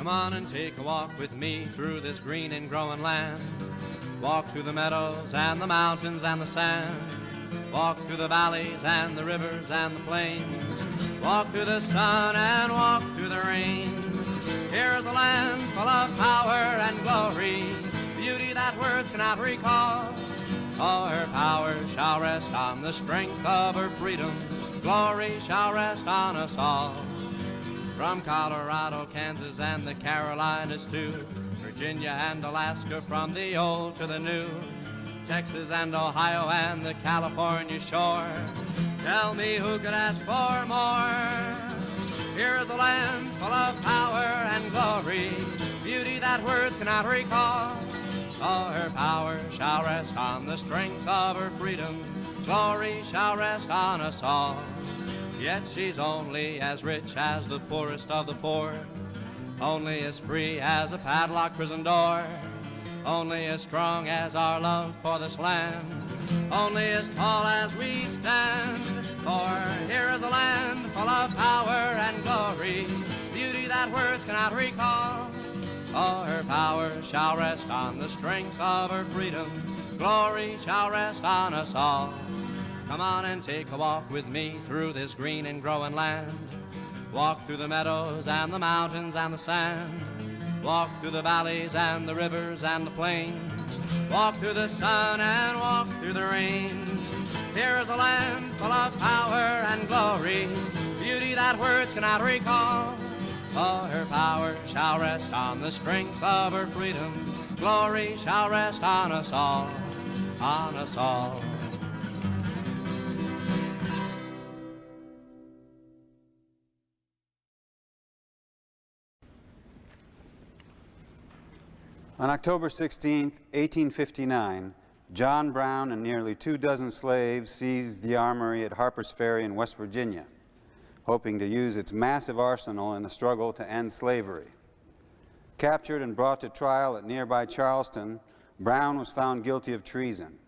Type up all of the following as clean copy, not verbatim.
Come on and take a walk with me through this green and growing land. Walk through the meadows and the mountains and the sand. Walk through the valleys and the rivers and the plains. Walk through the sun and walk through the rain. Here is a land full of power and glory, beauty that words cannot recall. Oh, her power shall rest on the strength of her freedom. Glory shall rest on us all. From Colorado, Kansas, and the Carolinas too, Virginia and Alaska, from the old to the new, Texas and Ohio and the California shore. Tell me who could ask for more? Here is a land full of power and glory, beauty that words cannot recall. Oh, her power shall rest on the strength of her freedom. Glory shall rest on us all. Yet she's only as rich as the poorest of the poor, only as free as a padlocked prison door, only as strong as our love for this land, only as tall as we stand. For here is a land full of power and glory, beauty that words cannot recall. Oh, her power shall rest on the strength of her freedom. Glory shall rest on us all. Come on and take a walk with me through this green and growing land. Walk through the meadows and the mountains and the sand. Walk through the valleys and the rivers and the plains. Walk through the sun and walk through the rain. Here is a land full of power and glory, beauty that words cannot recall. Oh, her power shall rest on the strength of her freedom. Glory shall rest on us all, on us all. On October 16, 1859, John Brown and nearly 24 slaves seized the armory at Harper's Ferry in West Virginia, hoping to use its massive arsenal in the struggle to end slavery. Captured and brought to trial at nearby Charleston, Brown was found guilty of treason.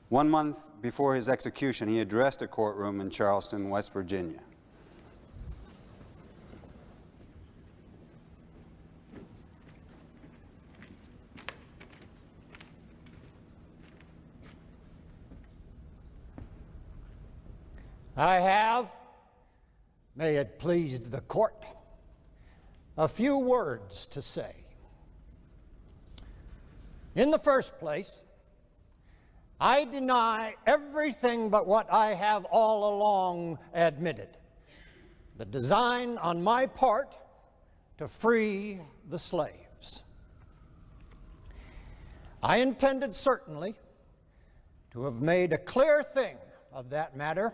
1 month before his execution, he addressed a courtroom in Charleston, West Virginia. I have, may it please the court, a few words to say. In the first place, I deny everything but what I have all along admitted, the design on my part to free the slaves. I intended certainly to have made a clear thing of that matter,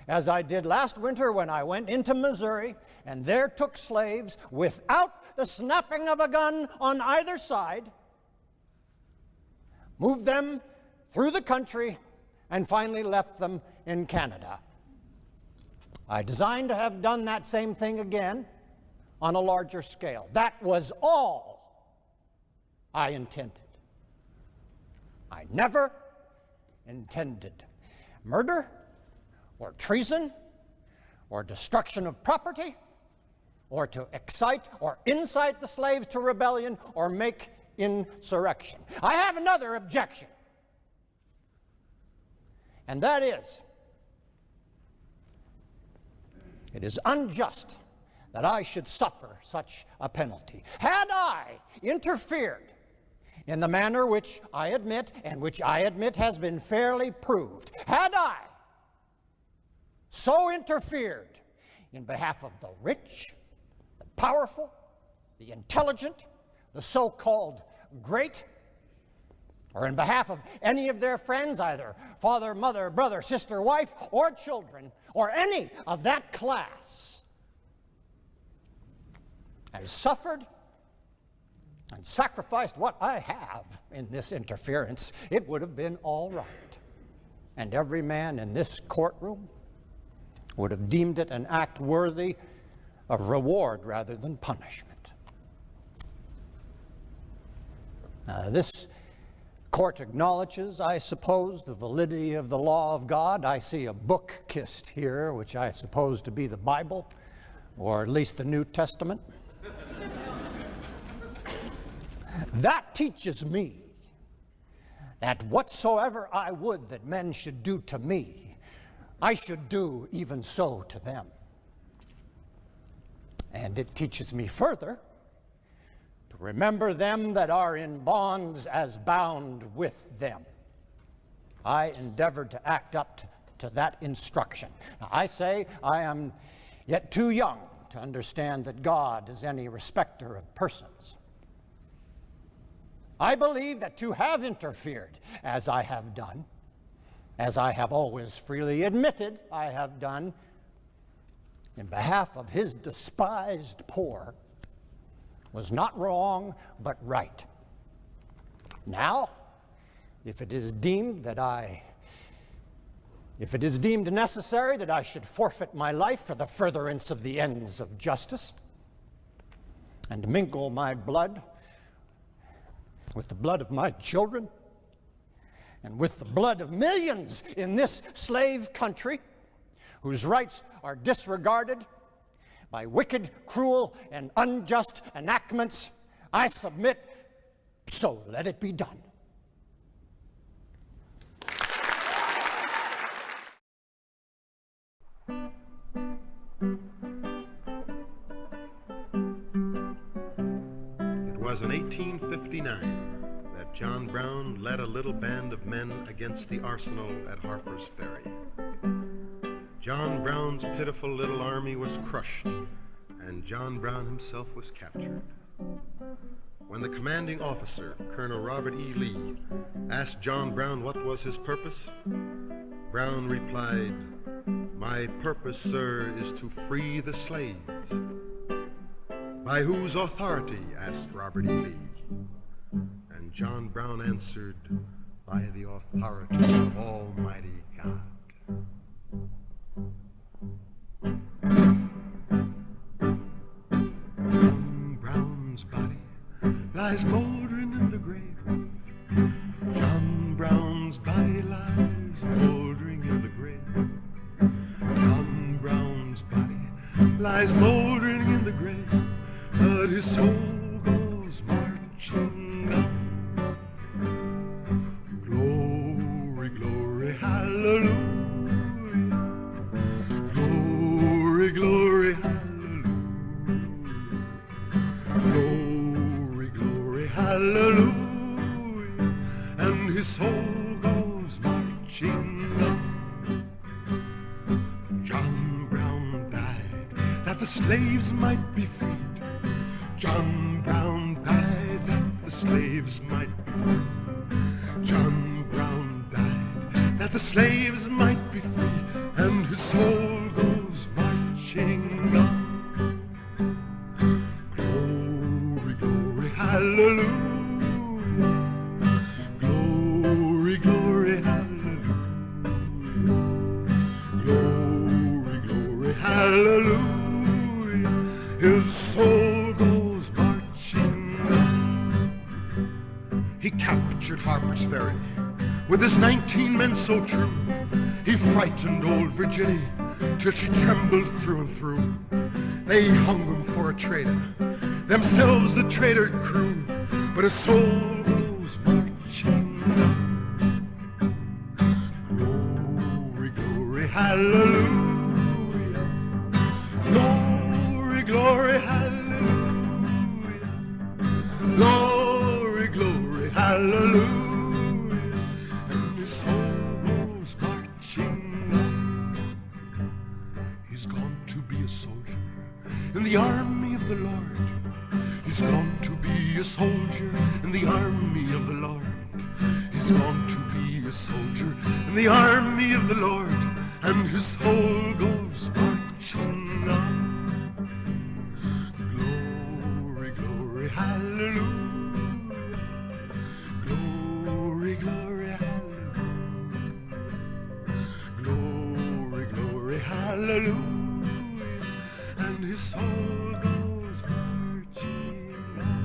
as I did last winter when I went into Missouri and there took slaves without the snapping of a gun on either side, moved them through the country, and finally left them in Canada. I designed to have done that same thing again on a larger scale. That was all I intended. I never intended murder, or treason, or destruction of property, or to excite or incite the slaves to rebellion or make insurrection. I have another objection, and that is, it is unjust that I should suffer such a penalty. Had I interfered in the manner which I admit, and which I admit has been fairly proved, had I so interfered in behalf of the rich, the powerful, the intelligent, the so-called great, or in behalf of any of their friends, either father, mother, brother, sister, wife, or children, or any of that class, and suffered and sacrificed what I have in this interference, it would have been all right. And every man in this courtroom would have deemed it an act worthy of reward rather than punishment. This court acknowledges, I suppose, the validity of the law of God. I see a book kissed here, which I suppose to be the Bible, or at least the New Testament. That teaches me that whatsoever I would that men should do to me, I should do even so to them. And it teaches me further to remember them that are in bonds as bound with them. I endeavored to act up to that instruction. Now, I say I am yet too young to understand that God is any respecter of persons. I believe that to have interfered, as I have done, as I have always freely admitted I have done, in behalf of his despised poor, was not wrong, but right. Now, if it is deemed necessary that I should forfeit my life for the furtherance of the ends of justice, and mingle my blood with the blood of my children, and with the blood of millions in this slave country, whose rights are disregarded by wicked, cruel, and unjust enactments, I submit, so let it be done. It was in 1859 that John Brown led a little band of men against the arsenal at Harper's Ferry. John Brown's pitiful little army was crushed, and John Brown himself was captured. When the commanding officer, Colonel Robert E. Lee, asked John Brown what was his purpose, Brown replied, "My purpose, sir, is to free the slaves." "By whose authority?" asked Robert E. Lee. And John Brown answered, "By the authority of Almighty God." John Brown's body lies moldering in the grave. John Brown's body lies moldering in the grave. John Brown's body lies moldering in the grave, but his soul goes marching on. Glory, glory, hallelujah. Glory, glory, hallelujah. Glory, glory, hallelujah. And his soul goes marching on. John Brown died that the slaves might be freed. John Brown died that the slaves might be free. John Brown died that the slaves might be free, and his soul goes marching on. Glory, glory, hallelujah. Glory, glory, hallelujah. Glory, glory, hallelujah. His soul goes marching on. He captured Harper's Ferry with his 19 men so true. He frightened old Virginia till she trembled through and through. They hung him for a traitor, themselves the traitor crew, but his soul goes marching on. Glory, glory, hallelujah. Glory, glory, hallelujah. Glory, glory, hallelujah. And his soul goes marching on. He's gone to be a soldier in the army of the Lord. He's gone to be a soldier in the army of the Lord. He's gone to be a soldier in the army of the Lord, and his soul goes marching on. Glory, glory, hallelujah. Glory, glory, hallelujah. Glory, glory, hallelujah. And his soul goes marching on.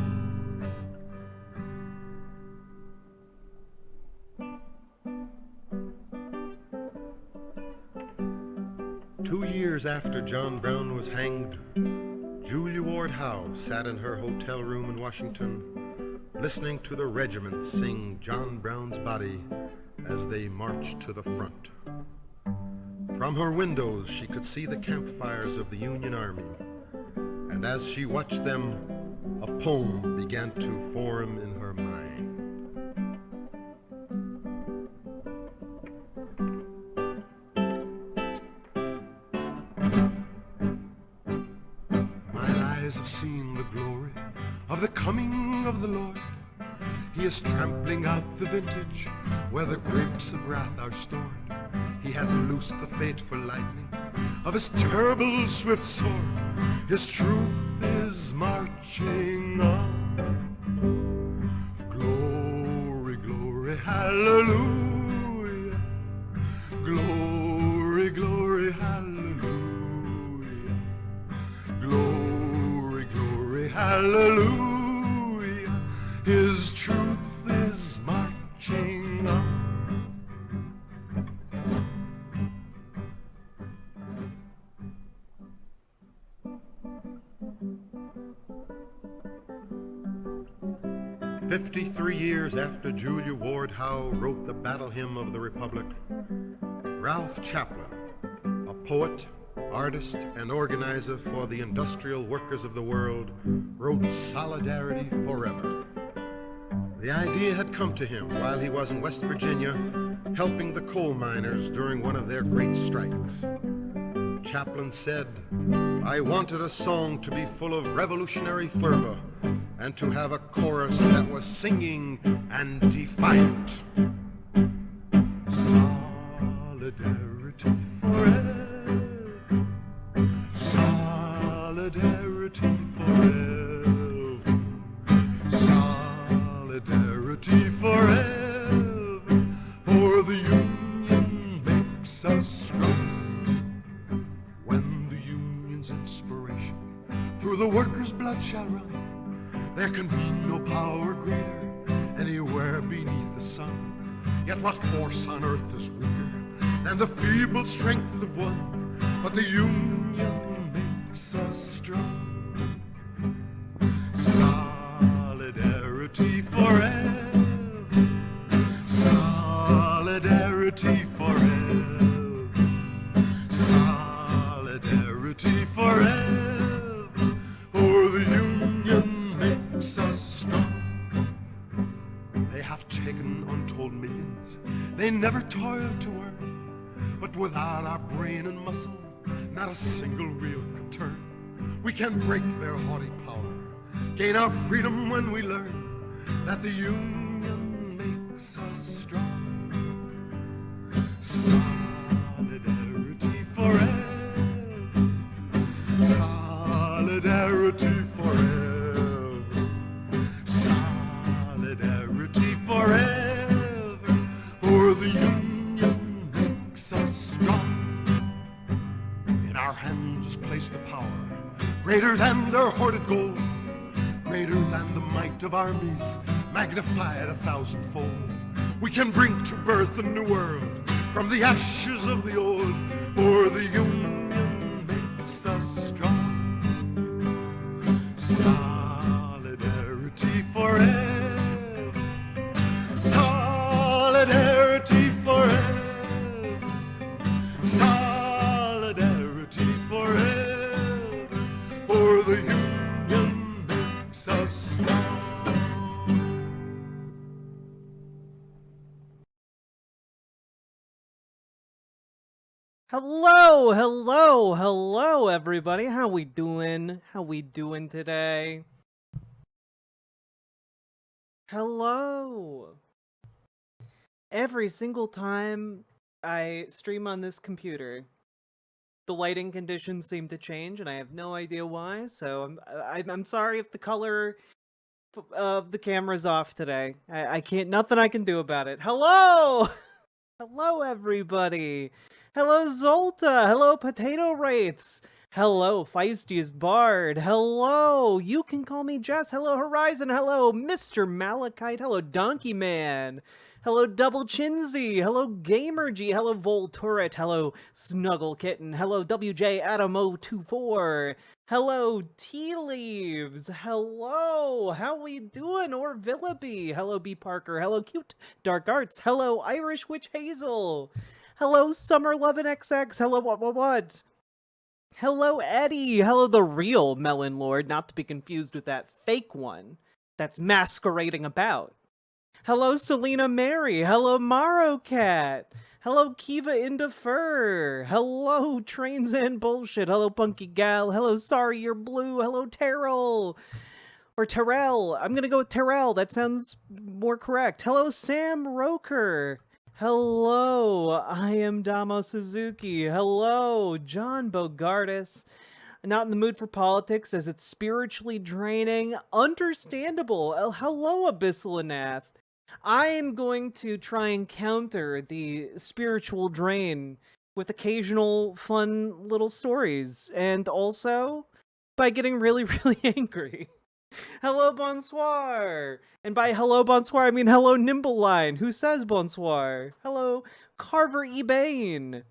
2 years after John Brown was hanged, Julia Ward Howe sat in her hotel room in Washington, listening to the regiment sing John Brown's body as they marched to the front. From her windows, she could see the campfires of the Union Army, and as she watched them, a poem began to form in her mind. My eyes have seen the glory of the coming of the Lord. He is trampling out the vintage where the grapes of wrath are stored. He hath loosed the fateful lightning of his terrible swift sword. His truth is marching on. Glory, glory, hallelujah. Glory, glory, hallelujah. Glory, glory, hallelujah. His truth is marching on. "53 years after Julia Ward Howe wrote the Battle Hymn of the Republic, Ralph Chaplin, a poet, artist, and organizer for the industrial workers of the world, wrote Solidarity Forever. The idea had come to him while he was in West Virginia helping the coal miners during one of their great strikes. Chaplin said, "I wanted a song to be full of revolutionary fervor and to have a chorus that was singing and defiant. Solidarity forever. Solidarity forever. Solidarity forever. For the Union makes us strong." When the Union's inspiration through the workers' blood shall run, there can be no power greater anywhere beneath the sun. Yet what force on earth is weaker than the feeble strength of one? But the Union makes us strong. Solidarity forever. Solidarity forever. Solidarity forever. For the Union makes us strong. They have taken untold millions they never toiled to earn, but without our brain and muscle, not a single wheel could turn. We can break their haughty power, gain our freedom when we learn that the Union makes us strong. Solidarity forever. Solidarity forever. Solidarity forever. For the Union makes us strong. In our hands is placed the power greater than their hoarded gold, greater than the might of armies, magnified 1,000-fold. We can bring to birth a new world from the ashes of the old, for the Union makes us strong. Solidarity forever. Solidarity forever. Solidarity forever. For the Union makes us strong. Hello, hello, hello, everybody. How we doing? How we doing today? Hello. Every single time I stream on this computer, the lighting conditions seem to change, and I have no idea why. So I'm sorry if the color of the camera's off today. I can't. Nothing I can do about it. Hello, hello, everybody. Hello, Zolta. Hello, Potato Wraiths. Hello, Feistiest Bard. Hello, you can call me Jess. Hello, Horizon. Hello, Mr. Malachite. Hello, Donkey Man. Hello, Double Chinsey. Hello, Gamerg. Hello, Volturret. Hello, Snuggle Kitten. Hello, WJ Adam024. Hello, Tea Leaves. Hello, how we doing? Or Villaby. Hello, B Parker. Hello, Cute Dark Arts. Hello, Irish Witch Hazel. Hello, Summer Lovin' XX. Hello, what? Hello, Eddie. Hello, the real Melon Lord, not to be confused with that fake one that's masquerading about. Hello, Selena Mary. Hello, Maro Cat. Hello, Kiva into Fur. Hello, Trains and Bullshit. Hello, Punky Gal. Hello, Sorry You're Blue. Hello, Terrell. Or Terrell. I'm gonna go with Terrell. That sounds more correct. Hello, Sam Roker. Hello, I am Damo Suzuki. Hello, John Bogardus. Not in the mood for politics as it's spiritually draining. Understandable. Hello, Abyssal Anath. I am going to try and counter the spiritual drain with occasional fun little stories, and also by getting really, really angry. Hello, bonsoir! And by hello, bonsoir, I mean hello, Nimbleline, who says bonsoir. Hello, Carver Ebane.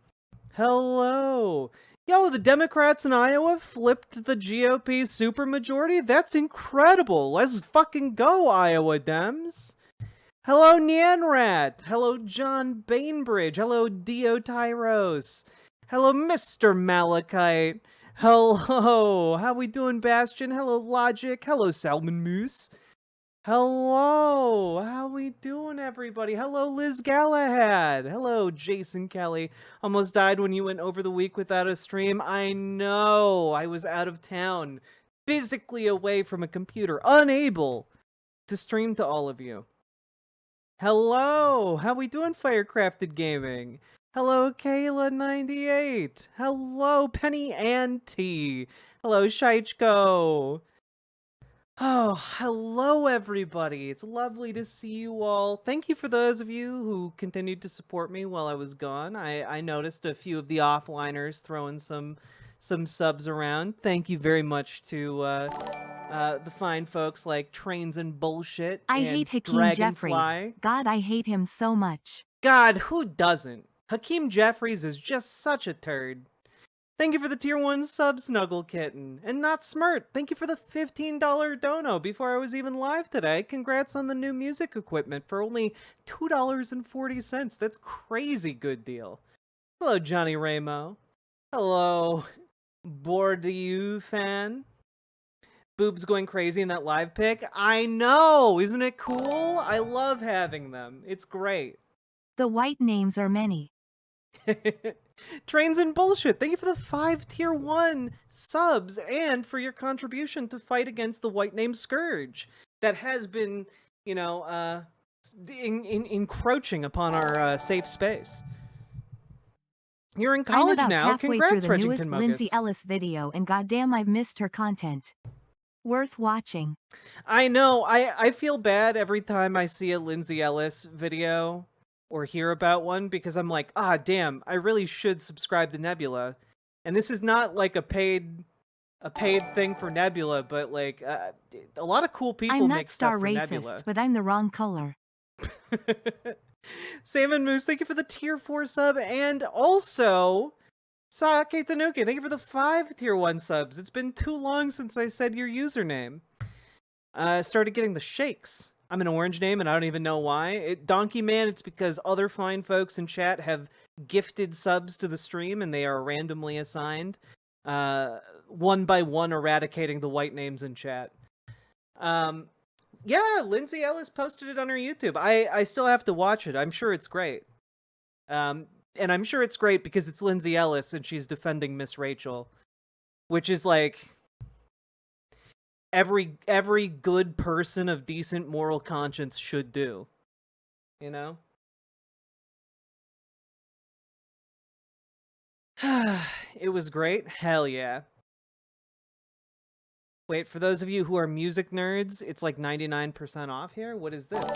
Hello. Yo, the Democrats in Iowa flipped the GOP supermajority? That's incredible! Let's fucking go, Iowa Dems! Hello, Nyanrat! Hello, John Bainbridge! Hello, Dio Tyros! Hello, Mr. Malachite! Hello! How we doing, Bastion? Hello, Logic! Hello, Salmon Moose! Hello! How we doing, everybody? Hello, Liz Galahad! Hello, Jason Kelly. Almost died when you went over the week without a stream. I know! I was out of town. Physically away from a computer. Unable to stream to all of you. Hello! How we doing, Firecrafted Gaming? Hello, Kayla98! Hello, Penny Auntie! Hello, Shaichko! Oh, hello, everybody! It's lovely to see you all. Thank you for those of you who continued to support me while I was gone. I noticed a few of the offliners throwing some subs around. Thank you very much to the fine folks like Trains and Bullshit I and hate Hakeem Dragonfly. Jeffries. God, I hate him so much. God, who doesn't? Hakeem Jeffries is just such a turd. Thank you for the tier 1 sub, Snuggle Kitten. And Not Smart, thank you for the $15 dono before I was even live today. Congrats on the new music equipment for only $2.40. That's crazy good deal. Hello, Johnny Ramo. Hello, Bourdieu fan. Boobs going crazy in that live pic. I know! Isn't it cool? I love having them. It's great. The white names are many. Trains and Bullshit, thank you for the 5 tier 1 subs and for your contribution to fight against the white name scourge that has been, you know, encroaching upon our safe space. You're in college I'm about now. halfway Congrats, through the newest Regington Lindsay Mogus. Ellis video and goddamn I've missed her content. Worth watching. I know. I feel bad every time I see a Lindsay Ellis video or hear about one because I'm like, ah, damn, I really should subscribe to Nebula. And this is not like a paid thing for Nebula, but like a lot of cool people I'm make not stuff star for racist, Nebula. but I'm the wrong color. Salmon Moose, thank you for the tier 4 sub, and also Sake Tanuki, thank you for the 5 tier 1 subs. It's been too long since I said your username. Started getting the shakes. I'm an orange name and I don't even know why. Donkey Man, it's because other fine folks in chat have gifted subs to the stream and they are randomly assigned. One by one eradicating the white names in chat. Yeah, Lindsay Ellis posted it on her YouTube. I still have to watch it. I'm sure it's great. And I'm sure it's great because it's Lindsay Ellis and she's defending Miss Rachel. Which is like every good person of decent moral conscience should do. You know? It was great. Hell yeah. Wait, for those of you who are music nerds, it's like 99% off here? What is this?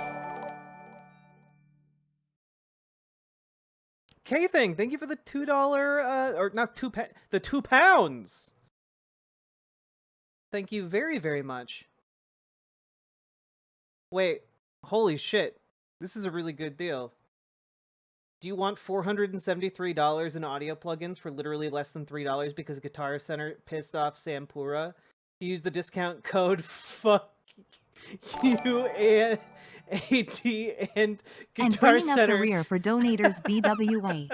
K-Thing, thank you for the $2, or not the £2. Thank you very, very much. Wait, holy shit. This is a really good deal. Do you want $473 in audio plugins for literally less than $3 because Guitar Center pissed off Sam Pura? Use the discount code fuck you and AT and And Guitar bringing up the Center. rear for donators BWA.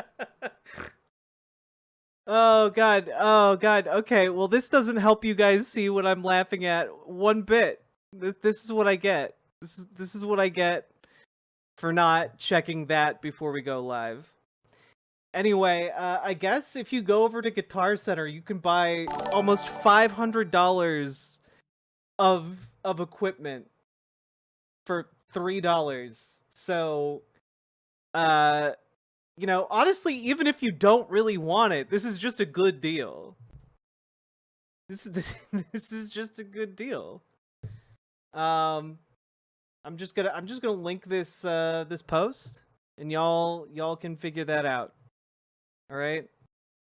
Oh god, okay, well this doesn't help you guys see what I'm laughing at one bit. This is what I get. This is what I get for not checking that before we go live. Anyway, I guess if you go over to Guitar Center, you can buy almost $500 of equipment for $3. So, you know, honestly, even if you don't really want it, this is just a good deal. This is just a good deal. I'm just gonna link this this post, and y'all can figure that out. All right.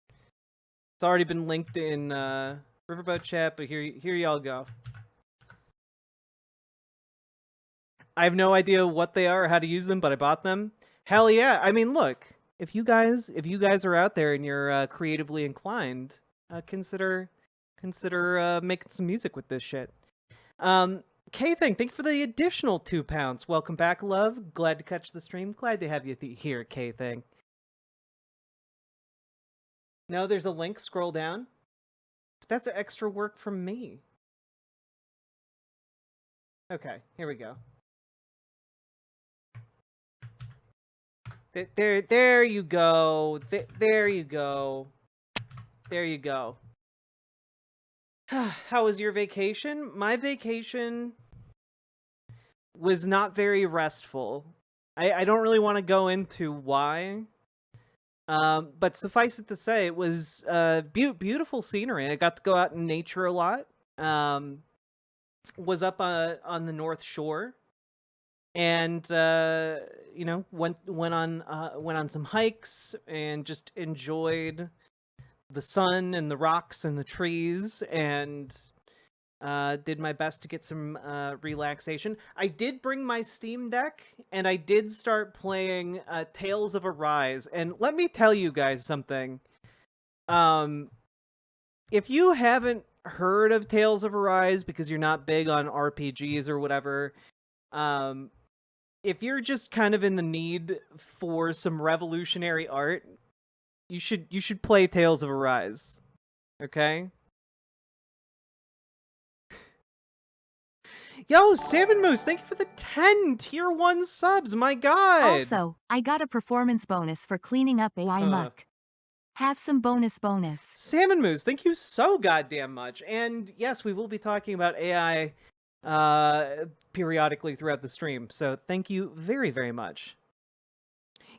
It's already been linked in Riverboat chat, but here y'all go. I have no idea what they are or how to use them, but I bought them. Hell yeah! I mean, look, if you guys are out there and you're creatively inclined, consider making some music with this shit. K-Thing, thank you for the additional £2. Welcome back, love. Glad to catch the stream. Glad to have you here, K-Thing. No, there's a link. Scroll down. But that's extra work from me. Okay, here we go. There you go. There you go. There you go. How was your vacation? My vacation was not very restful. I don't really want to go into why. But suffice it to say, it was beautiful scenery. I got to go out in nature a lot. Was up on the North Shore. And you know, went on some hikes and just enjoyed the sun and the rocks and the trees, and did my best to get some relaxation. I did bring my Steam Deck, and I did start playing Tales of Arise. And let me tell you guys something. If you haven't heard of Tales of Arise because you're not big on RPGs or whatever, if you're just kind of in the need for some revolutionary art, you should play Tales of Arise. Okay? Yo, Salmon Moose, thank you for the 10 tier 1 subs. My god. Also, I got a performance bonus for cleaning up AI muck. Have some bonus. Salmon Moose, thank you so goddamn much. And yes, we will be talking about AI periodically throughout the stream. So thank you very, very much.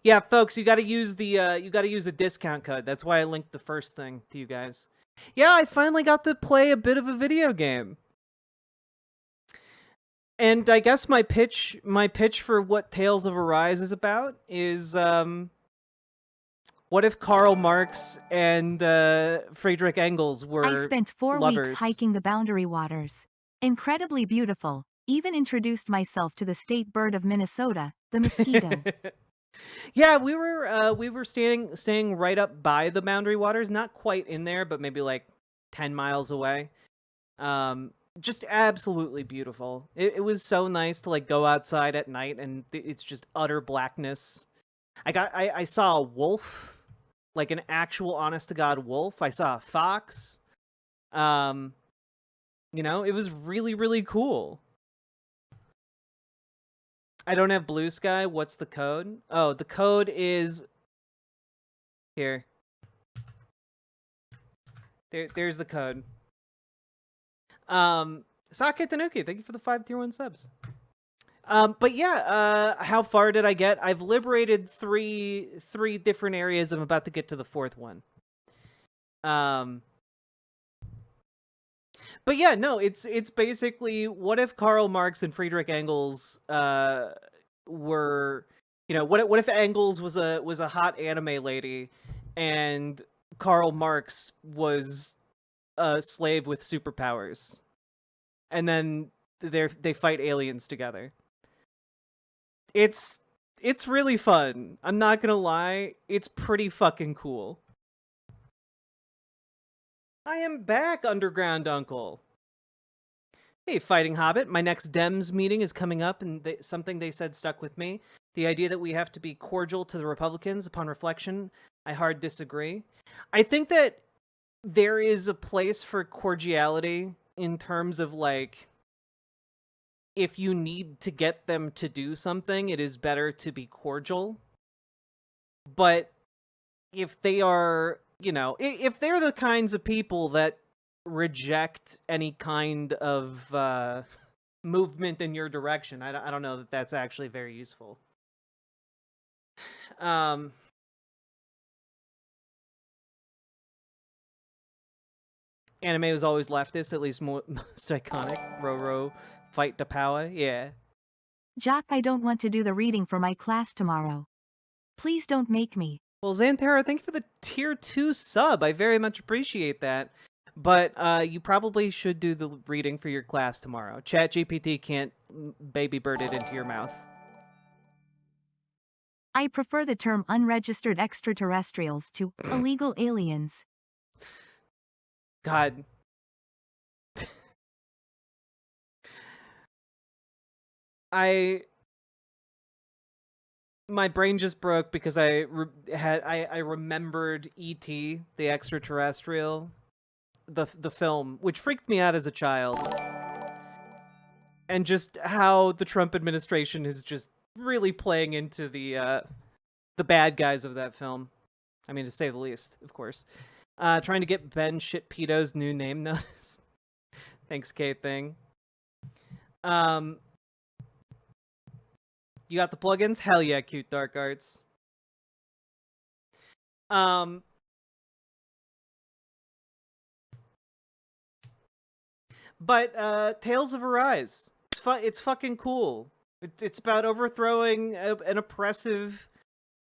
Yeah, folks, you got to use the discount code. That's why I linked the first thing to you guys. Yeah, I finally got to play a bit of a video game. And I guess my pitch for what Tales of Arise is about is what if Karl Marx and Friedrich Engels were I spent 4 lovers? weeks hiking the Boundary Waters. Incredibly beautiful. Even introduced myself to the state bird of Minnesota, the mosquito. Yeah, we were staying right up by the Boundary Waters, not quite in there, but maybe like 10 miles away. Just absolutely beautiful. It was so nice to like go outside at night and it's just utter blackness. I saw a wolf, like an actual honest to God wolf. I saw a fox. You know, it was really, really cool. I don't have Blue Sky. What's the code? Oh, the code is here. There's the code. Sake Tanuki, thank you for the 5 tier 1 subs. But yeah, how far did I get? I've liberated three different areas. I'm about to get to the 4th one. But yeah, no, it's basically what if Karl Marx and Friedrich Engels were, you know, what if Engels was a hot anime lady and Karl Marx was a slave with superpowers, and then they fight aliens together. It's It's really fun. I'm not gonna lie, it's pretty fucking cool. I am back, Underground Uncle. Hey, Fighting Hobbit, my next Dems meeting is coming up, and something they said stuck with me. The idea that we have to be cordial to the Republicans. Upon reflection, I hard disagree. I think that there is a place for cordiality in terms of, like, if you need to get them to do something, it is better to be cordial. But if they are, you know, if they're the kinds of people that reject any kind of movement in your direction, I don't know that that's actually very useful. Anime was always leftist, at least most iconic. Roro, fight to power, yeah. Jock, I don't want to do the reading for my class tomorrow. Please don't make me. Well, Xanthera, thank you for the tier 2 sub. I very much appreciate that. But you probably should do the reading for your class tomorrow. ChatGPT can't baby bird it into your mouth. I prefer the term unregistered extraterrestrials to illegal aliens. God. My brain just broke because I remembered E.T., the extraterrestrial, the film, which freaked me out as a child. And just how the Trump administration is just really playing into the bad guys of that film. I mean, to say the least, of course. Trying to get Ben Shit Pedo's new name notice. Thanks, K-Thing. You got the plugins? Hell yeah, Cute Dark Arts. But Tales of Arise. It's fucking cool. It's about overthrowing an oppressive,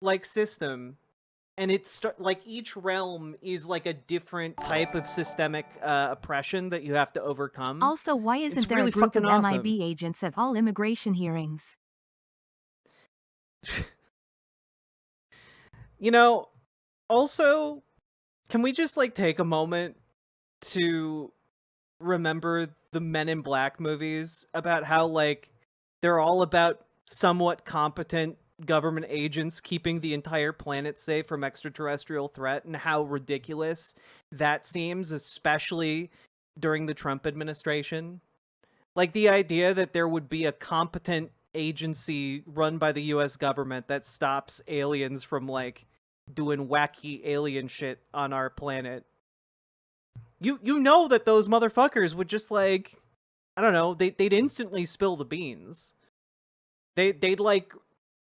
like, system. And it's like each realm is like a different type of systemic oppression that you have to overcome. Also, why isn't there really a group of fucking MIB agents at all immigration hearings? You know, also, can we just, like, take a moment to remember the Men in Black movies about how, like, they're all about somewhat competent government agents keeping the entire planet safe from extraterrestrial threat, and how ridiculous that seems, especially during the Trump administration? Like, the idea that there would be a competent agency run by the US government that stops aliens from, like, doing wacky alien shit on our planet. You know that those motherfuckers would just, like, I don't know, they'd instantly spill the beans. They'd like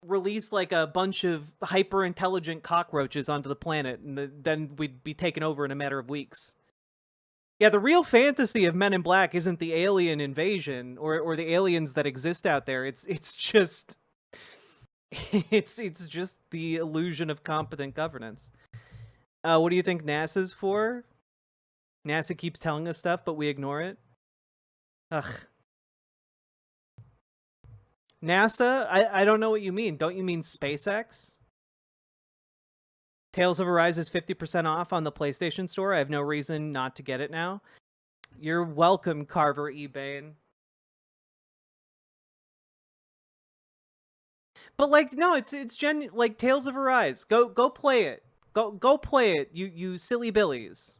release like a bunch of hyper intelligent cockroaches onto the planet, and then we'd be taken over in a matter of weeks. Yeah, the real fantasy of Men in Black isn't the alien invasion or the aliens that exist out there. It's just it's just the illusion of competent governance. What do you think NASA's for? NASA keeps telling us stuff, but we ignore it. Ugh. NASA? I don't know what you mean. Don't you mean SpaceX? Tales of Arise is 50% off on the PlayStation Store. I have no reason not to get it now. You're welcome, Carver Ebane. But, like, no, it's like Tales of Arise. Go play it. Go play it, you silly billies.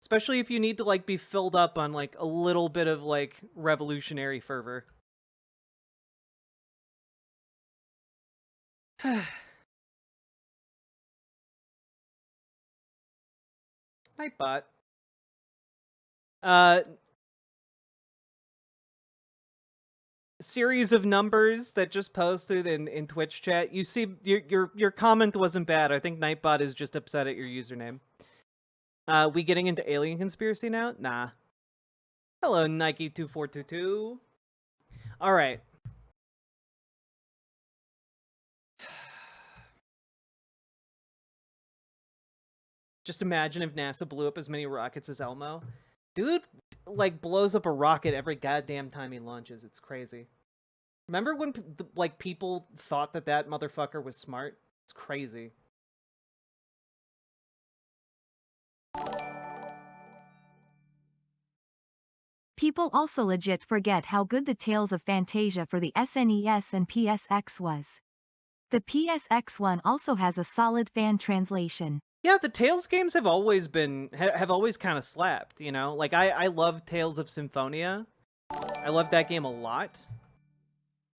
Especially if you need to, like, be filled up on, like, a little bit of, like, revolutionary fervor. Nightbot. Series of numbers that just posted in Twitch chat. You see, your comment wasn't bad. I think Nightbot is just upset at your username. We getting into alien conspiracy now? Nah. Hello, Nike2422. All right. Just imagine if NASA blew up as many rockets as Elmo. Dude, like, blows up a rocket every goddamn time he launches. It's crazy. Remember when like people thought that motherfucker was smart? It's crazy. People also legit forget how good the Tales of Fantasia for the SNES and PSX was. The PSX one also has a solid fan translation. Yeah, the Tales games have always been have always kind of slapped, you know? Like I love Tales of Symphonia. I love that game a lot.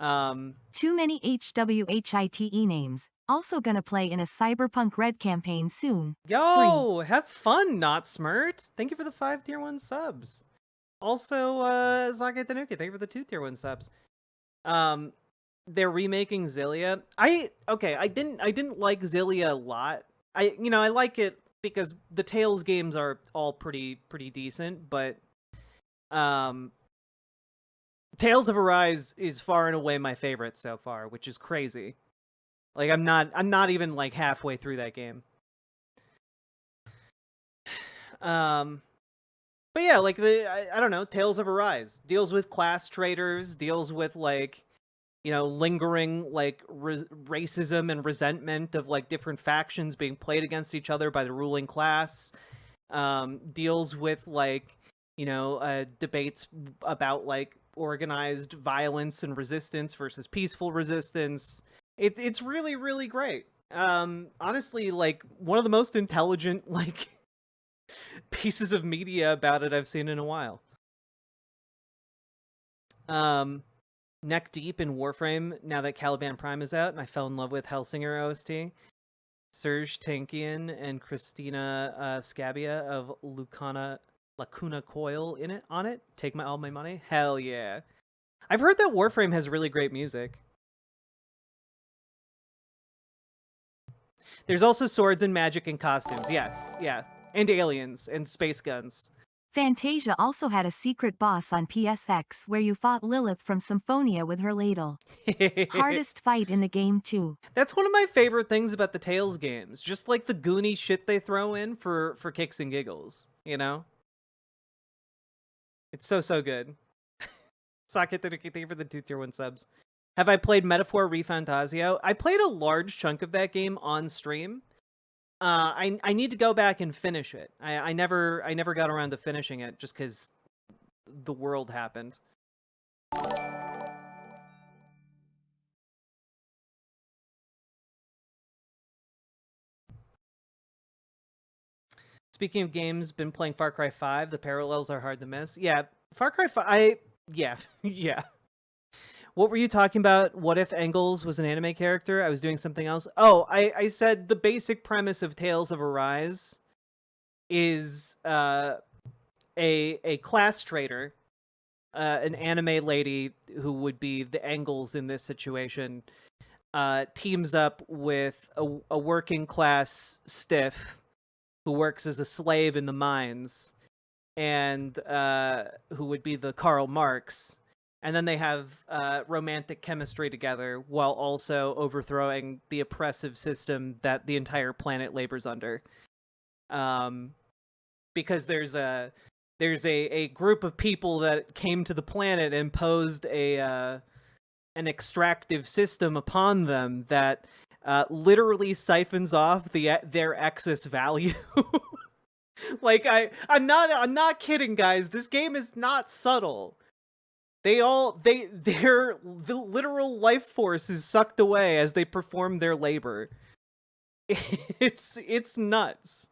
Too many HWHITE names. Also gonna play in a Cyberpunk Red campaign soon. Yo, have fun, Not Smirt. Thank you for the 5 tier 1 subs. Also, Zaka Tanuki, thank you for the 2 tier 1 subs. They're remaking Xillia. I didn't like Xillia a lot. I like it because the Tales games are all pretty decent, but Tales of Arise is far and away my favorite so far, which is crazy. Like I'm not even like halfway through that game. But yeah, like I don't know, Tales of Arise deals with class traitors, deals with like, you know, lingering like racism and resentment of like different factions being played against each other by the ruling class. Deals with like, you know, debates about like organized violence and resistance versus peaceful resistance. It's really, really great. Honestly, like one of the most intelligent like pieces of media about it I've seen in a while. Neck deep in Warframe now that Caliban Prime is out, and I fell in love with Hellsinger OST. Serge Tankian and Christina Scabia of Lacuna Coil on it. Take all my money. Hell yeah. I've heard that Warframe has really great music. There's also swords and magic and costumes. Yes, yeah. And aliens and space guns. Fantasia also had a secret boss on PSX where you fought Lilith from Symphonia with her ladle. Hardest fight in the game too. That's one of my favorite things about the Tales games. Just like the Goonie shit they throw in for kicks and giggles, you know? It's so good. Socket thank you for the 2 tier 1 subs. Have I played Metaphor ReFantasio? I played a large chunk of that game on stream. I need to go back and finish it. I never got around to finishing it just because the world happened. Speaking of games, been playing Far Cry 5. The parallels are hard to miss. Yeah, Far Cry 5. Yeah. What were you talking about? What if Engels was an anime character? I was doing something else. Oh, I said the basic premise of Tales of Arise is a class traitor, an anime lady who would be the Engels in this situation, teams up with a working class stiff who works as a slave in the mines, and who would be the Karl Marx. And then they have romantic chemistry together while also overthrowing the oppressive system that the entire planet labors under. Because there's a group of people that came to the planet and imposed an extractive system upon them that literally siphons off their excess value. Like I'm not kidding, guys. This game is not subtle. The literal life force is sucked away as they perform their labor. It's nuts.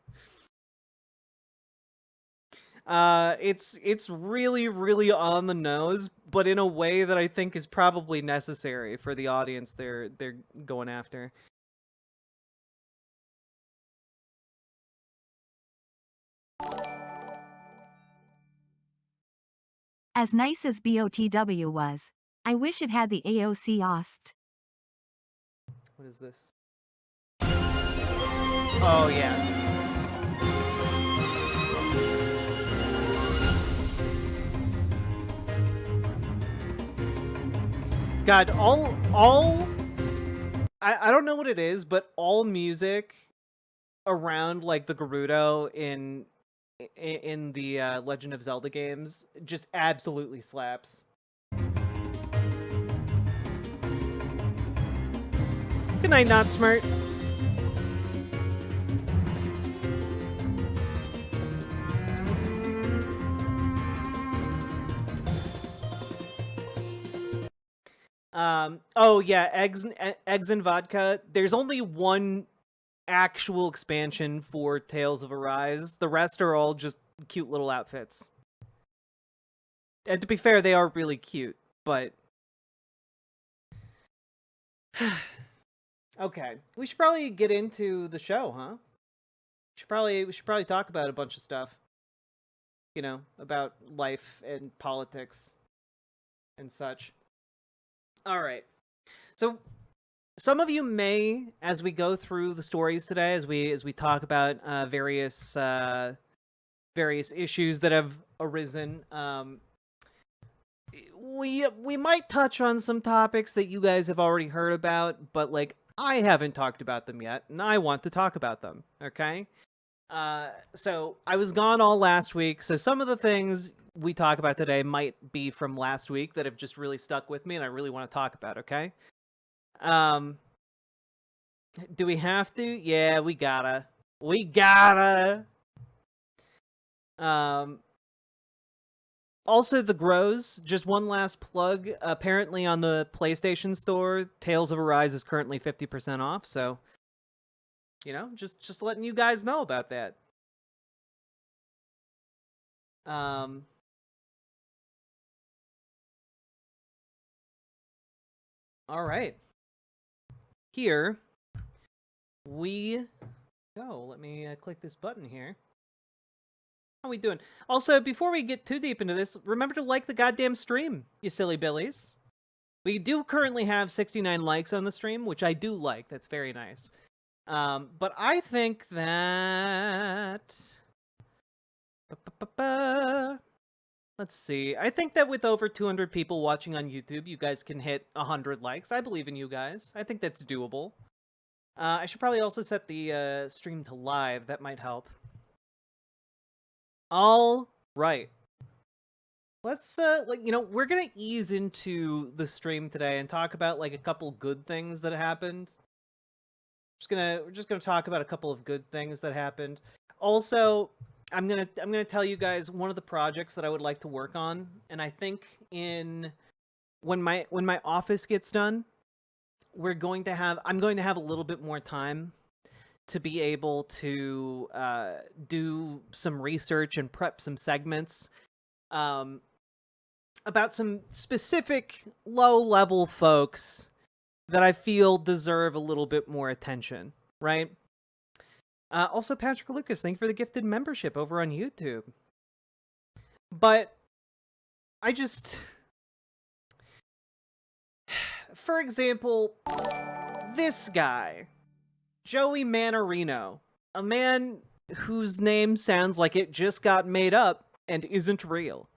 It's really, really on the nose, but in a way that I think is probably necessary for the audience they're going after. As nice as BOTW was, I wish it had the AOC OST. What is this? Oh yeah. God, I don't know what it is, but all music around like the Gerudo in the Legend of Zelda games just absolutely slaps. Good night, Not Smart. Oh yeah, eggs and vodka. There's only one actual expansion for Tales of Arise. The rest are all just cute little outfits. And to be fair, they are really cute, but okay. We should probably get into the show, huh? We should probably talk about a bunch of stuff. You know, about life and politics and such. All right. So some of you may, as we go through the stories today, as we talk about various issues that have arisen, we might touch on some topics that you guys have already heard about, but like I haven't talked about them yet, and I want to talk about them. Okay. So I was gone all last week, so some of the things we talk about today might be from last week that have just really stuck with me, and I really want to talk about. Okay. Do we have to? Yeah, we gotta. We gotta. Also, the Grows, just one last plug. Apparently on the PlayStation Store, Tales of Arise is currently 50% off, so, you know, just letting you guys know about that. All right. Here we go. Let me click this button here. How are we doing? Also, before we get too deep into this, remember to like the goddamn stream, you silly billies. We do currently have 69 likes on the stream, which I do like. That's very nice. But I think that... Let's see. I think that with over 200 people watching on YouTube, you guys can hit 100 likes. I believe in you guys. I think that's doable. I should probably also set the stream to live. That might help. All right. Let's we're gonna ease into the stream today and talk about like a couple good things that happened. We're just gonna talk about a couple of good things that happened. Also, I'm gonna tell you guys one of the projects that I would like to work on, and I think when my office gets done, I'm going to have a little bit more time to be able to do some research and prep some segments about some specific low-level folks that I feel deserve a little bit more attention, right? Also, Patrick Lucas, thank you for the gifted membership over on YouTube. But I just... For example, this guy... Joey Manorino, a man whose name sounds like it just got made up and isn't real.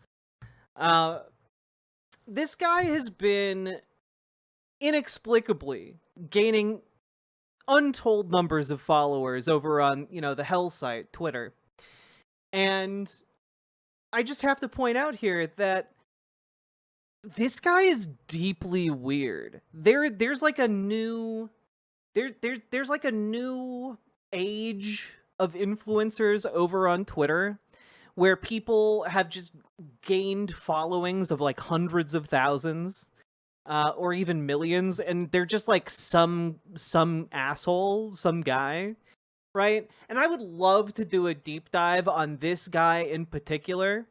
This guy has been inexplicably gaining untold numbers of followers over on, the hell site, Twitter. And I just have to point out here that this guy is deeply weird. There's like a new... There's like a new age of influencers over on Twitter where people have just gained followings of like hundreds of thousands or even millions, and they're just like some asshole, some guy, right? And I would love to do a deep dive on this guy in particular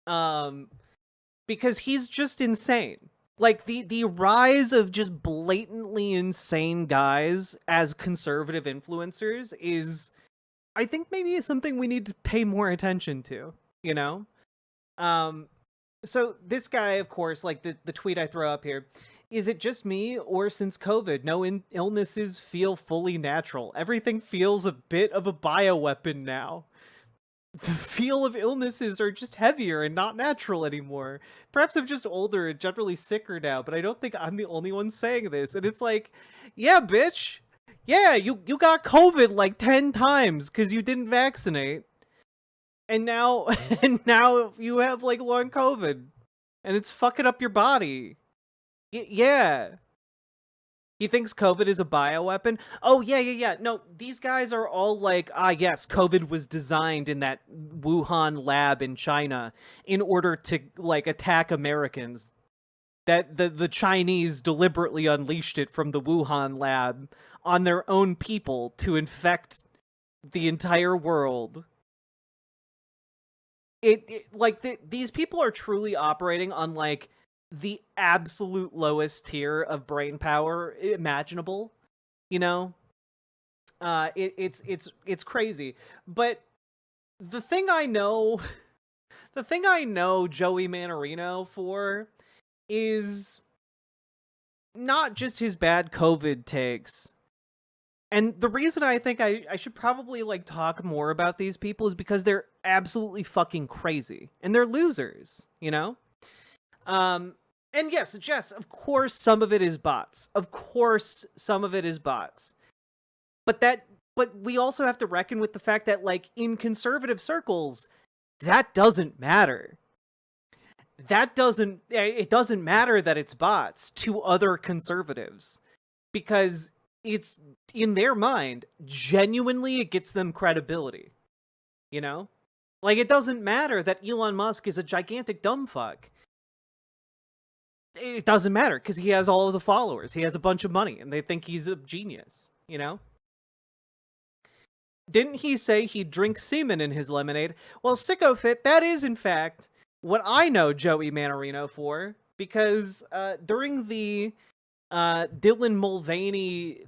because he's just insane. Like, the rise of just blatantly insane guys as conservative influencers is, I think, maybe something we need to pay more attention to, you know? So this guy, of course, like the tweet I throw up here, is it just me, or since COVID, no illnesses feel fully natural? Everything feels a bit of a bioweapon now. The feel of illnesses are just heavier and not natural anymore. Perhaps I'm just older and generally sicker now, but I don't think I'm the only one saying this. And it's like, yeah, bitch. Yeah, you got COVID like 10 times because you didn't vaccinate. And now you have like long COVID. And it's fucking up your body. Yeah. He thinks COVID is a bioweapon. Oh, yeah. No, these guys are all like, yes, COVID was designed in that Wuhan lab in China in order to, like, attack Americans. That the Chinese deliberately unleashed it from the Wuhan lab on their own people to infect the entire world. These people are truly operating on, like, the absolute lowest tier of brain power imaginable, you know? It's crazy. But the thing I know Joey Manarino for is not just his bad COVID takes. And the reason I think I should probably, like, talk more about these people is because they're absolutely fucking crazy. And they're losers, you know? And yes, Jess, of course some of it is bots. Of course some of it is bots. But we also have to reckon with the fact that, like, in conservative circles, that doesn't matter. It doesn't matter that it's bots to other conservatives. Because it's, in their mind, genuinely it gets them credibility. You know? Like, it doesn't matter that Elon Musk is a gigantic dumb fuck. It doesn't matter, because he has all of the followers. He has a bunch of money, and they think he's a genius, you know? Didn't he say he'd drink semen in his lemonade? Well, Sycophit, that is, in fact, what I know Joey Manarino for, because during the Dylan Mulvaney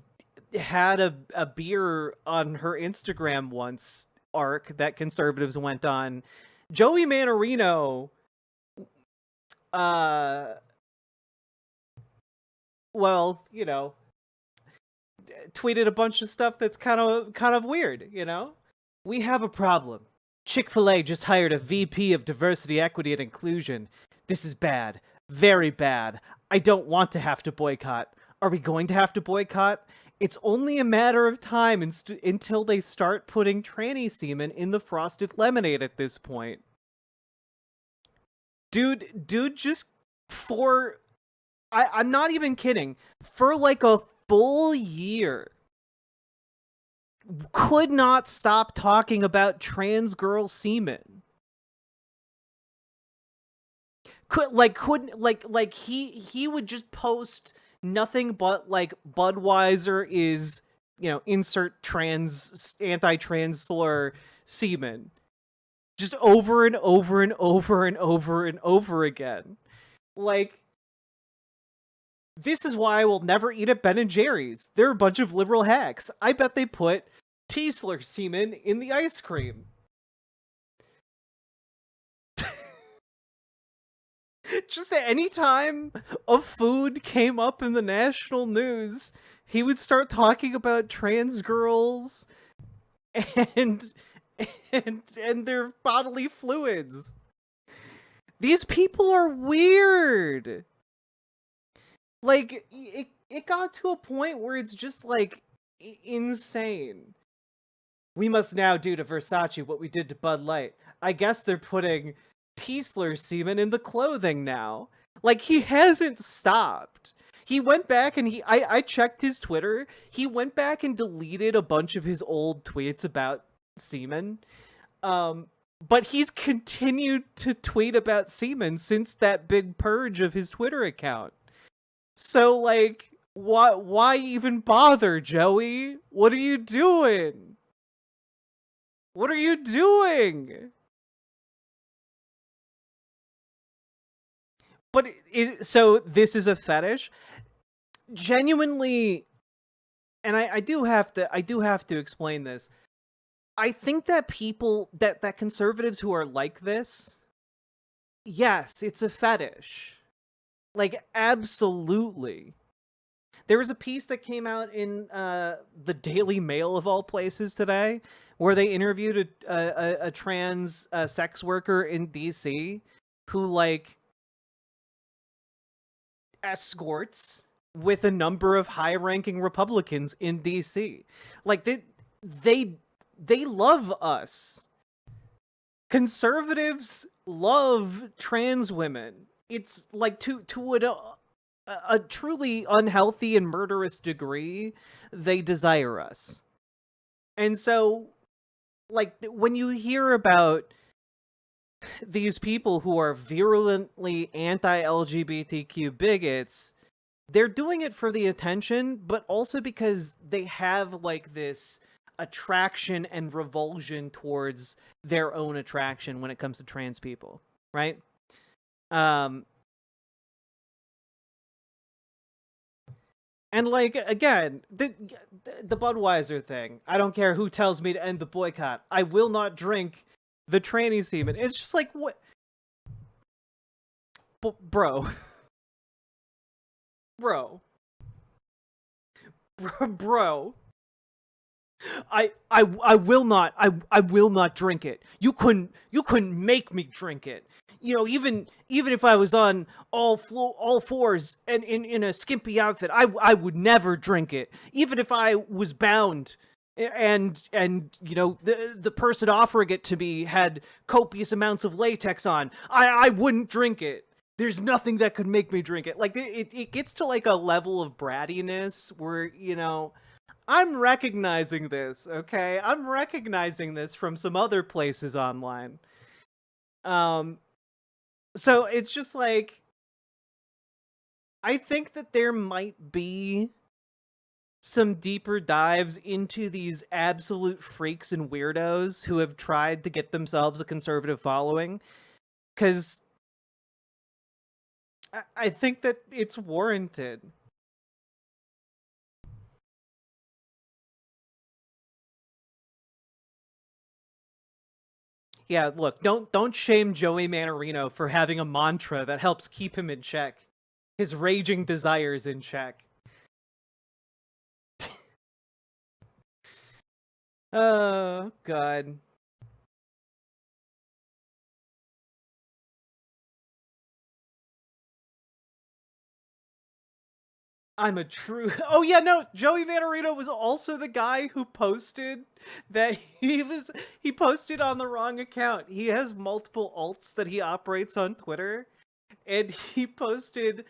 had a beer on her Instagram once arc that conservatives went on, Joey Manarino well, you know, tweeted a bunch of stuff that's kind of weird, you know? We have a problem. Chick-fil-A just hired a VP of Diversity, Equity, and Inclusion. This is bad. Very bad. I don't want to have to boycott. Are we going to have to boycott? It's only a matter of time until they start putting tranny semen in the frosted lemonade at this point. Dude just I'm not even kidding. For like a full year, could not stop talking about trans girl semen. He would just post nothing but, like, Budweiser is, you know, insert anti-trans slur semen. Just over and over and over and over and over again. Like, this is why I will never eat at Ben & Jerry's. They're a bunch of liberal hacks. I bet they put Tiesler semen in the ice cream. Just any time a food came up in the national news, he would start talking about trans girls and their bodily fluids. These people are weird. Like, it got to a point where it's just, like, insane. We must now do to Versace what we did to Bud Light. I guess they're putting Tiesler semen in the clothing now. Like, he hasn't stopped. He went back and I checked his Twitter. He went back and deleted a bunch of his old tweets about semen. But he's continued to tweet about semen since that big purge of his Twitter account. So, like, why even bother, Joey? What are you doing? What are you doing? But so this is a fetish? Genuinely, and I do have to explain this. I think that people that conservatives who are like this, yes, it's a fetish. Like, absolutely. There was a piece that came out in the Daily Mail of all places today, where they interviewed a trans sex worker in DC who, like, escorts with a number of high-ranking Republicans in DC. Like, they love us. Conservatives love trans women. It's like to a truly unhealthy and murderous degree, they desire us. And so, like, when you hear about these people who are virulently anti-LGBTQ bigots, they're doing it for the attention, but also because they have, like, this attraction and revulsion towards their own attraction when it comes to trans people, right? And, like, again, the Budweiser thing. I don't care who tells me to end the boycott. I will not drink the tranny semen. It's just like, what? Bro. Bro. Bro. I will not. I will not drink it. You couldn't make me drink it. You know, even if I was on all fours and in a skimpy outfit, I would never drink it. Even if I was bound and you know, the person offering it to me had copious amounts of latex on, I wouldn't drink it. There's nothing that could make me drink it. Like, it gets to, like, a level of brattiness where, you know, I'm recognizing this, okay? I'm recognizing this from some other places online. So it's just like, I think that there might be some deeper dives into these absolute freaks and weirdos who have tried to get themselves a conservative following, because I think that it's warranted. Yeah, look, don't shame Joey Manorino for having a mantra that helps keep him in check. His raging desires in check. Oh, God. I'm a true... Oh, yeah, no, Joey Manorino was also the guy who posted that he posted on the wrong account. He has multiple alts that he operates on Twitter, and he posted,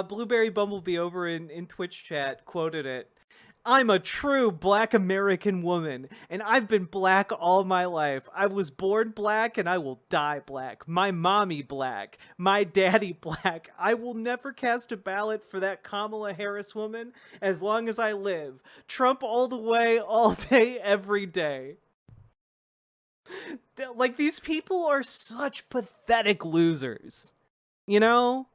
Blueberry Bumblebee over in Twitch chat quoted it. I'm a true Black American woman, and I've been black all my life. I was born black, and I will die black. My mommy black. My daddy black. I will never cast a ballot for that Kamala Harris woman as long as I live. Trump all the way, all day, every day. Like, these people are such pathetic losers. You know?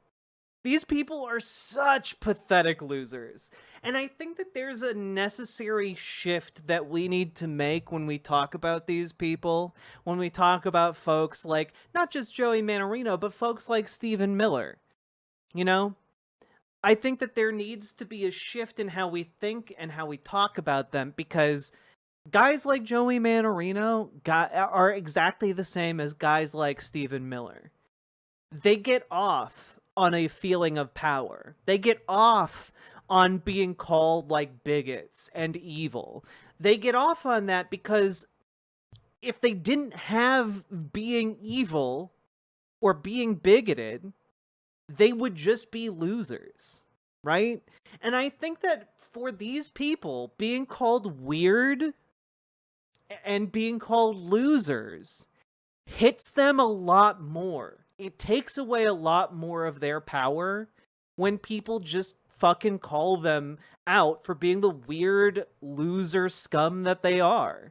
These people are such pathetic losers. And I think that there's a necessary shift that we need to make when we talk about these people, when we talk about folks like, not just Joey Manorino, but folks like Stephen Miller. You know? I think that there needs to be a shift in how we think and how we talk about them, because guys like Joey Manorino are exactly the same as guys like Stephen Miller. They get off on a feeling of power. They get off on being called, like, bigots and evil. They get off on that because if they didn't have being evil or being bigoted, they would just be losers, right? And I think that for these people, being called weird and being called losers hits them a lot more. It takes away a lot more of their power when people just fucking call them out for being the weird loser scum that they are.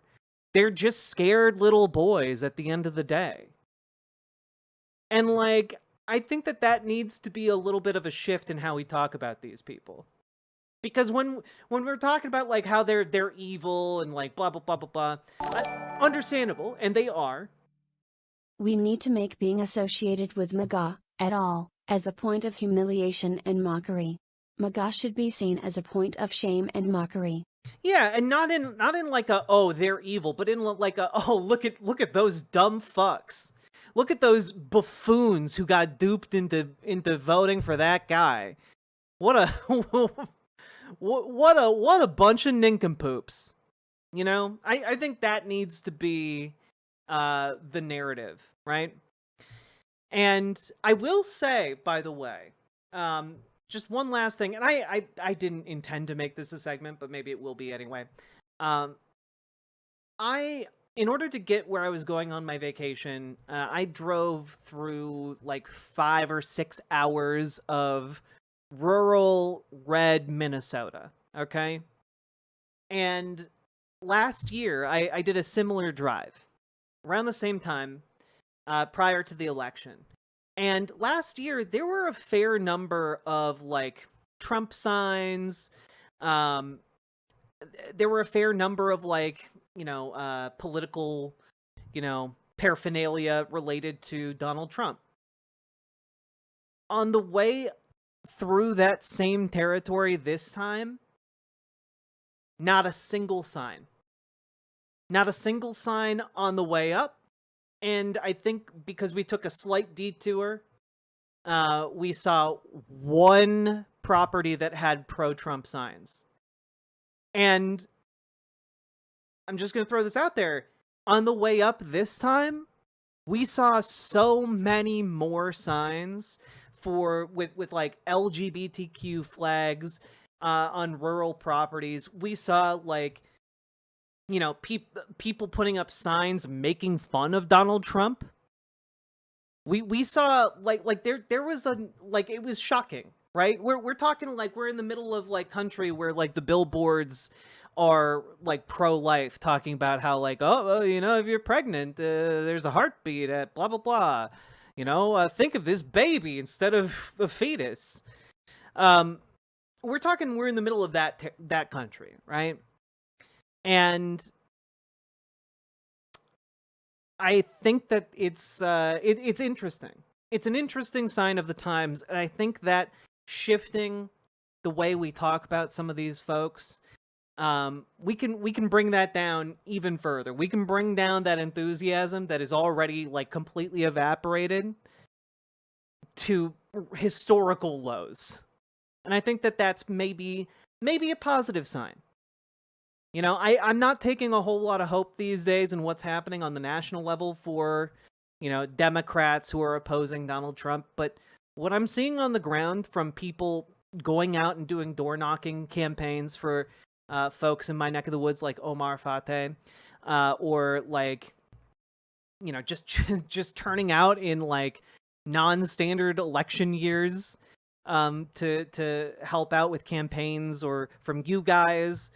They're just scared little boys at the end of the day. And, like, I think that needs to be a little bit of a shift in how we talk about these people. Because when we're talking about, like, how they're evil and, like, blah blah blah blah blah, understandable, and they are. We need to make being associated with MAGA, at all, as a point of humiliation and mockery. MAGA should be seen as a point of shame and mockery. Yeah, and not in like a, oh, they're evil, but in like a, oh, look at those dumb fucks. Look at those buffoons who got duped into voting for that guy. What a what a bunch of nincompoops. You know? I think that needs to be the narrative, right? And I will say, by the way, just one last thing, and I didn't intend to make this a segment, but maybe it will be anyway. In order to get where I was going on my vacation, I drove through like 5 or 6 hours of rural red Minnesota. Okay. And last year, I did a similar drive around the same time prior to the election. And last year, there were a fair number of like Trump signs. There were a fair number of like, political, paraphernalia related to Donald Trump. On the way through that same territory this time, not a single sign. Not a single sign on the way up. And I think because we took a slight detour, we saw one property that had pro-Trump signs. And I'm just going to throw this out there. On the way up this time, we saw so many more signs with like LGBTQ flags on rural properties. We saw like, people putting up signs making fun of Donald Trump. We saw like there was it was shocking, right? We're talking like we're in the middle of like country where like the billboards are like pro-life, talking about how like, if you're pregnant, there's a heartbeat at blah blah blah. Think of this baby instead of a fetus. We're in the middle of that country, right? And I think that it's interesting. It's an interesting sign of the times, and I think that shifting the way we talk about some of these folks, we can bring that down even further. We can bring down that enthusiasm that is already like completely evaporated to historical lows. And I think that that's maybe a positive sign. I'm not taking a whole lot of hope these days in what's happening on the national level for, Democrats who are opposing Donald Trump. But what I'm seeing on the ground from people going out and doing door knocking campaigns for folks in my neck of the woods like Omar Fateh, or like, just turning out in like non-standard election years to help out with campaigns, or from you guys,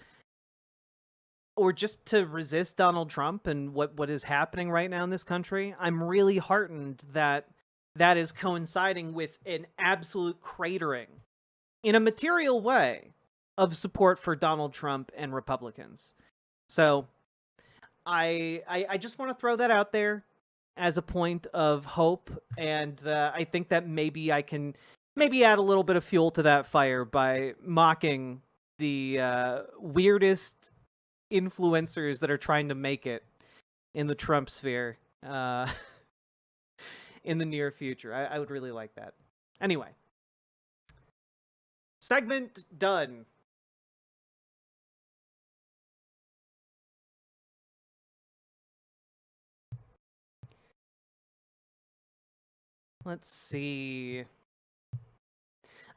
or just to resist Donald Trump and what is happening right now in this country. I'm really heartened that is coinciding with an absolute cratering in a material way of support for Donald Trump and Republicans. So I just want to throw that out there as a point of hope, and I think that maybe I can add a little bit of fuel to that fire by mocking the weirdest influencers that are trying to make it in the Trump sphere in the near future. I would really like that. Anyway, segment done. Let's see.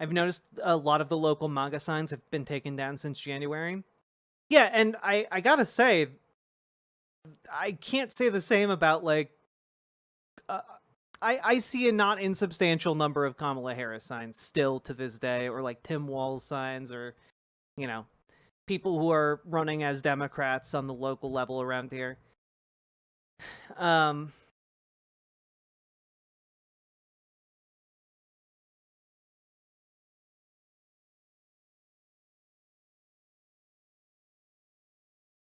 I've noticed a lot of the local manga signs have been taken down since January. Yeah, and I gotta say, I can't say the same about, like, I see a not insubstantial number of Kamala Harris signs still to this day, or, like, Tim Walz signs, or, people who are running as Democrats on the local level around here.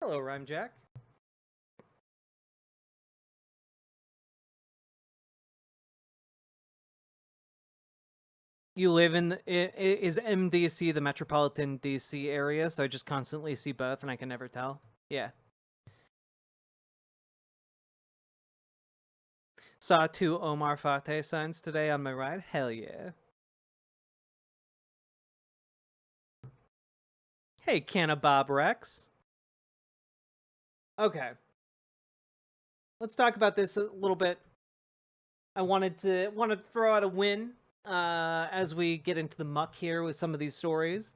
Hello, Rhyme Jack. You live is MDC the metropolitan DC area, so I just constantly see both and I can never tell? Yeah. Saw 2 Omar Fateh signs today on my ride. Hell yeah. Hey, Canna Bob Rex. Okay. Let's talk about this a little bit. I wanted to throw out a win as we get into the muck here with some of these stories.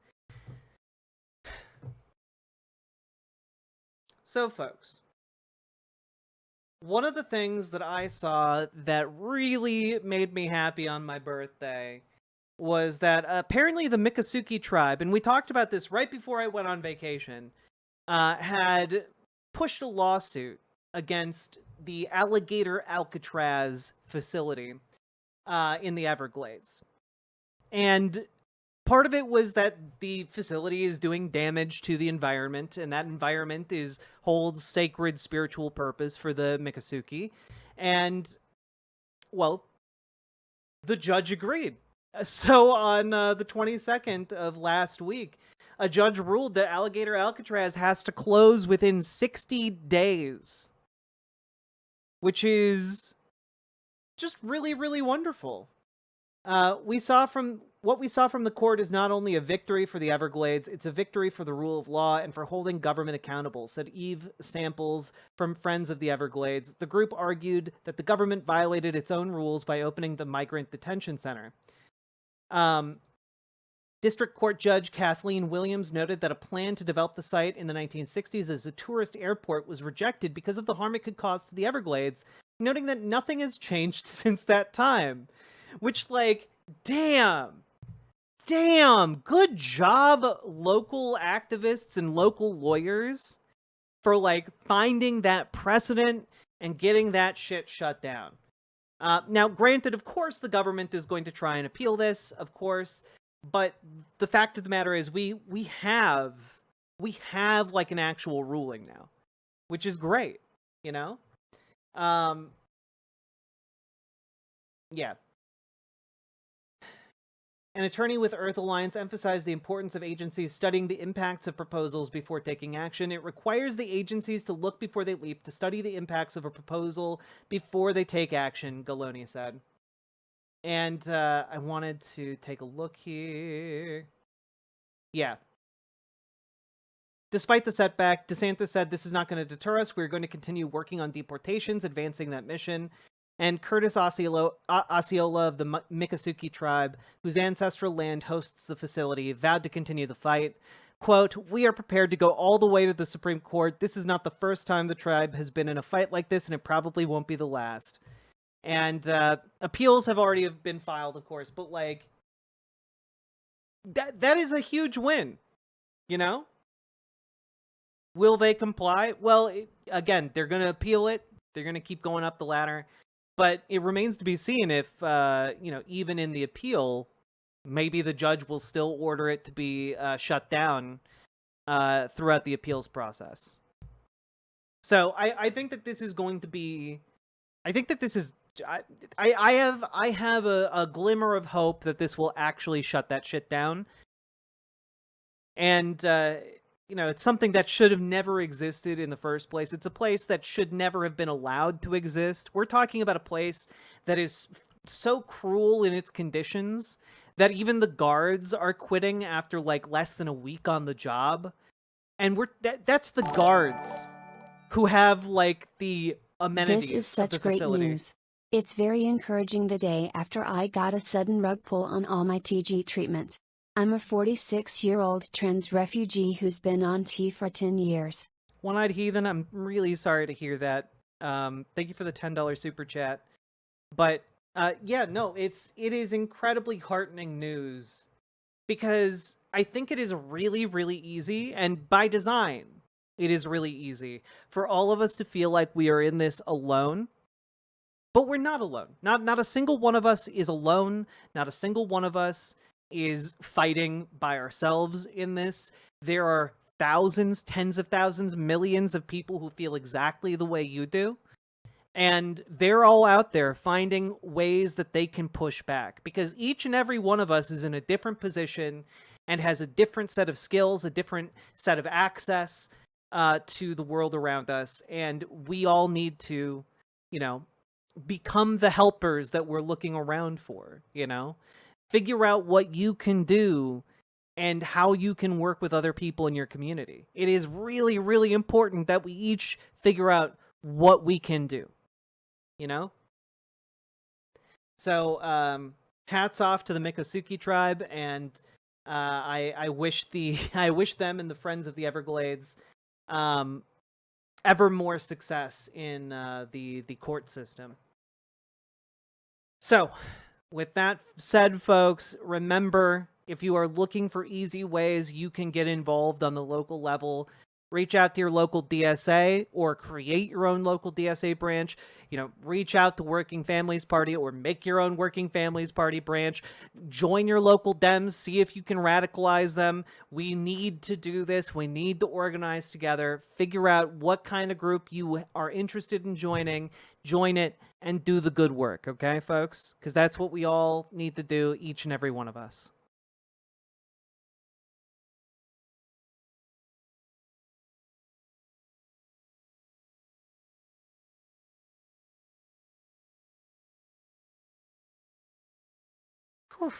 So, folks, one of the things that I saw that really made me happy on my birthday was that apparently the Miccosukee tribe, and we talked about this right before I went on vacation, had pushed a lawsuit against the Alligator Alcatraz facility in the Everglades. And part of it was that the facility is doing damage to the environment, and that environment holds sacred spiritual purpose for the Miccosukee. And, well, the judge agreed. So on the 22nd of last week, a judge ruled that Alligator Alcatraz has to close within 60 days, which is just really, really wonderful. What we saw from the court is not only a victory for the Everglades, it's a victory for the rule of law and for holding government accountable, said Eve Samples from Friends of the Everglades. The group argued that the government violated its own rules by opening the migrant detention center. District Court Judge Kathleen Williams noted that a plan to develop the site in the 1960s as a tourist airport was rejected because of the harm it could cause to the Everglades, noting that nothing has changed since that time. Which, like, damn, good job, local activists and local lawyers, for, like, finding that precedent and getting that shit shut down. Now, granted, of course, the government is going to try and appeal this, of course, but the fact of the matter is we have like an actual ruling now, which is great, you know? Yeah. An attorney with Earth Alliance emphasized the importance of agencies studying the impacts of proposals before taking action. It requires the agencies to look before they leap, to study the impacts of a proposal before they take action, Galoni said. And I wanted to take a look here. Yeah. Despite the setback, DeSantis said this is not going to deter us. We're going to continue working on deportations, advancing that mission. And Curtis Osceola of the Miccosukee tribe, whose ancestral land hosts the facility, vowed to continue the fight. Quote, "We are prepared to go all the way to the Supreme Court. This is not the first time the tribe has been in a fight like this, and it probably won't be the last." And appeals have already been filed, of course, but, like, that is a huge win, you know? Will they comply? Well, again, they're going to appeal it. They're going to keep going up the ladder. But it remains to be seen if, even in the appeal, maybe the judge will still order it to be shut down throughout the appeals process. So I think that this is going to be... I think that this is... I have a glimmer of hope that this will actually shut that shit down. And... it's something that should have never existed in the first place. It's a place that should never have been allowed to exist. We're talking about a place that is so cruel in its conditions that even the guards are quitting after, like, less than a week on the job. And that's the guards who have, like, the amenities. This is such of the great facility. news. It's very encouraging the day after I got a sudden rug pull on all my TG treatment. I'm a 46-year-old trans refugee who's been on T for 10 years. One-Eyed Heathen, I'm really sorry to hear that. Thank you for the $10 super chat. But, it is incredibly heartening news. Because I think it is really, really easy, and by design, it is really easy, for all of us to feel like we are in this alone. But we're not alone. Not a single one of us is alone. Not a single one of us is fighting by ourselves in this. There are thousands, tens of thousands, millions of people who feel exactly the way you do. And they're all out there finding ways that they can push back. Because each and every one of us is in a different position and has a different set of skills, a different set of access to the world around us. And we all need to, become the helpers that we're looking around for, Figure out what you can do and how you can work with other people in your community. It is really, really important that we each figure out what we can do, So, hats off to the Mikosuke tribe, and I wish I wish them and the Friends of the Everglades ever more success in the court system. So, with that said, folks, remember, if you are looking for easy ways you can get involved on the local level, reach out to your local DSA or create your own local DSA branch. Reach out to Working Families Party or make your own Working Families Party branch. Join your local Dems. See if you can radicalize them. We need to do this. We need to organize together. Figure out what kind of group you are interested in joining. Join it and do the good work, okay, folks? Because that's what we all need to do, each and every one of us. Whew.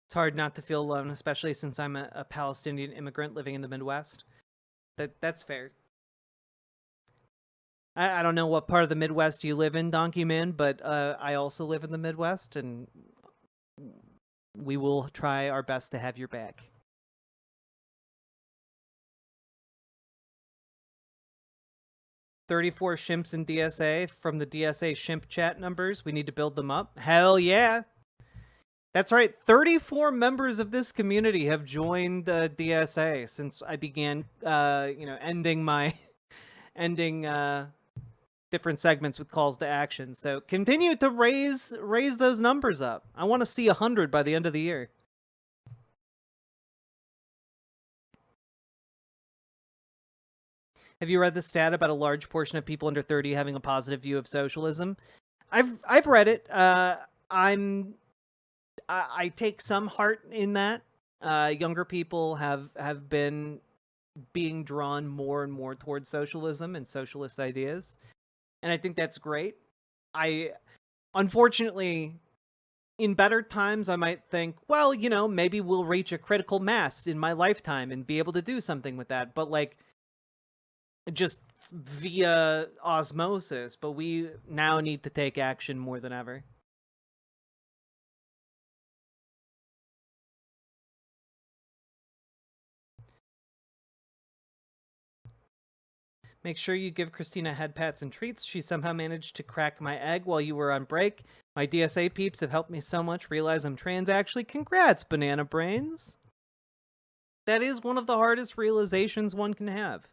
It's hard not to feel alone, especially since I'm a Palestinian immigrant living in the Midwest. That's fair. I don't know what part of the Midwest you live in, Donkey Man, but I also live in the Midwest, and we will try our best to have your back. "34 shimps in DSA" from the DSA shimp chat numbers. We need to build them up. Hell yeah! That's right. 34 members of this community have joined DSA since I began, ending different segments with calls to action. So continue to raise those numbers up. I want to see 100 by the end of the year. Have you read the stat about a large portion of people under 30 having a positive view of socialism? I've read it. I take some heart in that. Younger people have been being drawn more and more towards socialism and socialist ideas, and I think that's great. Unfortunately, in better times, I might think, well, maybe we'll reach a critical mass in my lifetime and be able to do something with that. But just via osmosis. But we now need to take action more than ever. Make sure you give Christina head pats and treats. She somehow managed to crack my egg while you were on break. My DSA peeps have helped me so much realize I'm trans. Actually, congrats, Banana Brains. That is one of the hardest realizations one can have.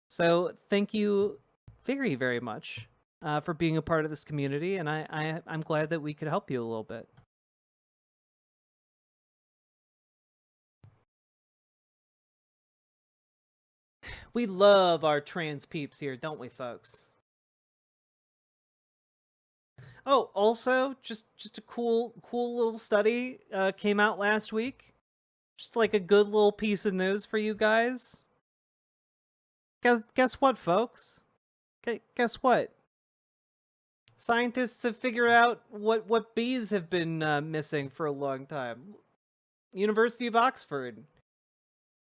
So thank you very, very much for being a part of this community, and I'm glad that we could help you a little bit. We love our trans peeps here, don't we, folks? Oh, also, just a cool little study came out last week. Just like a good little piece of news for you guys. Guess what, folks? Guess what? Scientists have figured out what bees have been missing for a long time. University of Oxford.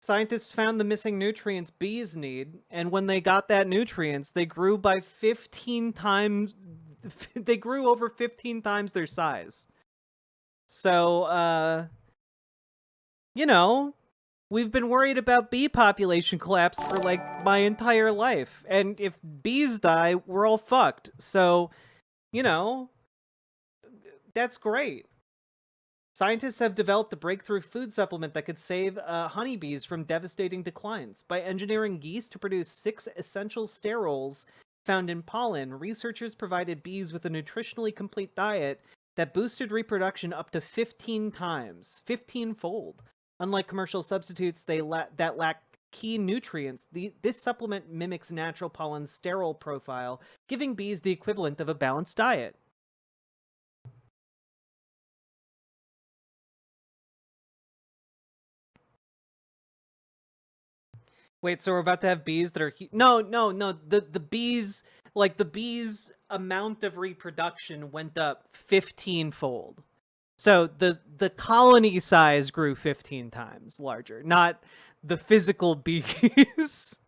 Scientists found the missing nutrients bees need, and when they got that nutrients, they grew by 15 times. They grew over 15 times their size. So, we've been worried about bee population collapse for my entire life, and if bees die, we're all fucked. So, that's great. Scientists have developed a breakthrough food supplement that could save honeybees from devastating declines. By engineering geese to produce 6 essential sterols found in pollen, researchers provided bees with a nutritionally complete diet that boosted reproduction up to 15 times, 15-fold. Unlike commercial substitutes that lack key nutrients, this supplement mimics natural pollen's sterol profile, giving bees the equivalent of a balanced diet. Wait, so we're about to have bees that are... No. The bees... the bees' amount of reproduction went up 15-fold. So the colony size grew 15 times larger, not the physical bees.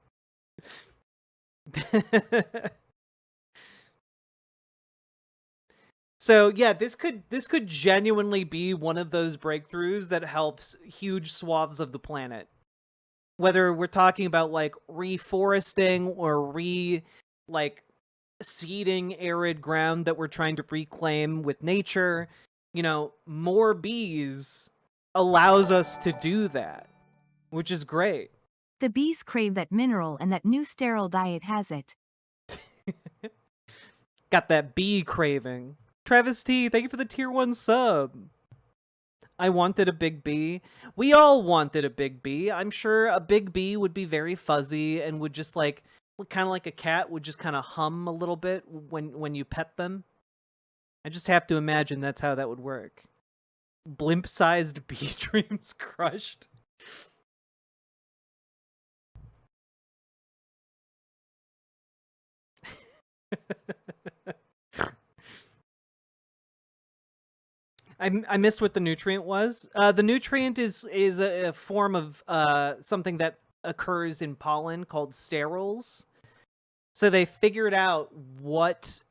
So yeah, this could genuinely be one of those breakthroughs that helps huge swaths of the planet. Whether we're talking about like reforesting or like seeding arid ground that we're trying to reclaim with nature, more bees allows us to do that, which is great. The bees crave that mineral and that new sterile diet has it. Got that bee craving. Travis T, thank you for the tier 1 sub. I wanted a big bee. We all wanted a big bee. I'm sure a big bee would be very fuzzy and would just like, kind of like a cat, would just kind of hum a little bit when you pet them. I just have to imagine that's how that would work. Blimp-sized bee dreams crushed. I missed what the nutrient was. The nutrient is a form of something that occurs in pollen called sterols. So they figured out what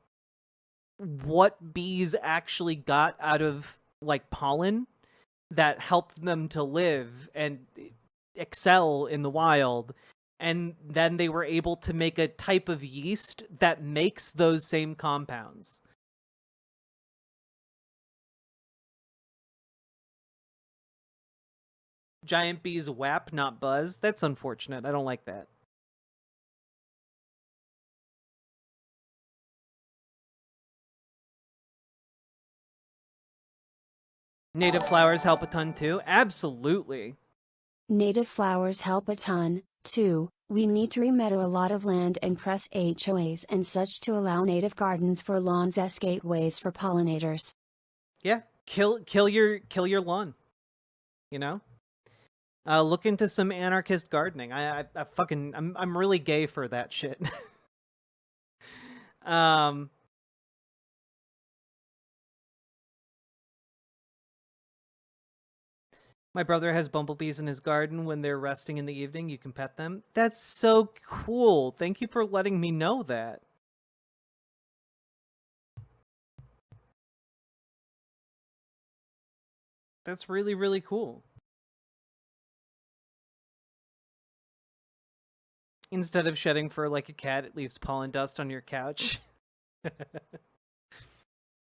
bees actually got out of like pollen that helped them to live and excel in the wild. And then they were able to make a type of yeast that makes those same compounds. Giant bees whap, not buzz. That's unfortunate. I don't like that. Native flowers help a ton too. Absolutely. Native flowers help a ton, too. We need to remeadow a lot of land and press HOAs and such to allow native gardens for lawns as gateways for pollinators. Yeah, kill your lawn. Look into some anarchist gardening. I'm really gay for that shit. My brother has bumblebees in his garden. When they're resting in the evening, you can pet them. That's so cool. Thank you for letting me know that. That's really, really cool. Instead of shedding fur like a cat, it leaves pollen dust on your couch.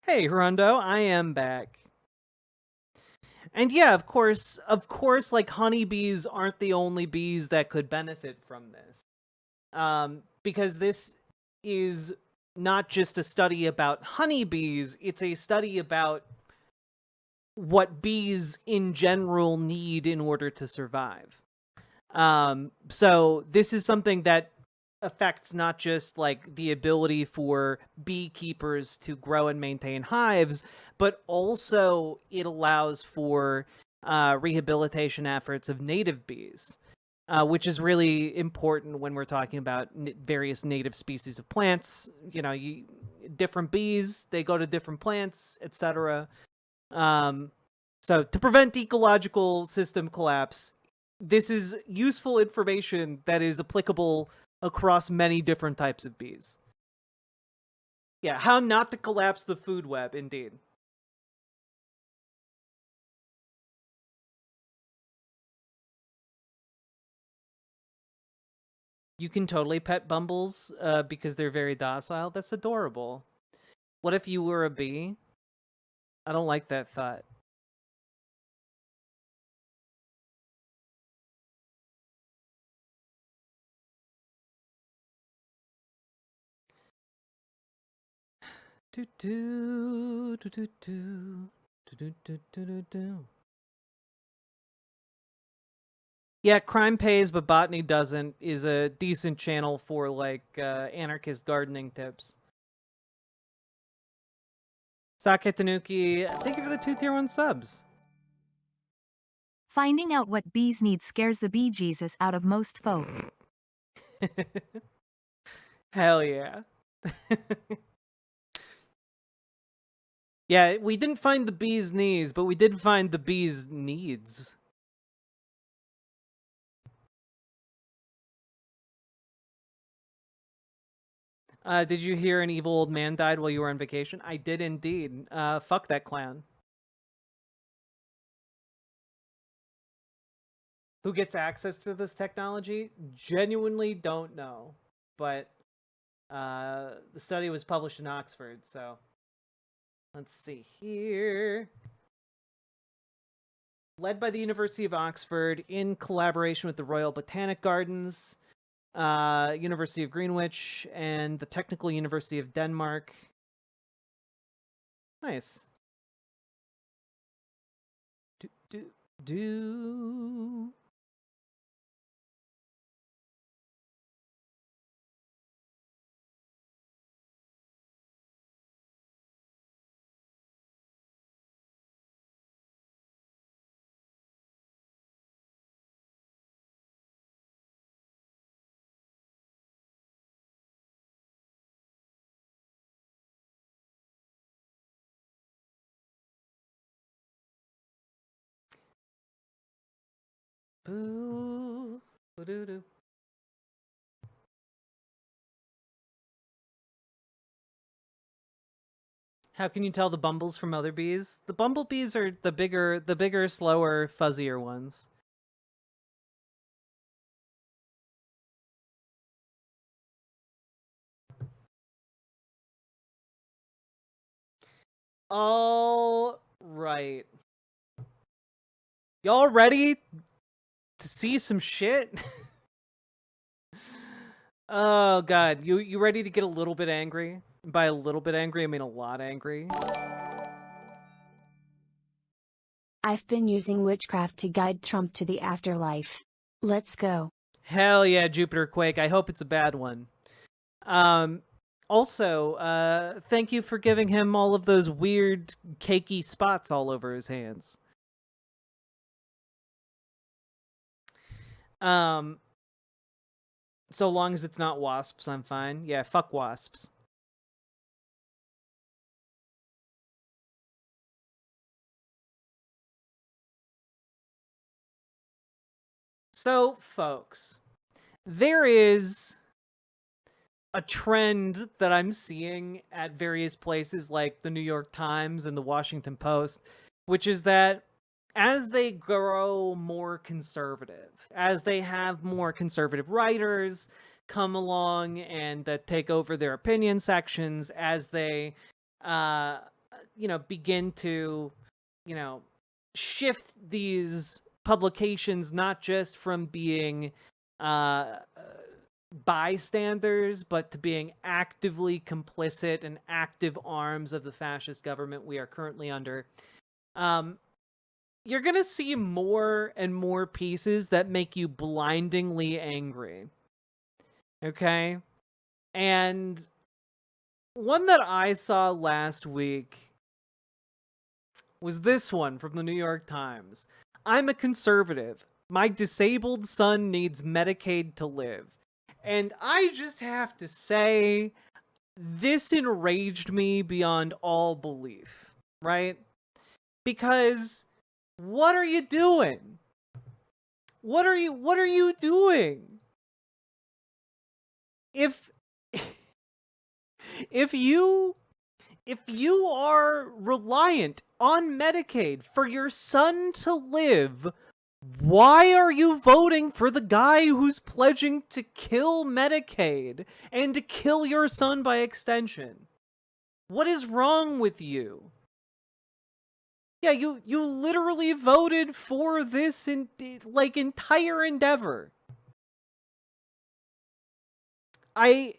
Hey, Rondo, I am back. And yeah, of course, like honeybees aren't the only bees that could benefit from this. Because this is not just a study about honeybees, it's a study about what bees in general need in order to survive. So this is something that affects not just like the ability for beekeepers to grow and maintain hives, but also it allows for rehabilitation efforts of native bees, which is really important when we're talking about various native species of plants. Different bees, they go to different plants, etc. So to prevent ecological system collapse, this is useful information that is applicable across many different types of bees. Yeah, how not to collapse the food web, indeed. You can totally pet bumbles because they're very docile. That's adorable. What if you were a bee? I don't like that thought. Do do do do do do do do do. Yeah, Crime Pays but Botany Doesn't is a decent channel for like anarchist gardening tips. Sake Tanuki, thank you for the 2 tier 1 subs. Finding out what bees need scares the bejesus out of most folk. Hell yeah. Yeah, we didn't find the bee's knees, but we did find the bee's needs. Did you hear an evil old man died while you were on vacation? I did indeed. Fuck that clown. Who gets access to this technology? Genuinely don't know. But the study was published in Oxford, so let's see here. Led by the University of Oxford in collaboration with the Royal Botanic Gardens, University of Greenwich, and the Technical University of Denmark. Nice. Do. Boo. Boo-doo-doo. How can you tell the bumbles from other bees? The bumblebees are the bigger, slower, fuzzier ones. All right. Y'all ready to see some shit? Oh god, you ready to get a little bit angry? By a little bit angry, I mean a lot angry. I've been using witchcraft to guide Trump to the afterlife. Let's go. Hell yeah, Jupiter Quake. I hope it's a bad one. Also, thank you for giving him all of those weird cakey spots all over his hands. So long as it's not wasps, I'm fine. Yeah, fuck wasps. So, folks, there is a trend that I'm seeing at various places like the New York Times and the Washington Post, which is that as they grow more conservative, as they have more conservative writers come along and take over their opinion sections, as they, begin to, shift these publications not just from being bystanders, but to being actively complicit and active arms of the fascist government we are currently under. You're going to see more and more pieces that make you blindingly angry. Okay? And one that I saw last week was this one from the New York Times. I'm a conservative. My disabled son needs Medicaid to live. And I just have to say, this enraged me beyond all belief, right? Because what are you doing? What are you doing? If you are reliant on Medicaid for your son to live, why are you voting for the guy who's pledging to kill Medicaid and to kill your son by extension? What is wrong with you? Yeah, you literally voted for this entire endeavor. It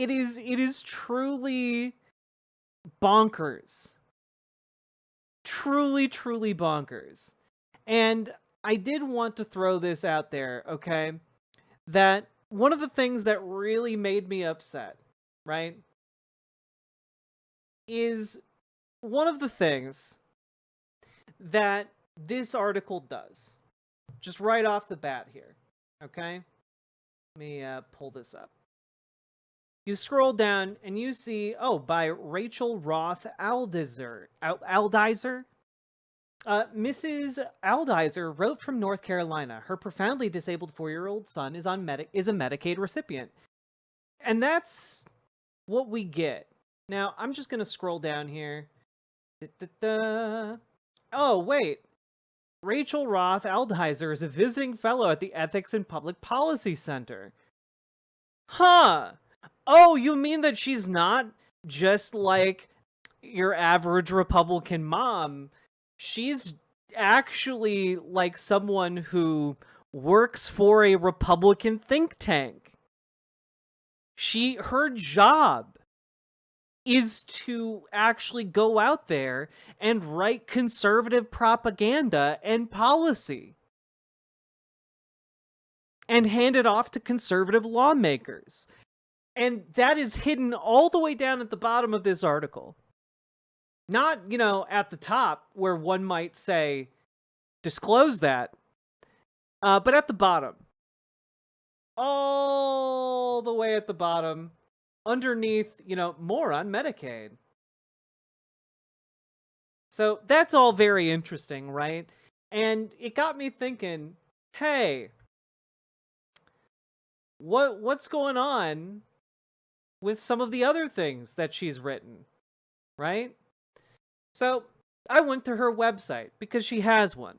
is truly bonkers. Truly, truly bonkers. And I did want to throw this out there, okay? That one of the things that really made me upset, right, is one of the things that this article does. Just right off the bat here, okay? Let me pull this up. You scroll down and you see, oh, by Rachel Roth Aldizer. Mrs. Aldizer wrote from North Carolina. Her profoundly disabled 4-year-old son is a Medicaid recipient. And that's what we get. Now, I'm just going to scroll down here. Oh, wait. Rachel Roth Aldizer is a visiting fellow at the Ethics and Public Policy Center. Huh. Oh, you mean that she's not just like your average Republican mom? She's actually like someone who works for a Republican think tank. Her job is to actually go out there and write conservative propaganda and policy and hand it off to conservative lawmakers. And that is hidden all the way down at the bottom of this article. Not, at the top where one might say, disclose that, but at the bottom. All the way at the bottom, underneath, more on Medicaid. So that's all very interesting, right? And it got me thinking, hey, what's going on with some of the other things that she's written, right? So I went to her website because she has one.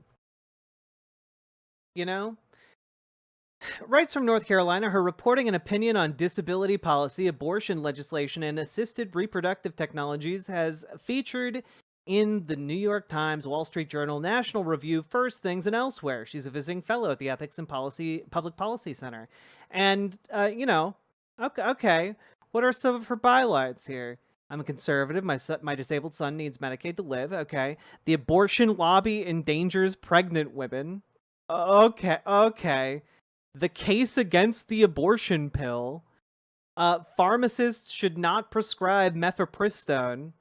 Writes from North Carolina, her reporting and opinion on disability policy, abortion legislation, and assisted reproductive technologies has featured in the New York Times, Wall Street Journal, National Review, First Things, and elsewhere. She's a visiting fellow at the Ethics and Public Policy Center. And, okay, what are some of her bylines here? I'm a conservative. My disabled son needs Medicaid to live. Okay. The abortion lobby endangers pregnant women. Okay. The case against the abortion pill. Pharmacists should not prescribe mifepristone.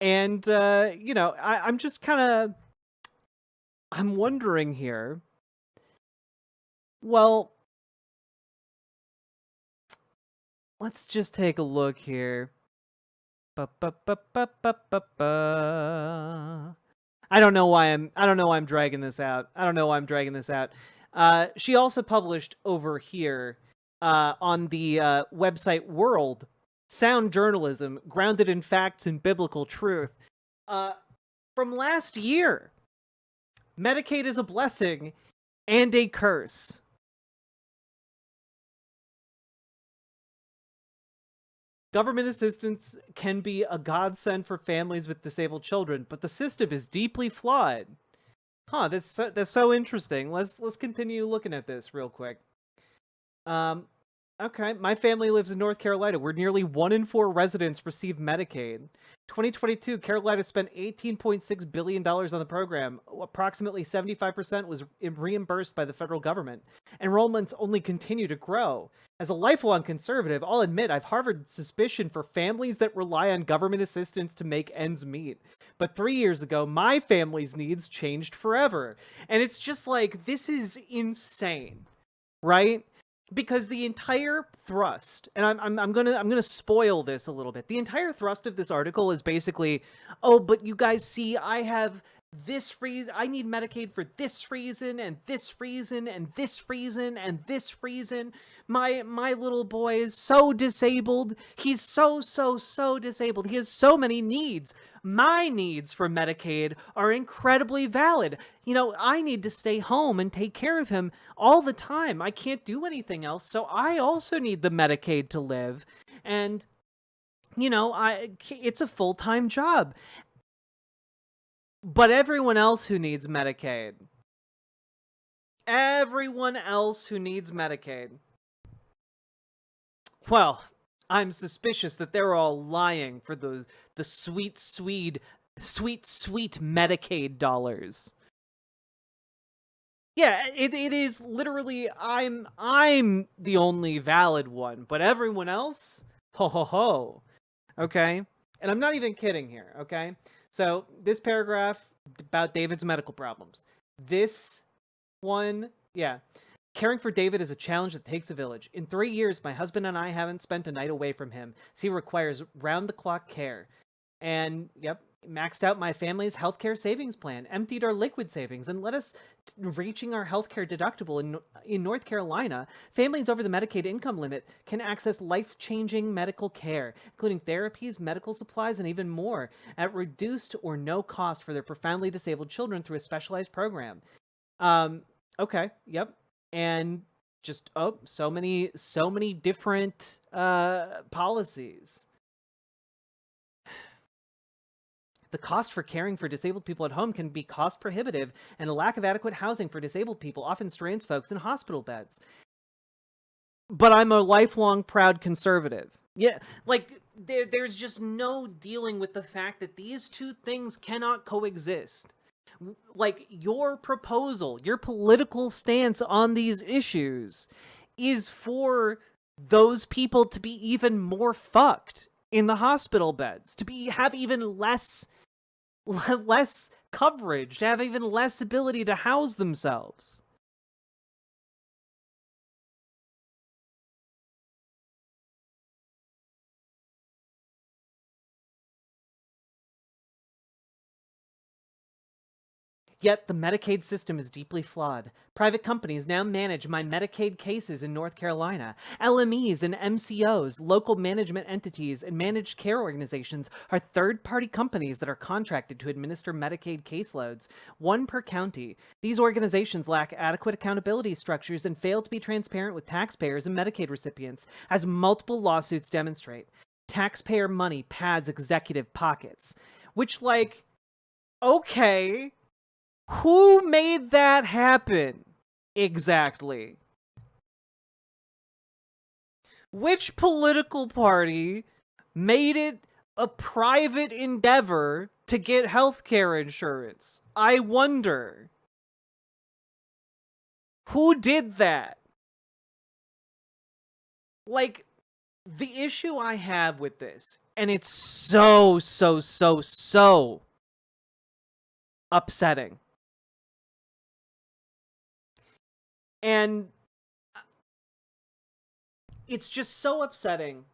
And, I'm just I'm wondering here. Well, let's just take a look here. I don't know why I'm dragging this out. She also published over here on the website World Sound Journalism, Grounded in Facts and Biblical Truth. From last year, Medicaid is a blessing and a curse. Government assistance can be a godsend for families with disabled children, but the system is deeply flawed. Huh, that's so interesting. Let's continue looking at this real quick. Okay, my family lives in North Carolina, where nearly 1 in 4 residents receive Medicaid. 2022, Carolina spent $18.6 billion on the program. Approximately 75% was reimbursed by the federal government. Enrollments only continue to grow. As a lifelong conservative, I'll admit I've harbored suspicion for families that rely on government assistance to make ends meet. But 3 years ago, my family's needs changed forever. And it's just like, this is insane, right? Because the entire thrust, and I'm gonna spoil this a little bit. The entire thrust of this article is basically, oh, but you guys see, I have this reason, I need Medicaid for this reason, and this reason, and this reason, and this reason. My little boy is so disabled. He's so disabled. He has so many needs. My needs for Medicaid are incredibly valid. I need to stay home and take care of him all the time. I can't do anything else, so I also need the Medicaid to live. And, it's a full-time job. But everyone else who needs Medicaid, well, I'm suspicious that they're all lying for the sweet Medicaid dollars. Yeah, it is literally, I'm the only valid one, but everyone else, ho. Okay? And I'm not even kidding here, okay? So, this paragraph about David's medical problems. This one, yeah. Caring for David is a challenge that takes a village. In 3 years, my husband and I haven't spent a night away from him, so he requires round-the-clock care. And, yep, maxed out my family's healthcare savings plan, emptied our liquid savings, and led us reaching our healthcare deductible in North Carolina. Families over the Medicaid income limit can access life-changing medical care, including therapies, medical supplies, and even more, at reduced or no cost for their profoundly disabled children through a specialized program. Okay, yep. And just, so many different policies. The cost for caring for disabled people at home can be cost prohibitive, and a lack of adequate housing for disabled people often strains folks in hospital beds. But I'm a lifelong proud conservative. Yeah, like, there's just no dealing with the fact that these two things cannot coexist. Like, your proposal, your political stance on these issues is for those people to be even more fucked in the hospital beds, to have even less coverage, to have even less ability to house themselves. Yet the Medicaid system is deeply flawed. Private companies now manage my Medicaid cases in North Carolina. LMEs and MCOs, local management entities, and managed care organizations are third-party companies that are contracted to administer Medicaid caseloads, one per county. These organizations lack adequate accountability structures and fail to be transparent with taxpayers and Medicaid recipients, as multiple lawsuits demonstrate. Taxpayer money pads executive pockets. Which, like, okay, who made that happen? Exactly. Which political party made it a private endeavor to get healthcare insurance? I wonder. Who did that? Like, the issue I have with this, and it's so upsetting. And it's just so upsetting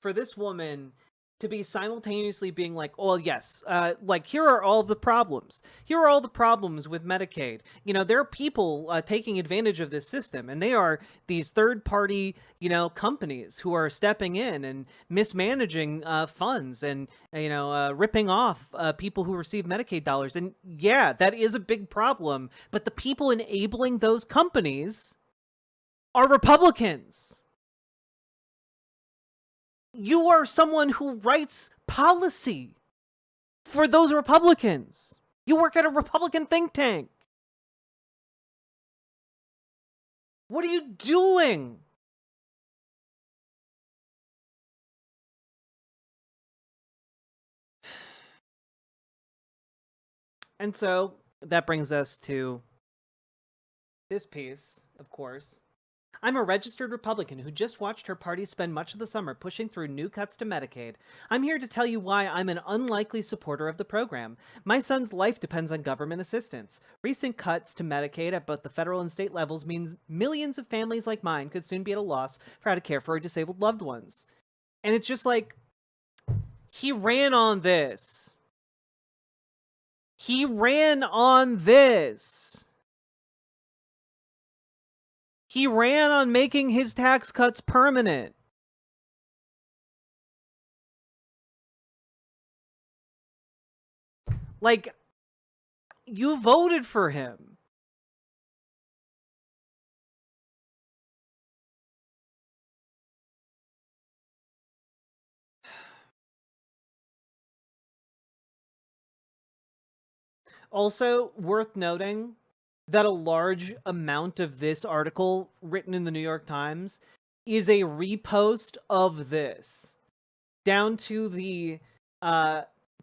for this woman to be simultaneously being like, oh, yes, like, here are all the problems. Here are all the problems with Medicaid. You know, there are people taking advantage of this system, and they are these third-party, companies who are stepping in and mismanaging funds and, ripping off people who receive Medicaid dollars. And yeah, that is a big problem, but the people enabling those companies are Republicans. You are someone who writes policy for those Republicans. You work at a Republican think tank. What are you doing? And so that brings us to this piece, of course. I'm a registered Republican who just watched her party spend much of the summer pushing through new cuts to Medicaid. I'm here to tell you why I'm an unlikely supporter of the program. My son's life depends on government assistance. Recent cuts to Medicaid at both the federal and state levels means millions of families like mine could soon be at a loss for how to care for our disabled loved ones. And it's just like, he ran on this. He ran on this. He ran on making his tax cuts permanent. Like, you voted for him. Also, worth noting that a large amount of this article written in the New York Times is a repost of this. Down to the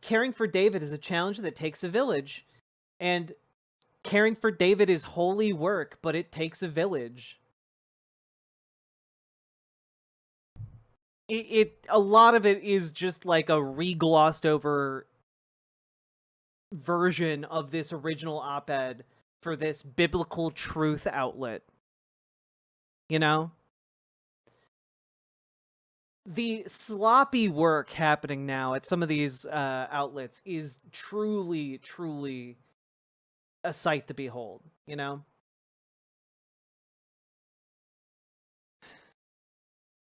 caring for David is a challenge that takes a village. And caring for David is holy work, but it takes a village. A lot of it is just like a re-glossed over version of this original op-ed for this biblical truth outlet. You know? The sloppy work happening now at some of these outlets is truly, truly a sight to behold, you know?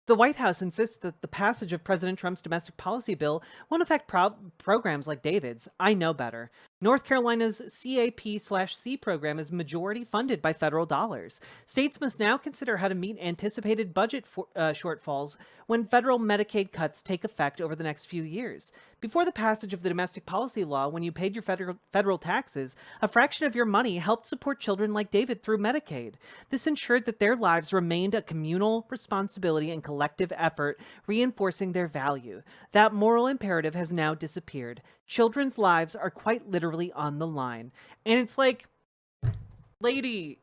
The White House insists that the passage of President Trump's domestic policy bill won't affect programs like David's. I know better. North Carolina's CAP/C program is majority funded by federal dollars. States must now consider how to meet anticipated budget shortfalls when federal Medicaid cuts take effect over the next few years. Before the passage of the domestic policy law, when you paid your federal taxes, a fraction of your money helped support children like David through Medicaid. This ensured that their lives remained a communal responsibility and collective effort, reinforcing their value. That moral imperative has now disappeared. Children's lives are quite literally on the line. And it's like, lady,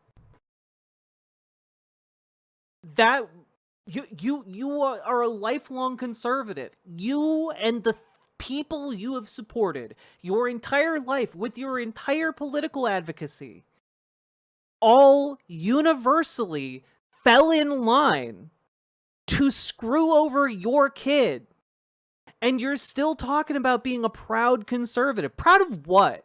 that you are a lifelong conservative. You and the people you have supported your entire life with your entire political advocacy all universally fell in line to screw over your kid. And you're still talking about being a proud conservative. Proud of what?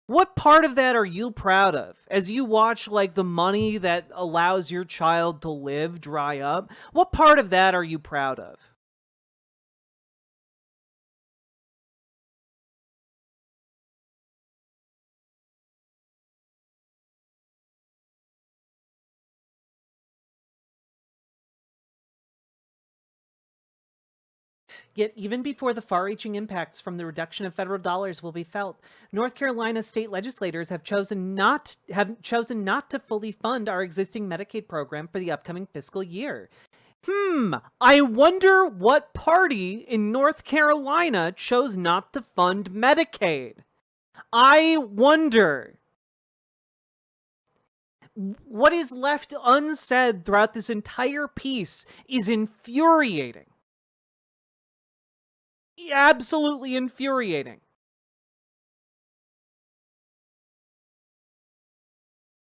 What part of that are you proud of? As you watch, like, the money that allows your child to live dry up, what part of that are you proud of? Yet, even before the far-reaching impacts from the reduction of federal dollars will be felt, North Carolina state legislators have chosen not to fully fund our existing Medicaid program for the upcoming fiscal year. I wonder what party in North Carolina chose not to fund Medicaid. I wonder. What is left unsaid throughout this entire piece is infuriating. Absolutely infuriating.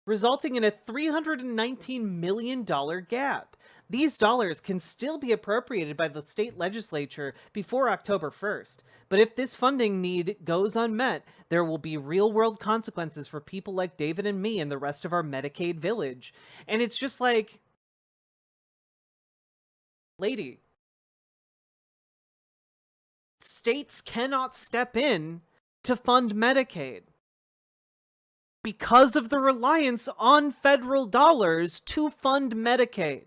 Resulting in a $319 million gap. These dollars can still be appropriated by the state legislature before October 1st. But if this funding need goes unmet, there will be real-world consequences for people like David and me and the rest of our Medicaid village. And it's just like, lady, states cannot step in to fund Medicaid because of the reliance on federal dollars to fund Medicaid.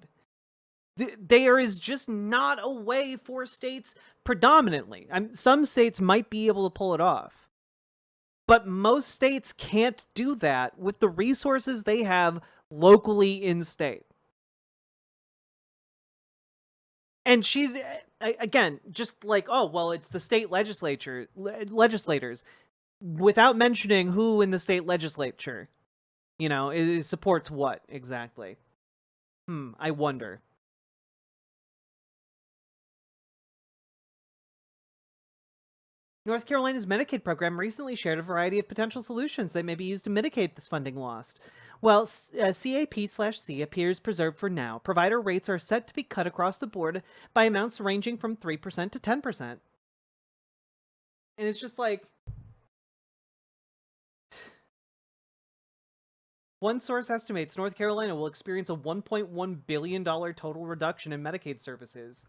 There is just not a way for states predominantly. Some states might be able to pull it off, but most states can't do that with the resources they have locally in state. And she's, again, just like, oh, well, it's the state legislators, without mentioning who in the state legislature, it supports what exactly. I wonder. North Carolina's Medicaid program recently shared a variety of potential solutions that may be used to mitigate this funding loss. While CAP/C appears preserved for now, provider rates are set to be cut across the board by amounts ranging from 3% to 10%. And it's just like, one source estimates North Carolina will experience a $1.1 billion total reduction in Medicaid services.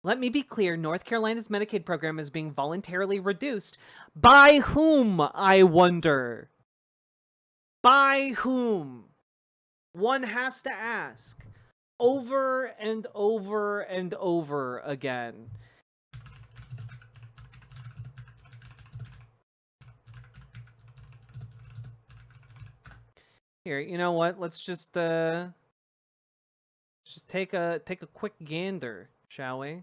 Let me be clear, North Carolina's Medicaid program is being voluntarily reduced. By whom, I wonder? By whom? One has to ask. Over and over and over again. Here, you know what? Let's just take a quick gander, shall we?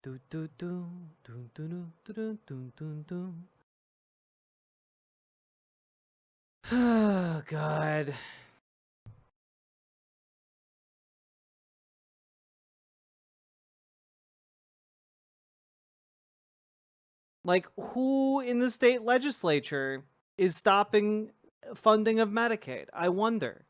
Do do do do do do do do do. Oh God. Like, who in the state legislature is stopping funding of Medicaid? I wonder.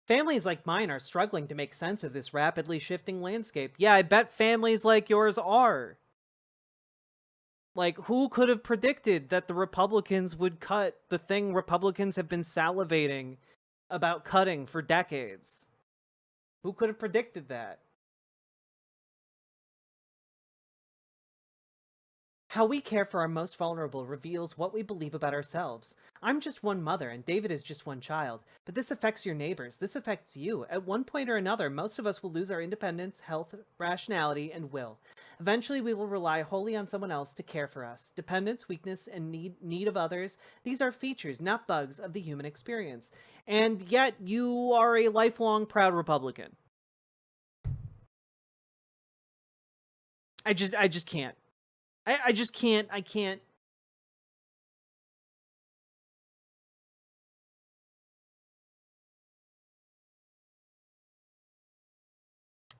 Families like mine are struggling to make sense of this rapidly shifting landscape. Yeah, I bet families like yours are. Like, who could have predicted that the Republicans would cut the thing Republicans have been salivating about cutting for decades? Who could have predicted that? How we care for our most vulnerable reveals what we believe about ourselves. I'm just one mother, and David is just one child. But this affects your neighbors. This affects you. At one point or another, most of us will lose our independence, health, rationality, and will. Eventually, we will rely wholly on someone else to care for us. Dependence, weakness, and need of others, these are features, not bugs, of the human experience. And yet, you are a lifelong proud Republican. I just can't. I just can't. I can't.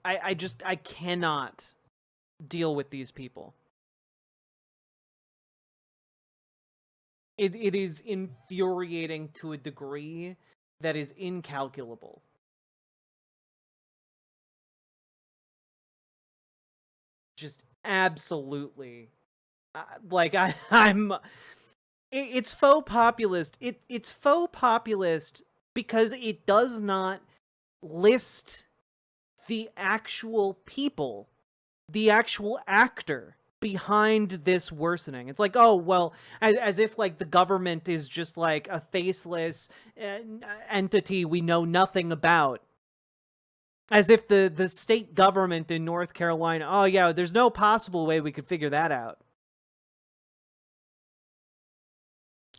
I cannot deal with these people. It is infuriating to a degree that is incalculable. Just absolutely. I'm. It's faux populist. It's faux populist because it does not list the actual people, the actual actor behind this worsening. It's like, oh, well, as if like the government is just like a faceless entity we know nothing about. As if the state government in North Carolina, oh yeah, there's no possible way we could figure that out.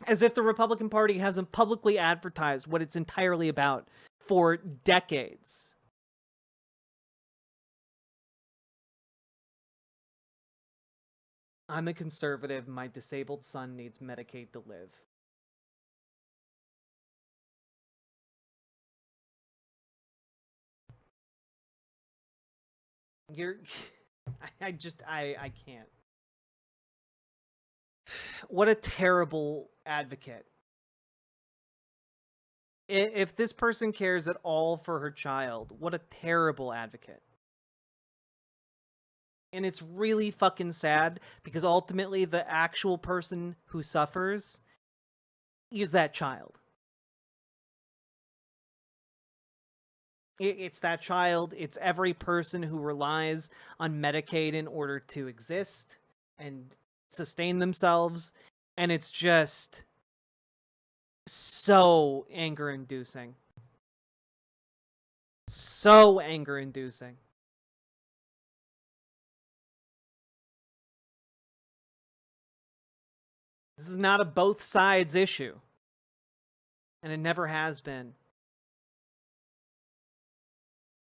As if the Republican Party hasn't publicly advertised what it's entirely about for decades. I'm a conservative. My disabled son needs Medicaid to live. You're... I can't. What a terrible advocate. If this person cares at all for her child, what a terrible advocate. And it's really fucking sad because ultimately the actual person who suffers is that child. It's that child. It's every person who relies on Medicaid in order to exist and sustain themselves. And it's just so anger-inducing. So anger-inducing. This is not a both sides issue. And it never has been.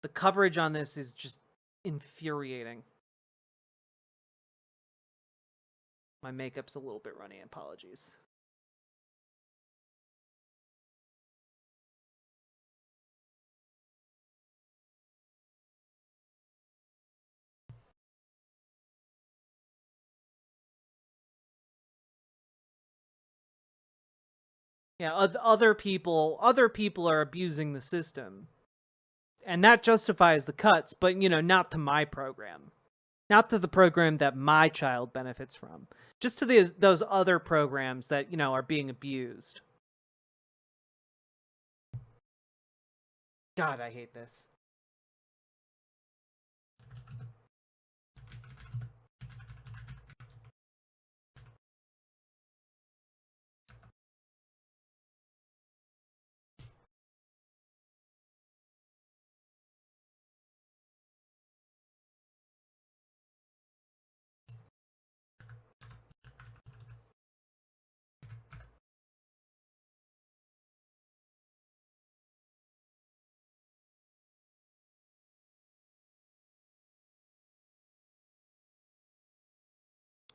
The coverage on this is just infuriating. My makeup's a little bit runny. Apologies. Yeah, other people are abusing the system. And that justifies the cuts, but, not to my program. Not to the program that my child benefits from. Just to those other programs that, are being abused. God, I hate this.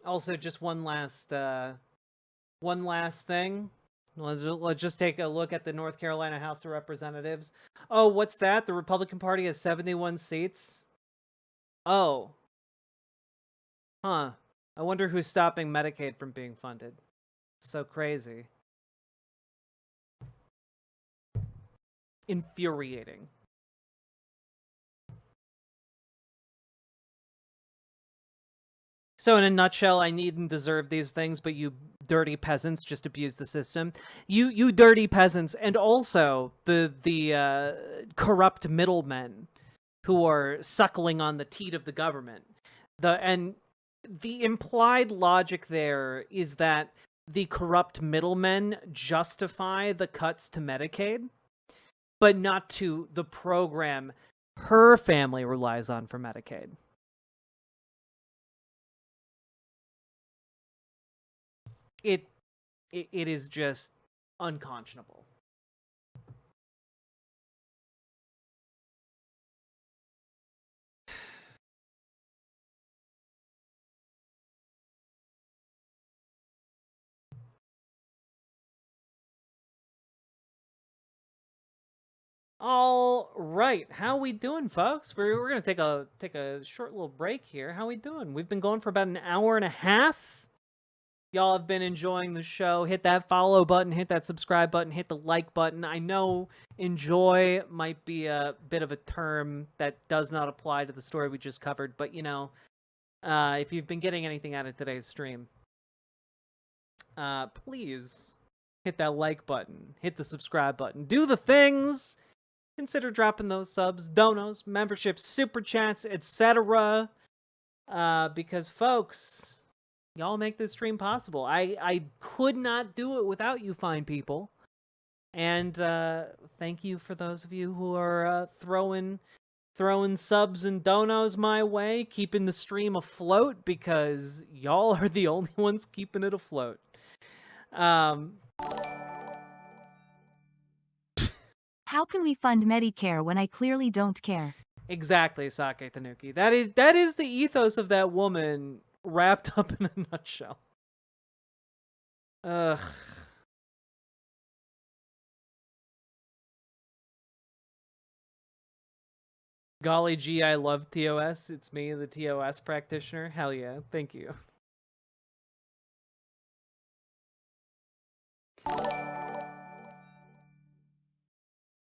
Also, just one last thing. Let's just take a look at the North Carolina House of Representatives. Oh, what's that? The Republican Party has 71 seats? Oh. Huh. I wonder who's stopping Medicaid from being funded. So crazy. Infuriating. So in a nutshell, I need and deserve these things, but you dirty peasants just abuse the system. You dirty peasants, and also the corrupt middlemen who are suckling on the teat of the government. The implied logic there is that the corrupt middlemen justify the cuts to Medicaid, but not to the program her family relies on for Medicaid. It is just unconscionable. All right, how we doing, folks? We're gonna take a short little break here. How we doing? We've been going for about an hour and a half. Y'all have been enjoying the show. Hit that follow button, hit that subscribe button, hit the like button. I know enjoy might be a bit of a term that does not apply to the story we just covered, but you know, if you've been getting anything out of today's stream, please hit that like button, hit the subscribe button, do the things. Consider dropping those subs, donos, memberships, super chats, etc. Because folks, y'all make this stream possible. I could not do it without you fine people. And thank you for those of you who are throwing subs and donos my way, keeping the stream afloat, because y'all are the only ones keeping it afloat. How can we fund Medicare when I clearly don't care? Exactly, Sake Tanuki. That is the ethos of that woman wrapped up in a nutshell. Ugh. Golly gee, I love TOS. It's me, the TOS practitioner. Hell yeah, thank you.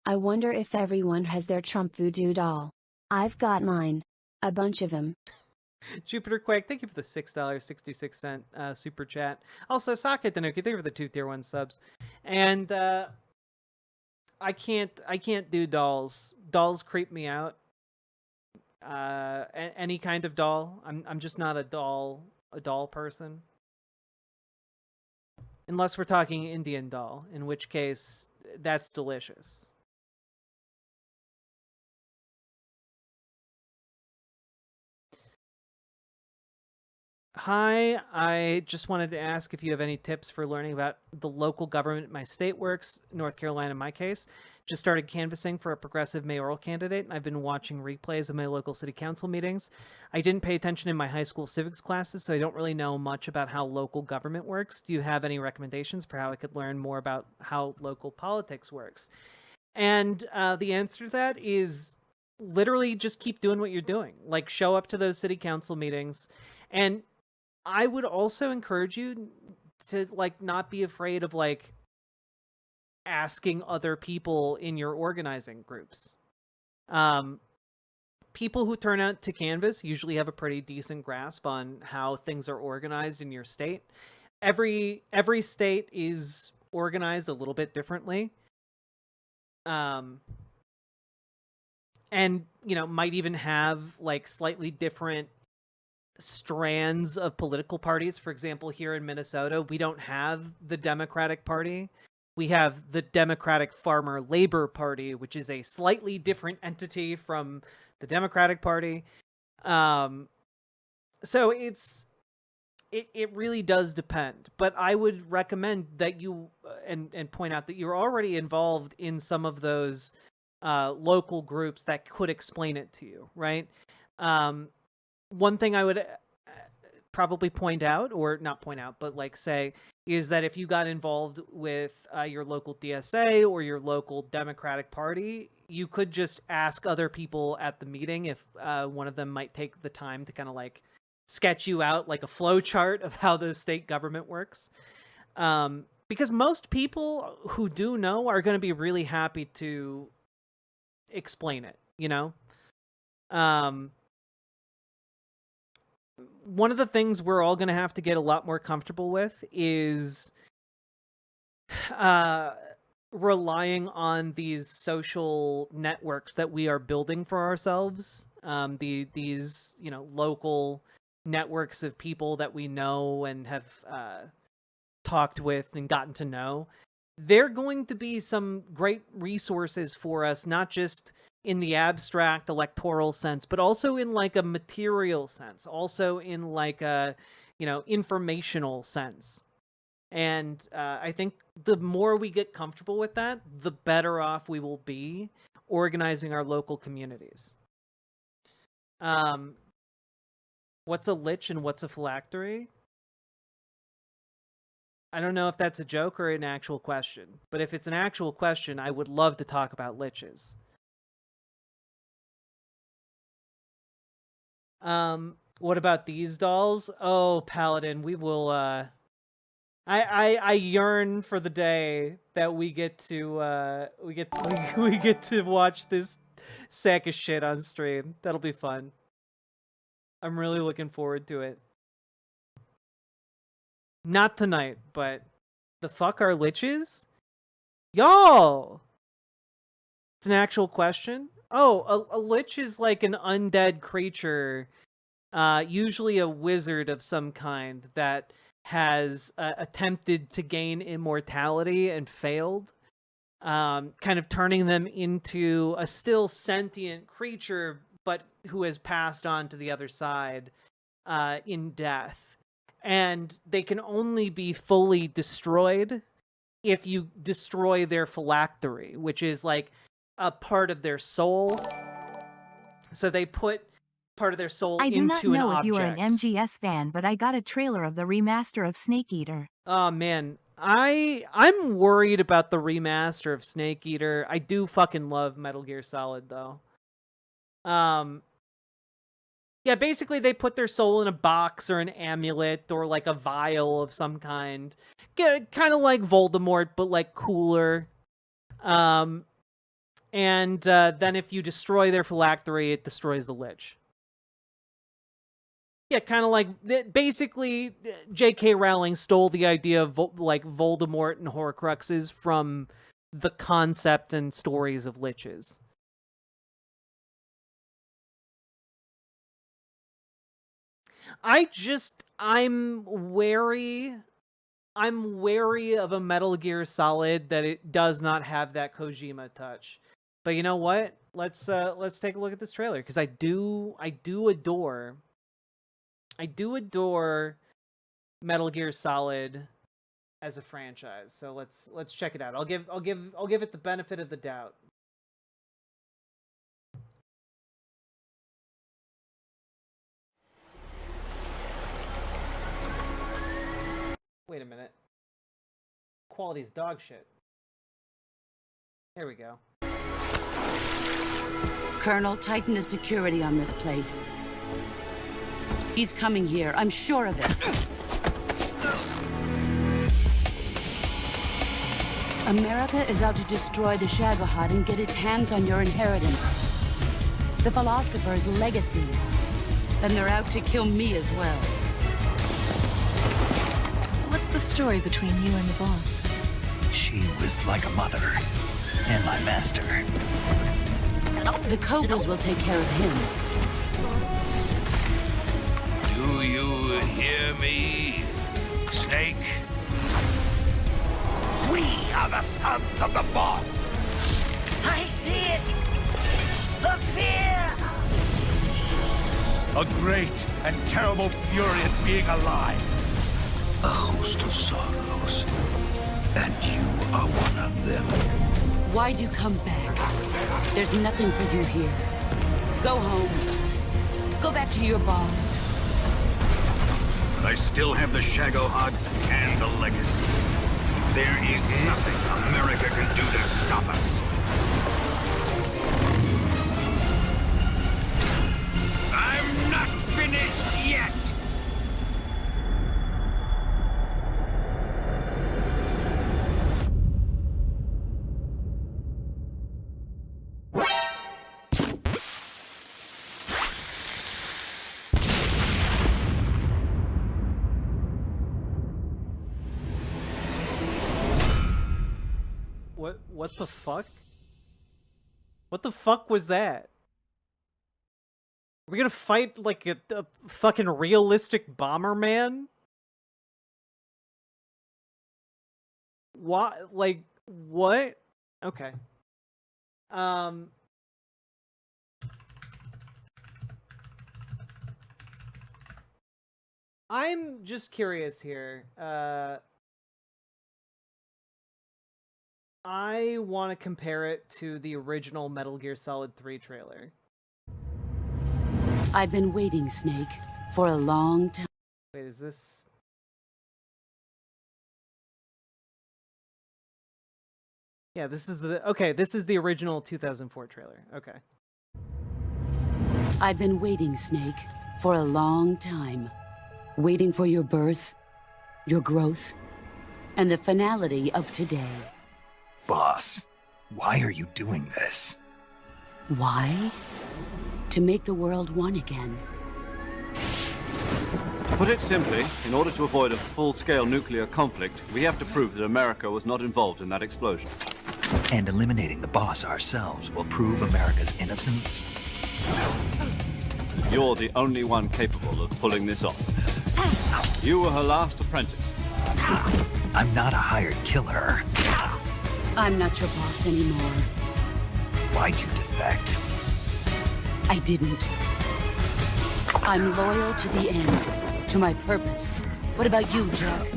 I wonder if everyone has their Trump voodoo doll. I've got mine. A bunch of them. Jupiter Quake, thank you for the $6.66 super chat. Also, Sake Tanuki, thank you for the 2 tier 1 subs. And I can't do dolls. Dolls creep me out. Any kind of doll. I'm just not a doll person. Unless we're talking Indian doll, in which case that's delicious. Hi, I just wanted to ask if you have any tips for learning about the local government my state works, North Carolina in my case. Just started canvassing for a progressive mayoral candidate, and I've been watching replays of my local city council meetings. I didn't pay attention in my high school civics classes, so I don't really know much about how local government works. Do you have any recommendations for how I could learn more about how local politics works? And the answer to that is literally just keep doing what you're doing. Like, show up to those city council meetings. And I would also encourage you to, like, not be afraid of, like, asking other people in your organizing groups. People who turn out to canvass usually have a pretty decent grasp on how things are organized in your state. Every state is organized a little bit differently. And, you know, might even have, like, slightly different strands of political parties. For example, here in Minnesota, we don't have the Democratic Party. We have the Democratic Farmer Labor Party, which is a slightly different entity from the Democratic Party. So it really does depend. But I would recommend that you and point out that you're already involved in some of those local groups that could explain it to you, right? One thing I would probably point out, or not point out, but like say, is that if you got involved with your local DSA or your local Democratic Party, you could just ask other people at the meeting if one of them might take the time to kind of like sketch you out like a flow chart of how the state government works. Because most people who do know are going to be really happy to explain it, you know? One of the things we're all going to have to get a lot more comfortable with is relying on these social networks that we are building for ourselves. These, you know, local networks of people that we know and have talked with and gotten to know. They're going to be some great resources for us, not just in the abstract electoral sense, but also in like a material sense, also in like a, you know, informational sense. And I think the more we get comfortable with that, the better off we will be organizing our local communities. What's a lich and what's a phylactery? I don't know if that's a joke or an actual question, but if it's an actual question, I would love to talk about liches. What about these dolls? Oh, Paladin, we will, I yearn for the day that we get to, we get to watch this sack of shit on stream. That'll be fun. I'm really looking forward to it. Not tonight, but the fuck are liches? Y'all! It's an actual question? Oh, a lich is like an undead creature, usually a wizard of some kind that has attempted to gain immortality and failed, kind of turning them into a still sentient creature, but who has passed on to the other side in death. And they can only be fully destroyed if you destroy their phylactery, which is like a part of their soul. So they put part of their soul into an object. I do not know if you are an MGS fan, but I got a trailer of the remaster of Snake Eater. Oh man, I'm worried about the remaster of Snake Eater. I do fucking love Metal Gear Solid though. Yeah, basically they put their soul in a box or an amulet or like a vial of some kind. Kind of like Voldemort, but like cooler. And then if you destroy their phylactery, it destroys the lich. Yeah, kind of like, basically, J.K. Rowling stole the idea of like Voldemort and Horcruxes from the concept and stories of liches. I'm wary of a Metal Gear Solid that it does not have that Kojima touch. But you know what? Let's take a look at this trailer, because I do adore Metal Gear Solid as a franchise. So let's check it out. I'll give it the benefit of the doubt. Wait a minute. Quality's dog shit. Here we go. Colonel, tighten the security on this place. He's coming here, I'm sure of it. America is out to destroy the Shagohod and get its hands on your inheritance. The philosopher's legacy. And they're out to kill me as well. What's the story between you and the boss? She was like a mother, and my master. The Cobras will take care of him. Do you hear me, Snake? We are the sons of the boss. I see it! The fear! A great and terrible fury at being alive. A host of sorrows. And you are one of them. Why'd you come back? There's nothing for you here. Go home. Go back to your boss. I still have the Shagohod and the legacy. There is nothing America can do to stop us. I'm not finished yet! What the fuck? What the fuck was that? Are we gonna fight like a fucking realistic Bomberman? What? Like, what? Okay. I'm just curious here. I want to compare it to the original Metal Gear Solid 3 trailer. I've been waiting, Snake, for a long time. Wait, is this... Yeah, this is the... Okay, this is the original 2004 trailer. Okay. I've been waiting, Snake, for a long time. Waiting for your birth, your growth, and the finality of today. Boss, why are you doing this? Why? To make the world one again. To put it simply, in order to avoid a full-scale nuclear conflict, we have to prove that America was not involved in that explosion. And eliminating the boss ourselves will prove America's innocence? You're the only one capable of pulling this off. You were her last apprentice. I'm not a hired killer. I'm not your boss anymore. Why'd you defect? I didn't. I'm loyal to the end, to my purpose. What about you, Jack?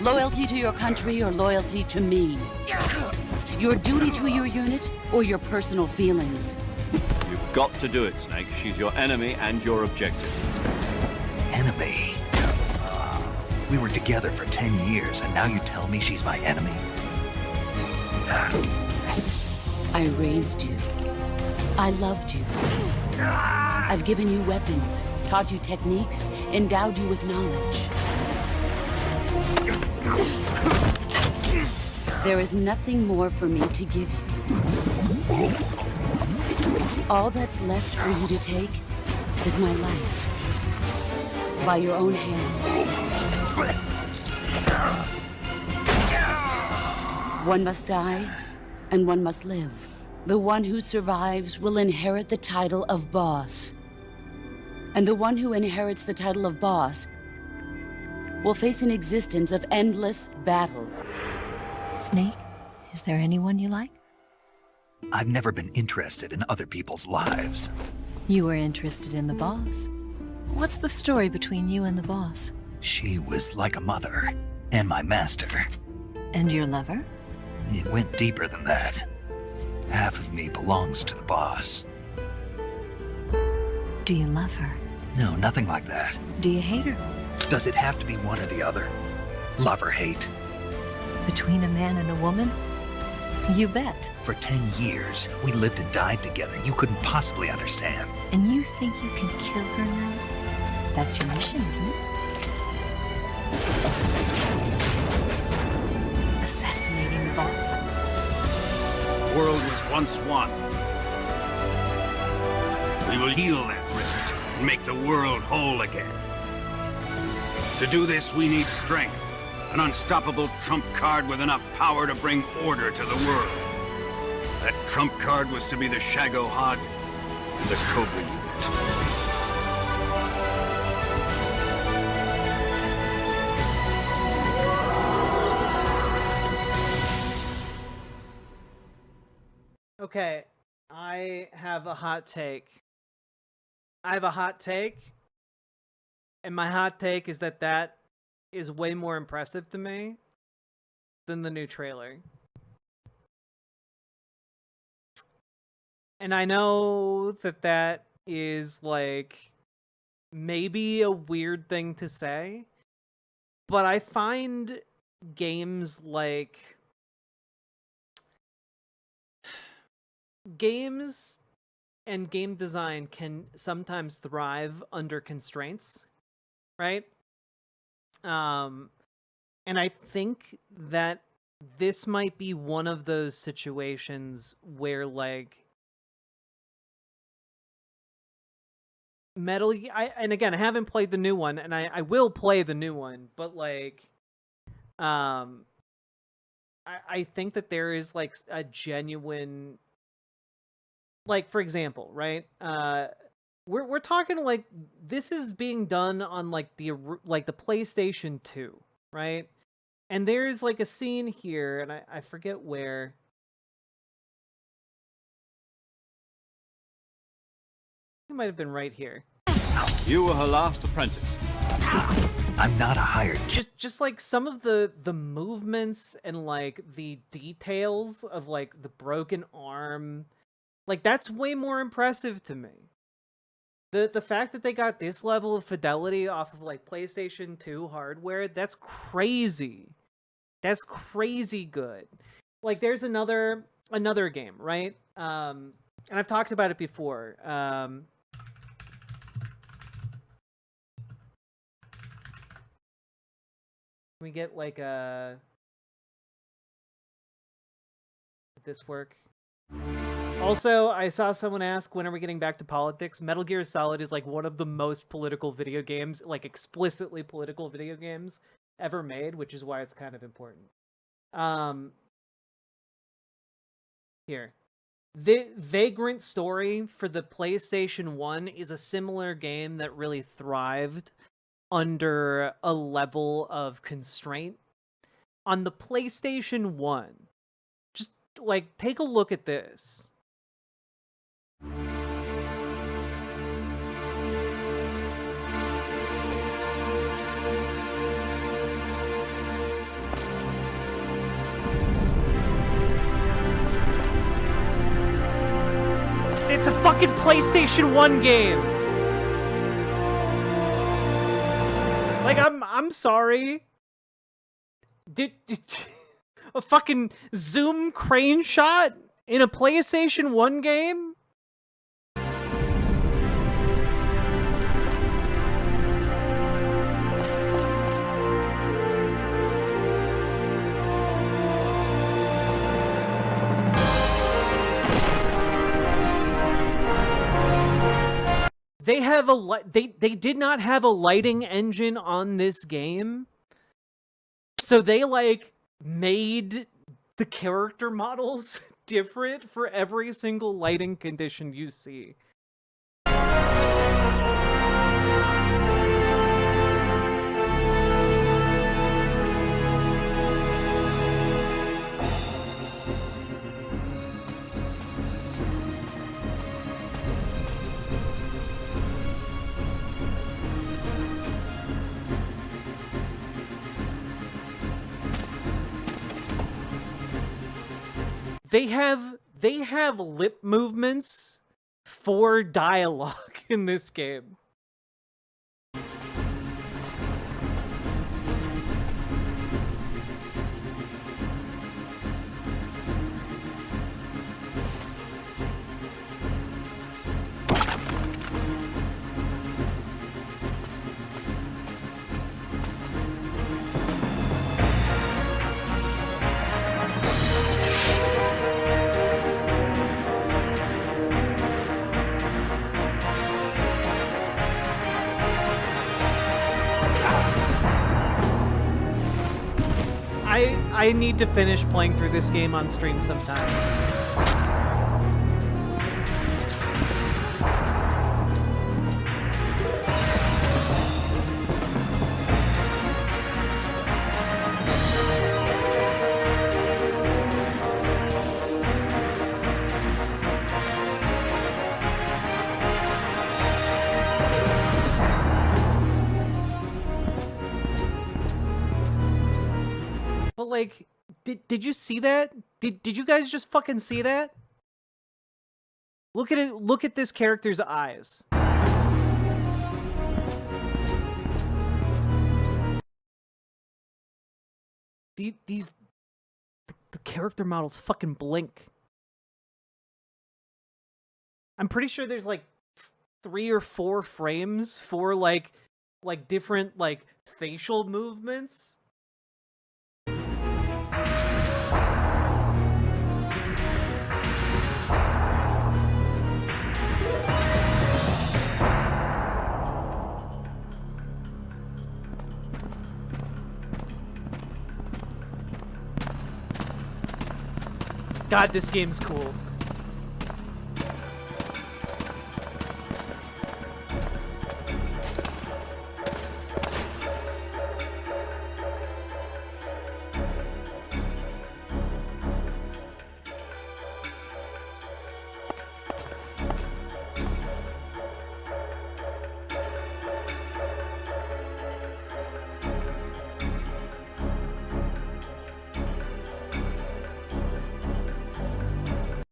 Loyalty to your country or loyalty to me? Your duty to your unit or your personal feelings? You've got to do it, Snake. She's your enemy and your objective. Enemy? We were together for 10 years, and now you tell me she's my enemy? I raised you. I loved you. I've given you weapons, taught you techniques, endowed you with knowledge. There is nothing more for me to give you. All that's left for you to take is my life. By your own hand. One must die, and one must live. The one who survives will inherit the title of boss. And the one who inherits the title of boss will face an existence of endless battle. Snake, is there anyone you like? I've never been interested in other people's lives. You were interested in the boss. What's the story between you and the boss? She was like a mother, and my master. And your lover? It went deeper than that. Half of me belongs to the boss. Do you love her? No, nothing like that. Do you hate her? Does it have to be one or the other? Love or hate? Between a man and a woman? You bet. For 10 years, we lived and died together. You couldn't possibly understand. And you think you can kill her now? That's your mission, isn't it? Assassinating the boss. The world was once one. We will heal that rift and make the world whole again. To do this, we need strength. An unstoppable trump card with enough power to bring order to the world. That trump card was to be the Shagohod and the Cobra unit. Okay, I have a hot take. I have a hot take. And my hot take is that that is way more impressive to me than the new trailer. And I know that that is like maybe a weird thing to say, but I find games and game design can sometimes thrive under constraints, right? And I think that this might be one of those situations where, like, and again, I haven't played the new one, and I will play the new one, but, like, I think that there is, like, a genuine, like, for example, right? We're talking, like, this is being done on, like, the PlayStation 2, right? And there's, like, a scene here, and I forget where. It might have been right here. You were her last apprentice. I'm not a hired. Just like some of the movements and, like, the details of, like, the broken arm, like, that's way more impressive to me. The fact that they got this level of fidelity off of, like, PlayStation 2 hardware, that's crazy. That's crazy good. Like, there's another game, right? And I've talked about it before. We get, like, did this work? Also, I saw someone ask, when are we getting back to politics? Metal Gear Solid is, like, one of the most political video games, like, explicitly political video games ever made, which is why it's kind of important. Here. The Vagrant Story for the PlayStation 1 is a similar game that really thrived under a level of constraint. On the PlayStation 1, just, like, take a look at this. It's a fucking PlayStation 1 game. Like, I'm sorry. Did a fucking zoom crane shot in a PlayStation 1 game? They have they did not have a lighting engine on this game. So they, like, made the character models different for every single lighting condition you see. They have lip movements for dialogue in this game. I need to finish playing through this game on stream sometime. But, like, did you see that? Did you guys just fucking see that? Look at it. Look at this character's eyes. the character models fucking blink. I'm pretty sure there's like 3 or 4 frames for like different like facial movements. God, this game's cool.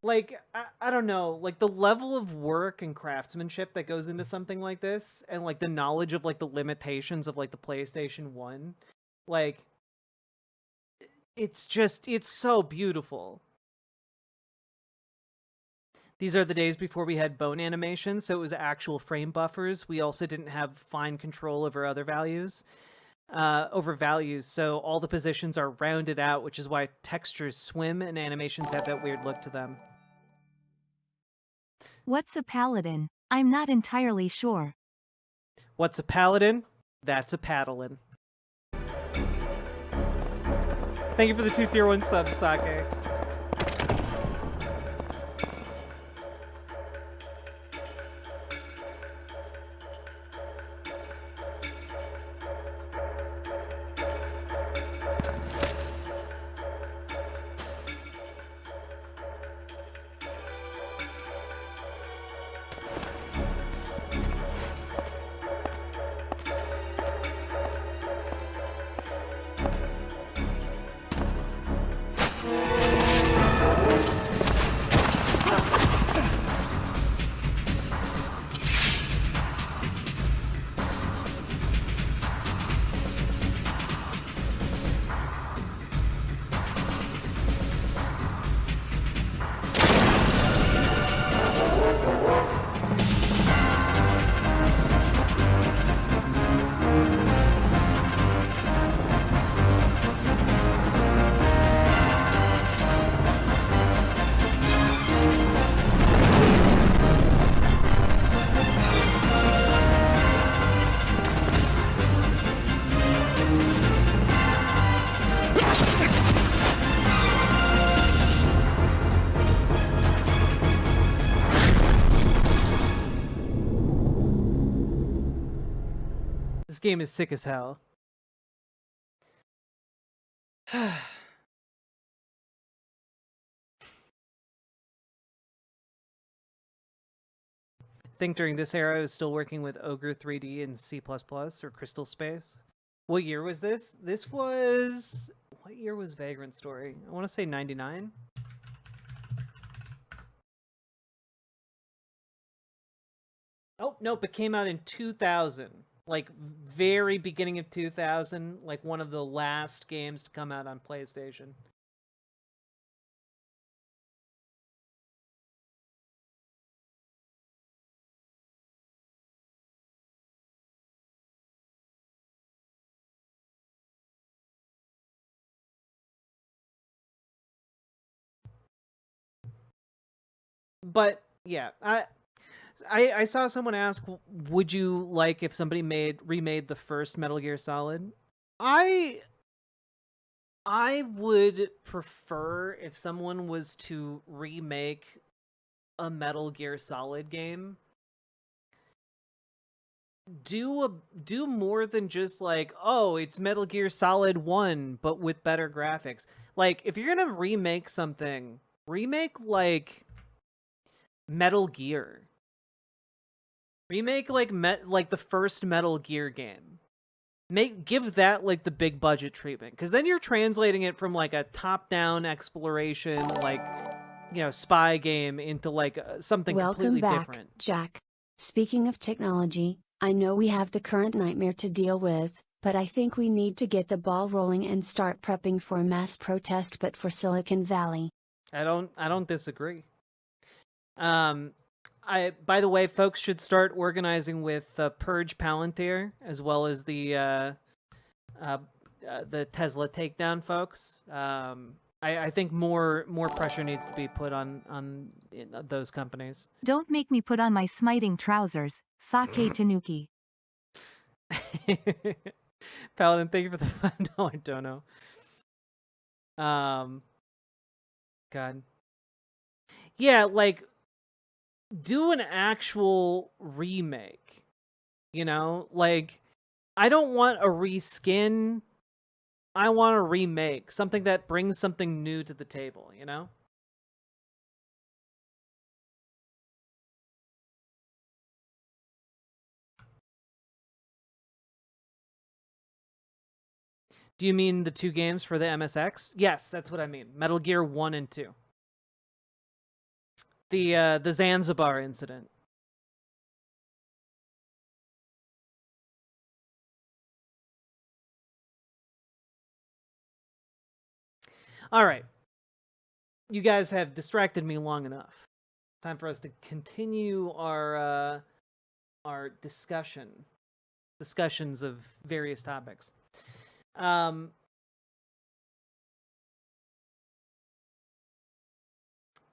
Like, I don't know, like the level of work and craftsmanship that goes into something like this, and like the knowledge of like the limitations of like the PlayStation 1, like it's so beautiful. These are the days before we had bone animation, so it was actual frame buffers. We also didn't have fine control over other values. So all the positions are rounded out, which is why textures swim and animations have that weird look to them. What's a paladin? I'm not entirely sure. What's a paladin? That's a paddlin'. Thank you for the 2 tier 1 subs, Sake. This game is sick as hell. I think during this era I was still working with Ogre 3D and C++ or Crystal Space. What year was this? What year was Vagrant Story? I want to say 99. Oh, nope, it came out in 2000. Like, very beginning of 2000. Like, one of the last games to come out on PlayStation. But, yeah, I saw someone ask, would you like if somebody remade the first Metal Gear Solid? I would prefer if someone was to remake a Metal Gear Solid game. Do more than just like, oh, it's Metal Gear Solid 1 but with better graphics. Like, if you're going to remake something, remake like Metal Gear. Remake like the first Metal Gear game. Give that like the big budget treatment, because then you're translating it from like a top-down exploration, like, you know, spy game into like something completely different. Welcome back, Jack. Speaking of technology, I know we have the current nightmare to deal with, but I think we need to get the ball rolling and start prepping for a mass protest, but for Silicon Valley. I don't disagree. By the way, folks should start organizing with Purge Palantir as well as the Tesla takedown folks. I think more pressure needs to be put on those companies. Don't make me put on my smiting trousers, Sake Tanuki. Paladin, thank you for the $5 dono. God. Yeah, like, do an actual remake. You know? Like, I don't want a reskin. I want a remake. Something that brings something new to the table, you know? Do you mean the 2 games for the MSX? Yes, that's what I mean. Metal Gear 1 and 2. The Zanzibar incident. All right. You guys have distracted me long enough. Time for us to continue our discussions of various topics.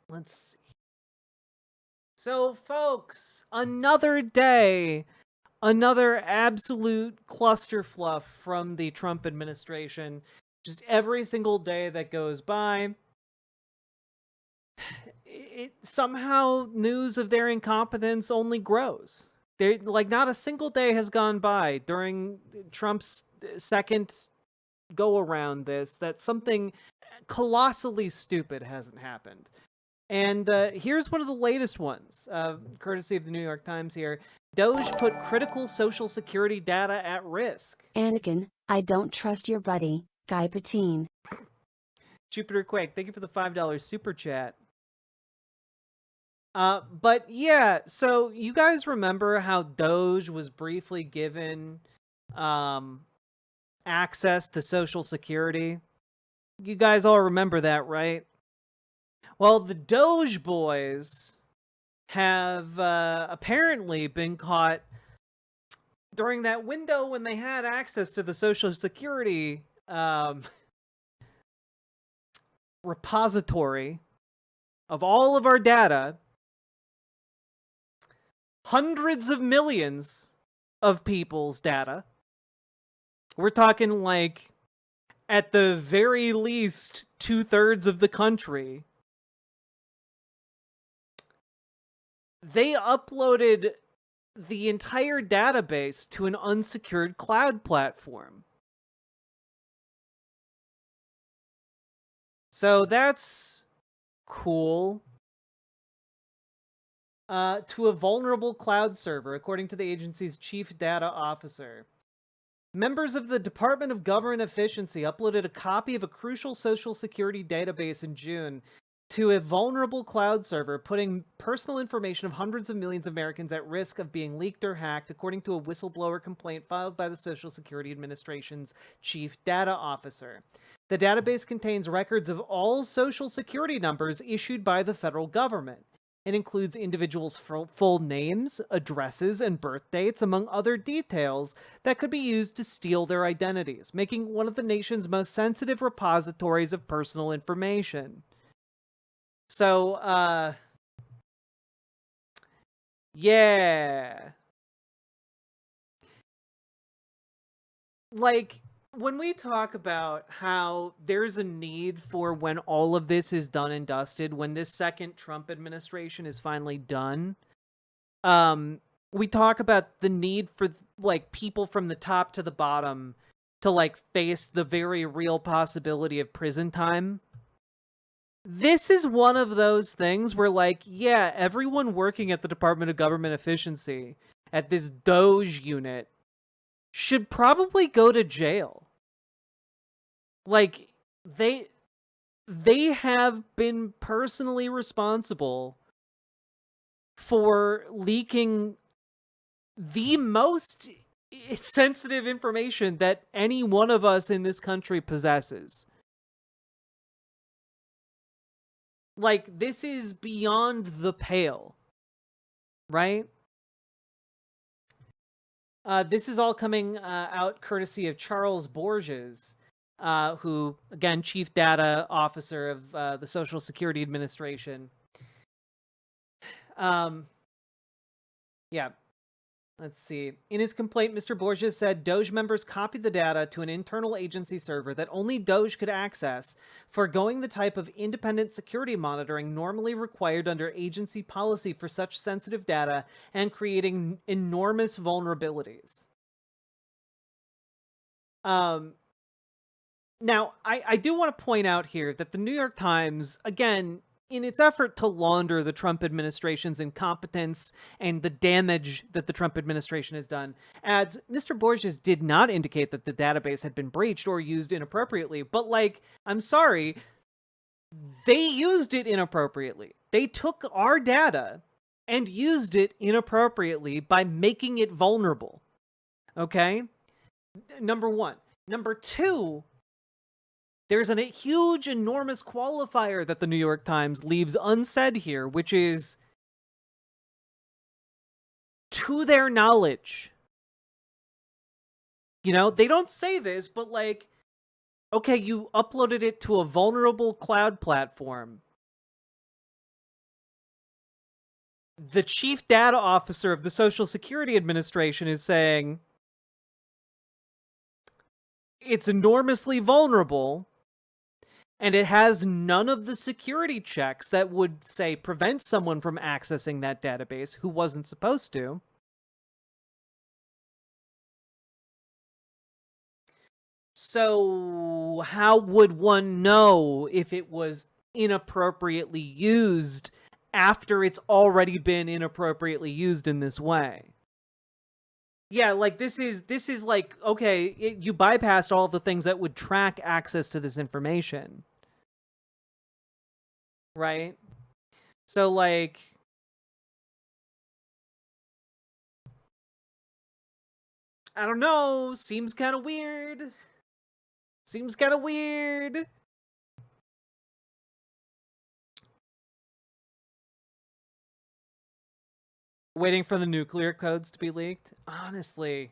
Let's see. So, folks, another day, another absolute clusterfluff from the Trump administration. Just every single day that goes by, somehow news of their incompetence only grows. Like, not a single day has gone by during Trump's second go-around that something colossally stupid hasn't happened. And here's one of the latest ones, courtesy of the New York Times here. Doge put critical social security data at risk. Anakin, I don't trust your buddy, Guy Patine. Jupiter Quake, thank you for the $5 super chat. But yeah, so you guys remember how Doge was briefly given access to Social Security? You guys all remember that, right? Well, the Doge boys have apparently been caught during that window when they had access to the Social Security repository of all of our data. Hundreds of millions of people's data. We're talking like, at the very least, 2/3 of the country. They uploaded the entire database to an unsecured cloud platform. So that's cool. To a vulnerable cloud server, according to the agency's chief data officer. Members of the Department of Government Efficiency uploaded a copy of a crucial Social Security database in June to a vulnerable cloud server, putting personal information of hundreds of millions of Americans at risk of being leaked or hacked, according to a whistleblower complaint filed by the Social Security Administration's chief data officer. The database contains records of all Social Security numbers issued by the federal government. It includes individuals' full names, addresses, and birth dates, among other details that could be used to steal their identities, making one of the nation's most sensitive repositories of personal information. So, yeah. Like, when we talk about how there's a need for, when all of this is done and dusted, when this second Trump administration is finally done, we talk about the need for, like, people from the top to the bottom to, like, face the very real possibility of prison time. This is one of those things where, like, yeah, everyone working at the Department of Government Efficiency, at this Doge unit, should probably go to jail. Like, they have been personally responsible for leaking the most sensitive information that any one of us in this country possesses. Like, this is beyond the pale, right? This is all coming out courtesy of Charles Borges, who, again, Chief Data Officer of the Social Security Administration. Yeah. Let's see. In his complaint, Mr. Borges said Doge members copied the data to an internal agency server that only Doge could access, foregoing the type of independent security monitoring normally required under agency policy for such sensitive data and creating enormous vulnerabilities. Now, I do want to point out here that the New York Times, again, in its effort to launder the Trump administration's incompetence and the damage that the Trump administration has done, adds, Mr. Borges did not indicate that the database had been breached or used inappropriately, but, like, I'm sorry, they used it inappropriately. They took our data and used it inappropriately by making it vulnerable. Okay? Number one. Number two, there's a huge, enormous qualifier that the New York Times leaves unsaid here, which is, to their knowledge. You know, they don't say this, but, like, okay, you uploaded it to a vulnerable cloud platform. The Chief Data Officer of the Social Security Administration is saying it's enormously vulnerable, and it has none of the security checks that would, say, prevent someone from accessing that database who wasn't supposed to. So how would one know if it was inappropriately used after it's already been inappropriately used in this way? Yeah, like, this is like, okay, you bypassed all the things that would track access to this information. Right? So, like, I don't know, seems kind of weird. Seems kind of weird. Waiting for the nuclear codes to be leaked. Honestly.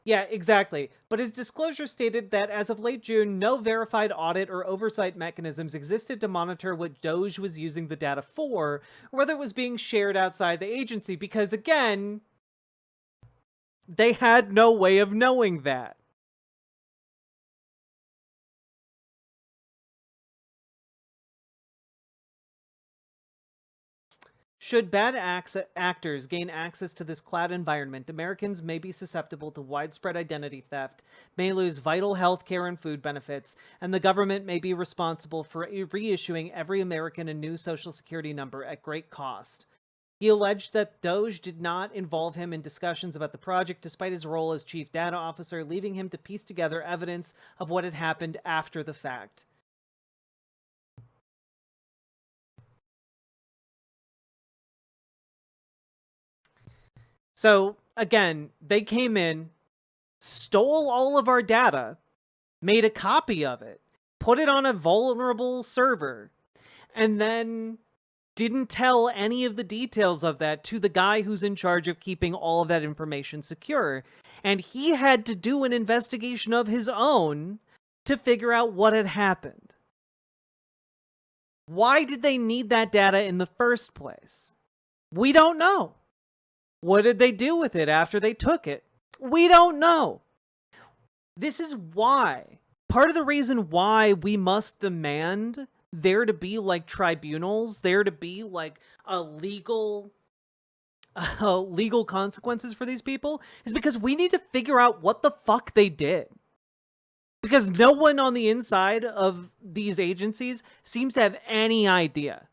Yeah, exactly. But his disclosure stated that as of late June, no verified audit or oversight mechanisms existed to monitor what Doge was using the data for, or whether it was being shared outside the agency, because, again, they had no way of knowing that. Should bad actors gain access to this cloud environment, Americans may be susceptible to widespread identity theft, may lose vital health care and food benefits, and the government may be responsible for reissuing every American a new Social Security number at great cost. He alleged that Doge did not involve him in discussions about the project despite his role as chief data officer, leaving him to piece together evidence of what had happened after the fact. So, again, they came in, stole all of our data, made a copy of it, put it on a vulnerable server, and then didn't tell any of the details of that to the guy who's in charge of keeping all of that information secure. And he had to do an investigation of his own to figure out what had happened. Why did they need that data in the first place? We don't know. What did they do with it after they took it? We don't know. This is why, part of the reason why we must demand there to be, like, tribunals, there to be, like, legal consequences for these people, is because we need to figure out what the fuck they did. Because no one on the inside of these agencies seems to have any idea.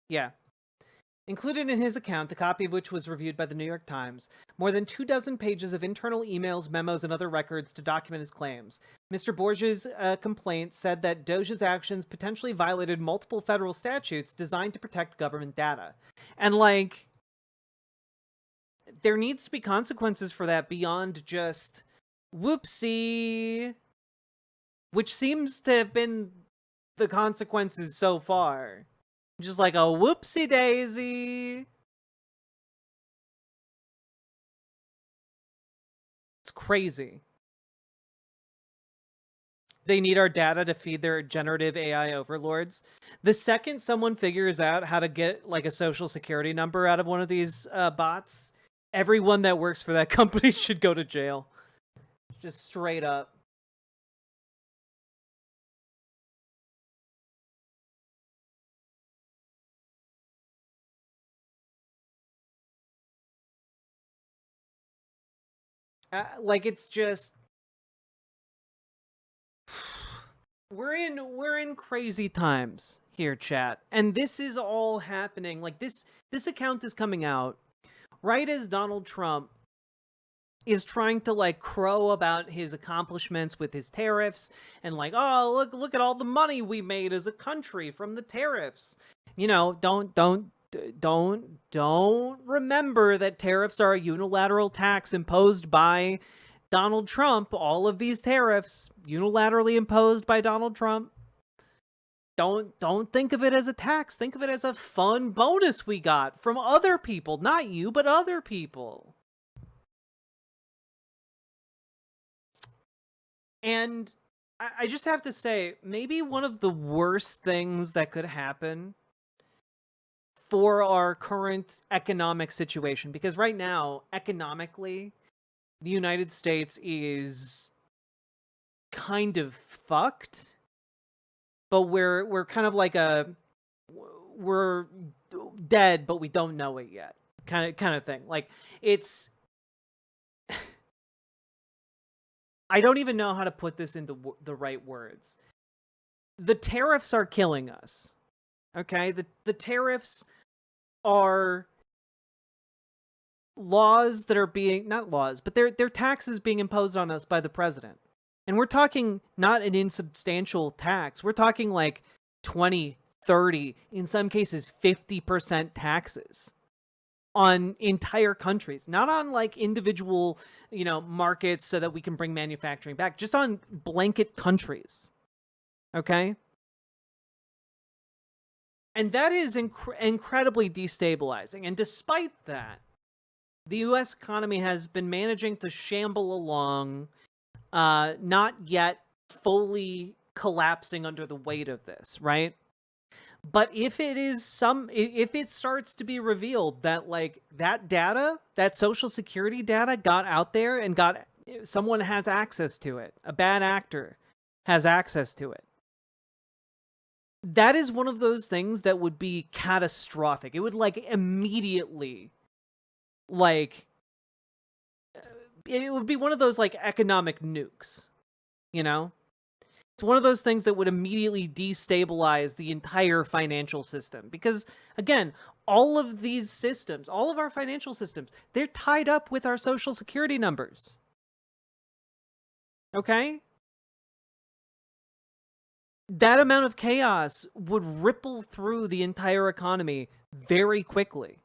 Yeah. Included in his account, the copy of which was reviewed by the New York Times, more than 24 pages of internal emails, memos, and other records to document his claims. Mr. Borges' complaint said that Doge's actions potentially violated multiple federal statutes designed to protect government data. And, like, there needs to be consequences for that beyond just, whoopsie, which seems to have been the consequences so far. Just like a whoopsie daisy. It's crazy. They need our data to feed their generative AI overlords. The second someone figures out how to get like a social security number out of one of these bots, everyone that works for that company should go to jail. Just straight up. Like, it's just we're in crazy times here, chat, and this is all happening. Like, this account is coming out right as Donald Trump is trying to like crow about his accomplishments with his tariffs and like, oh, look at all the money we made as a country from the tariffs. You know, don't remember that tariffs are a unilateral tax imposed by Donald Trump. All of these tariffs unilaterally imposed by Donald Trump. Don't think of it as a tax. Think of it as a fun bonus we got from other people, not you, but other people. And I just have to say, maybe one of the worst things that could happen for our current economic situation, because right now, economically, the United States is kind of fucked, but we're kind of like we're dead, but we don't know it yet, kind of thing. Like, it's I don't even know how to put this into the right words. The tariffs are killing us. Okay? The tariffs are laws that are being, not laws, but they're taxes being imposed on us by the president. And we're talking not an insubstantial tax. We're talking like 20, 30, in some cases 50% taxes on entire countries, not on like individual, markets so that we can bring manufacturing back, just on blanket countries. Okay? And that is incredibly destabilizing. And despite that, the US economy has been managing to shamble along, not yet fully collapsing under the weight of this, right? But if it starts to be revealed that like that data, that social security data got out there and someone has access to it, a bad actor has access to it, that is one of those things that would be catastrophic. It would like immediately, like, it would be one of those like economic nukes, It's one of those things that would immediately destabilize the entire financial system. Because, again, all of these systems, all of our financial systems, they're tied up with our social security numbers. Okay? That amount of chaos would ripple through the entire economy very quickly.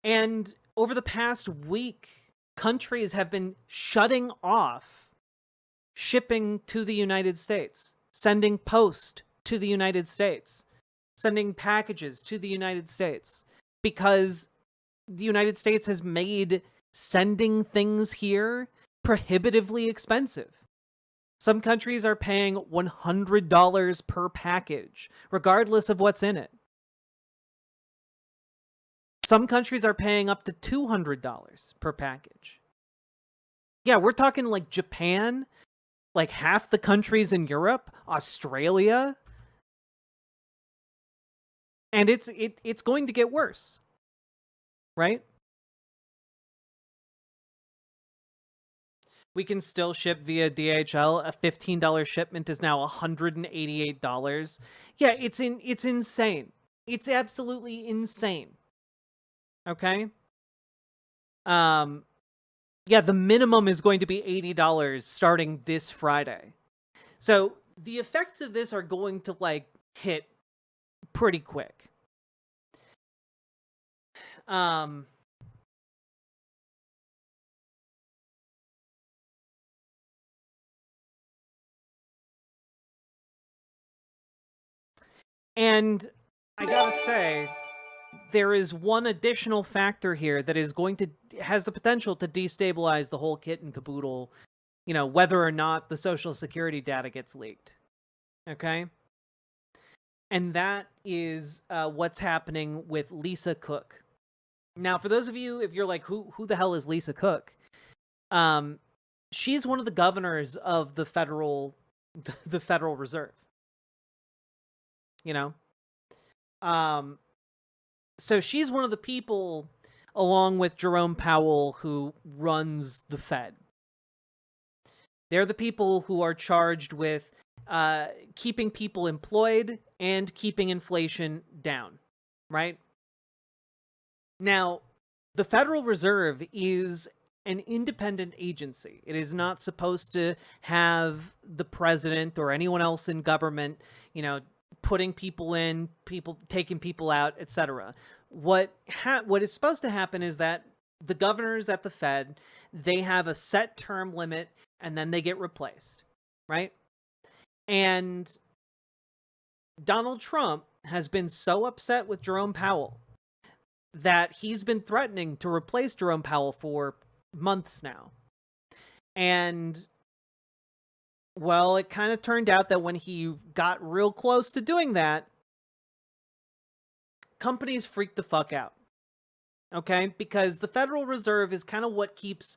And over the past week, countries have been shutting off shipping to the United States, sending post to the United States, sending packages to the United States, because the United States has made sending things here prohibitively expensive. Some countries are paying $100 per package, regardless of what's in it. Some countries are paying up to $200 per package. Yeah, we're talking like Japan, like half the countries in Europe, Australia. And it's going to get worse. Right? We can still ship via DHL. A $15 shipment is now $188. Yeah, it's insane. It's absolutely insane. Okay? Yeah, the minimum is going to be $80 starting this Friday. So the effects of this are going to like hit pretty quick. And I gotta say, there is one additional factor here that is has the potential to destabilize the whole kit and caboodle, whether or not the Social Security data gets leaked. Okay? And that is what's happening with Lisa Cook. Now, for those of you, if you're like, who the hell is Lisa Cook? She's one of the governors of the Federal Reserve. So she's one of the people, along with Jerome Powell, who runs the Fed. They're the people who are charged with keeping people employed and keeping inflation down, right? Now, the Federal Reserve is an independent agency. It is not supposed to have the president or anyone else in government, putting people in, taking people out, etc. What is supposed to happen is that the governors at the Fed, they have a set term limit and then they get replaced, right? And Donald Trump has been so upset with Jerome Powell that he's been threatening to replace Jerome Powell for months now. And well, it kind of turned out that when he got real close to doing that, companies freaked the fuck out. Okay? Because the Federal Reserve is kind of what keeps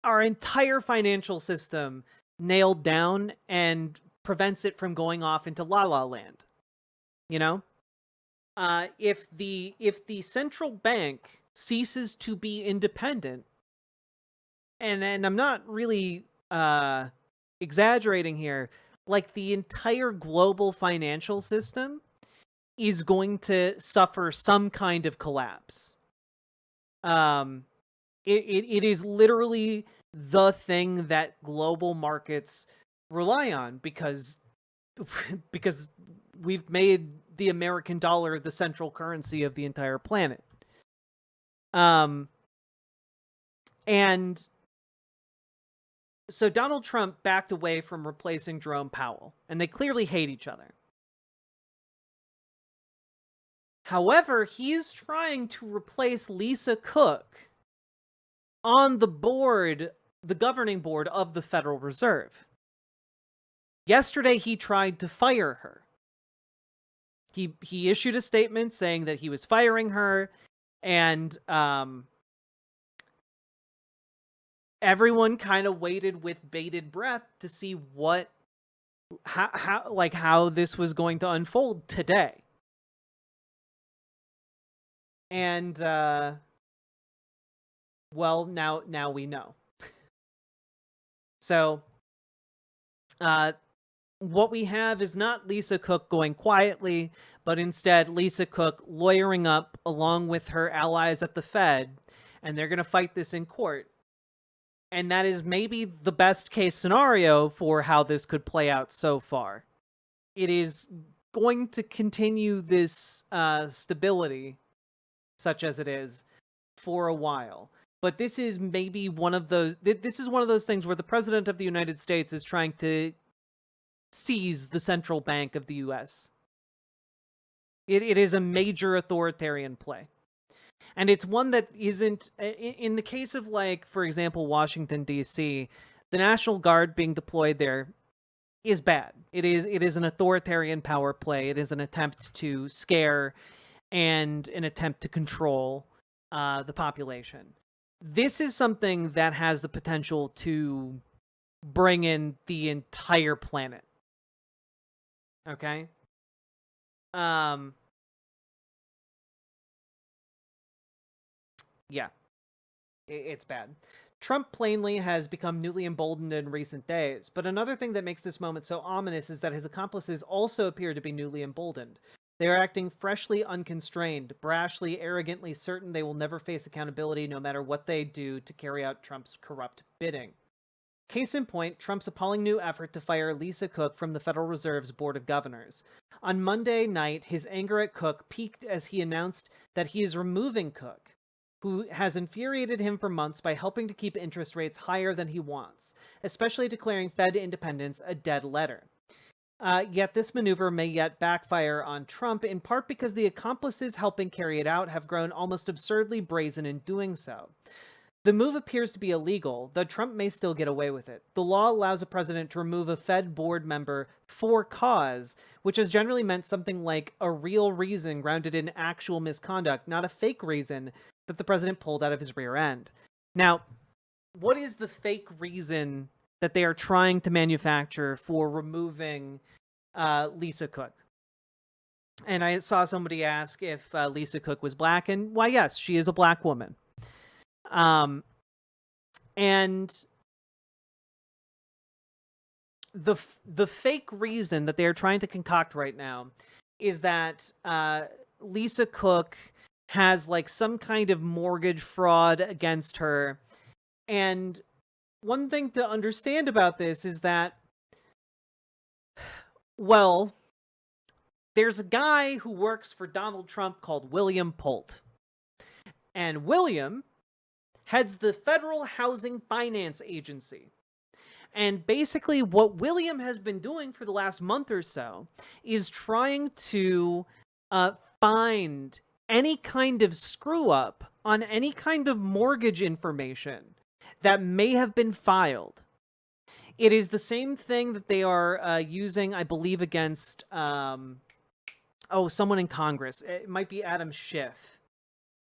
our entire financial system nailed down and prevents it from going off into la la land. If the central bank ceases to be independent, and I'm not really exaggerating here, like the entire global financial system is going to suffer some kind of collapse. It is literally the thing that global markets rely on because we've made the American dollar the central currency of the entire planet. And so Donald Trump backed away from replacing Jerome Powell, and they clearly hate each other. However, he's trying to replace Lisa Cook on the governing board of the Federal Reserve. Yesterday, he tried to fire her. He issued a statement saying that he was firing her, and everyone kind of waited with bated breath to see how this was going to unfold today. And well, now we know. So what we have is not Lisa Cook going quietly, but instead Lisa Cook lawyering up along with her allies at the Fed, and they're going to fight this in court. And that is maybe the best case scenario for how this could play out so far. It is going to continue this stability, such as it is, for a while. But this is maybe one of those things where the President of the United States is trying to seize the central bank of the US. It is a major authoritarian play. And it's one that isn't, in the case of, like, for example, Washington, D.C., the National Guard being deployed there is bad. It is an authoritarian power play. It is an attempt to scare and an attempt to control the population. This is something that has the potential to bring in the entire planet. Okay? Yeah. It's bad. Trump plainly has become newly emboldened in recent days, but another thing that makes this moment so ominous is that his accomplices also appear to be newly emboldened. They are acting freshly unconstrained, brashly, arrogantly certain they will never face accountability no matter what they do to carry out Trump's corrupt bidding. Case in point, Trump's appalling new effort to fire Lisa Cook from the Federal Reserve's Board of Governors. On Monday night, his anger at Cook peaked as he announced that he is removing Cook, who has infuriated him for months by helping to keep interest rates higher than he wants, especially declaring Fed independence a dead letter. Yet this maneuver may yet backfire on Trump, in part because the accomplices helping carry it out have grown almost absurdly brazen in doing so. The move appears to be illegal, though Trump may still get away with it. The law allows a president to remove a Fed board member for cause, which has generally meant something like a real reason grounded in actual misconduct, not a fake reason that the president pulled out of his rear end. Now, what is the fake reason that they are trying to manufacture for removing Lisa Cook? And I saw somebody ask if Lisa Cook was black, and why, yes, she is a black woman. And the fake reason that they're trying to concoct right now is that Lisa Cook has like some kind of mortgage fraud against her. And one thing to understand about this is that, well, there's a guy who works for Donald Trump called William Polt. And William heads the Federal Housing Finance Agency. And basically what William has been doing for the last month or so is trying to find any kind of screw up on any kind of mortgage information that may have been filed. It is the same thing that they are using, I believe, against someone in Congress. It might be Adam Schiff.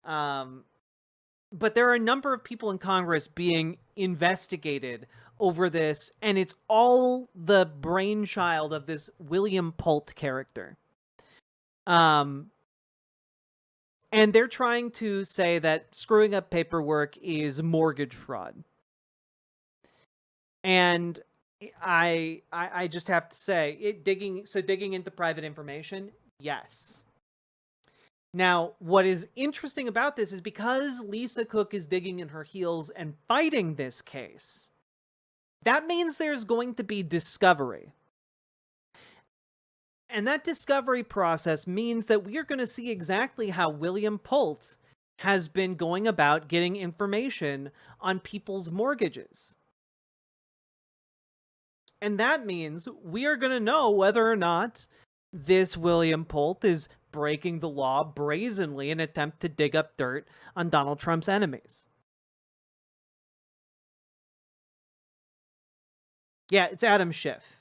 But there are a number of people in Congress being investigated over this, and it's all the brainchild of this William Polt character. And they're trying to say that screwing up paperwork is mortgage fraud. And I just have to say, digging into private information, yes. Now, what is interesting about this is because Lisa Cook is digging in her heels and fighting this case, that means there's going to be discovery. And that discovery process means that we are going to see exactly how William Polt has been going about getting information on people's mortgages. And that means we are going to know whether or not this William Polt is breaking the law brazenly in an attempt to dig up dirt on Donald Trump's enemies. Yeah, it's Adam Schiff.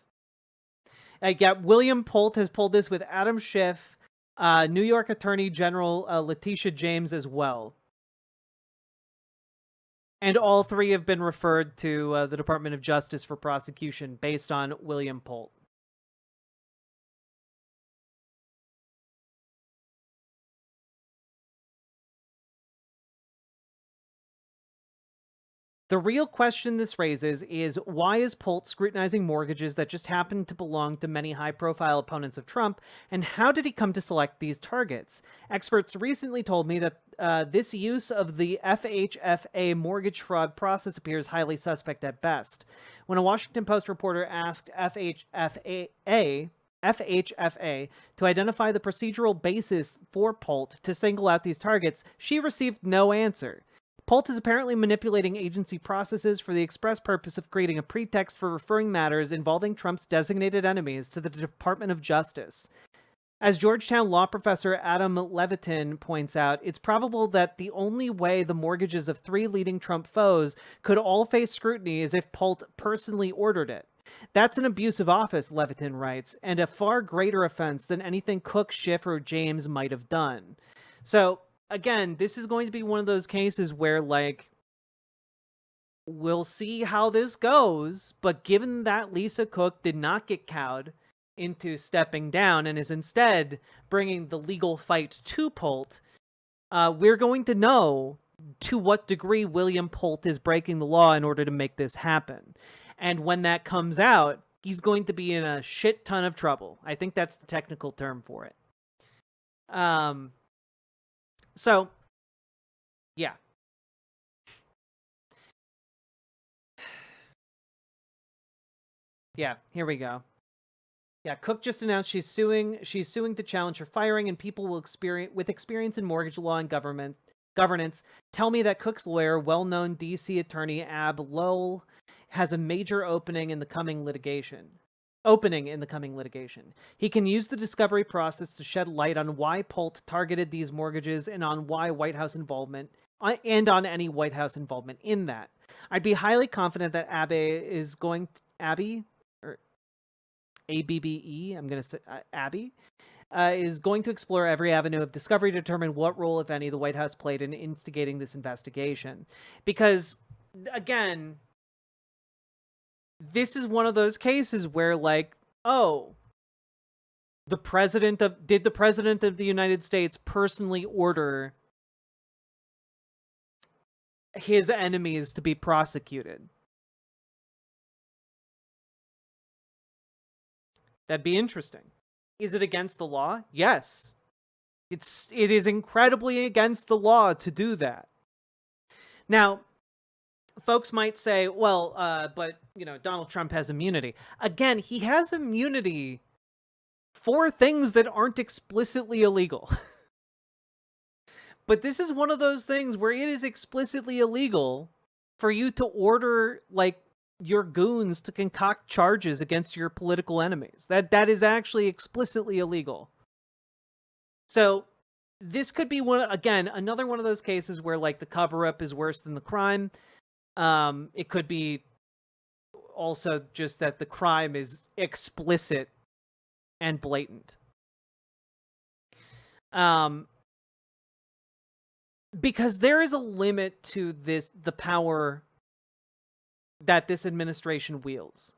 William Polt has pulled this with Adam Schiff, New York Attorney General Letitia James as well. And all three have been referred to the Department of Justice for prosecution based on William Polt. The real question this raises is, why is Polt scrutinizing mortgages that just happen to belong to many high-profile opponents of Trump, and how did he come to select these targets? Experts recently told me that this use of the FHFA mortgage fraud process appears highly suspect at best. When a Washington Post reporter asked FHFA to identify the procedural basis for Polt to single out these targets, she received no answer. Polt is apparently manipulating agency processes for the express purpose of creating a pretext for referring matters involving Trump's designated enemies to the Department of Justice. As Georgetown law professor Adam Levitin points out, it's probable that the only way the mortgages of three leading Trump foes could all face scrutiny is if Polt personally ordered it. That's an abuse of office, Levitin writes, and a far greater offense than anything Cook, Schiff, or James might have done. So, again, this is going to be one of those cases where, like, we'll see how this goes, but given that Lisa Cook did not get cowed into stepping down and is instead bringing the legal fight to Polt, we're going to know to what degree William Polt is breaking the law in order to make this happen. And when that comes out, he's going to be in a shit ton of trouble. I think that's the technical term for it. So, yeah. Yeah, here we go. Yeah, Cook just announced she's suing to challenge her firing, and people with experience in mortgage law and governance tell me that Cook's lawyer, well-known DC attorney Ab Lowell, has a major opening in the coming litigation. He can use the discovery process to shed light on why Polt targeted these mortgages and on why White House involvement and on any White House involvement in that. I'd be highly confident that Abbe, I'm going to say Abby, is going to explore every avenue of discovery to determine what role, if any, the White House played in instigating this investigation. Because, again, this is one of those cases where, like, oh, did the President of the United States personally order his enemies to be prosecuted? That'd be interesting. Is it against the law? Yes. It is incredibly against the law to do that. Now, folks might say, well, but, Donald Trump has immunity. Again, he has immunity for things that aren't explicitly illegal. But this is one of those things where it is explicitly illegal for you to order, like, your goons to concoct charges against your political enemies. That is actually explicitly illegal. So this could be another one of those cases where, like, the cover-up is worse than the crime. It could be also just that the crime is explicit and blatant. Because there is a limit to the power that this administration wields.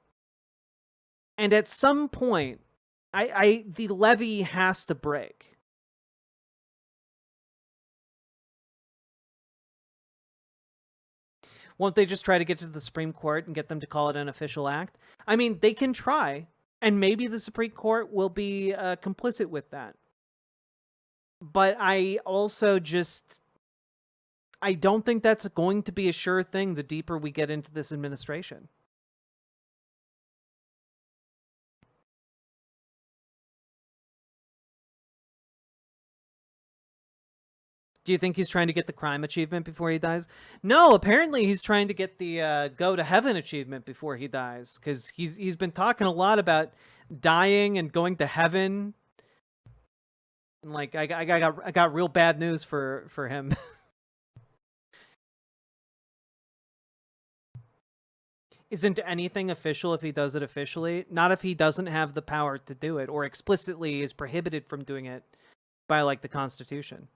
And at some point, the levee has to break. Won't they just try to get to the Supreme Court and get them to call it an official act? I mean, they can try, and maybe the Supreme Court will be complicit with that. But I also I don't think that's going to be a sure thing the deeper we get into this administration. Do you think he's trying to get the crime achievement before he dies? No, apparently he's trying to get the go to heaven achievement before he dies, because he's been talking a lot about dying and going to heaven. And, like, I got real bad news for him. Isn't anything official if he does it officially? Not if he doesn't have the power to do it, or explicitly is prohibited from doing it by, like, the Constitution.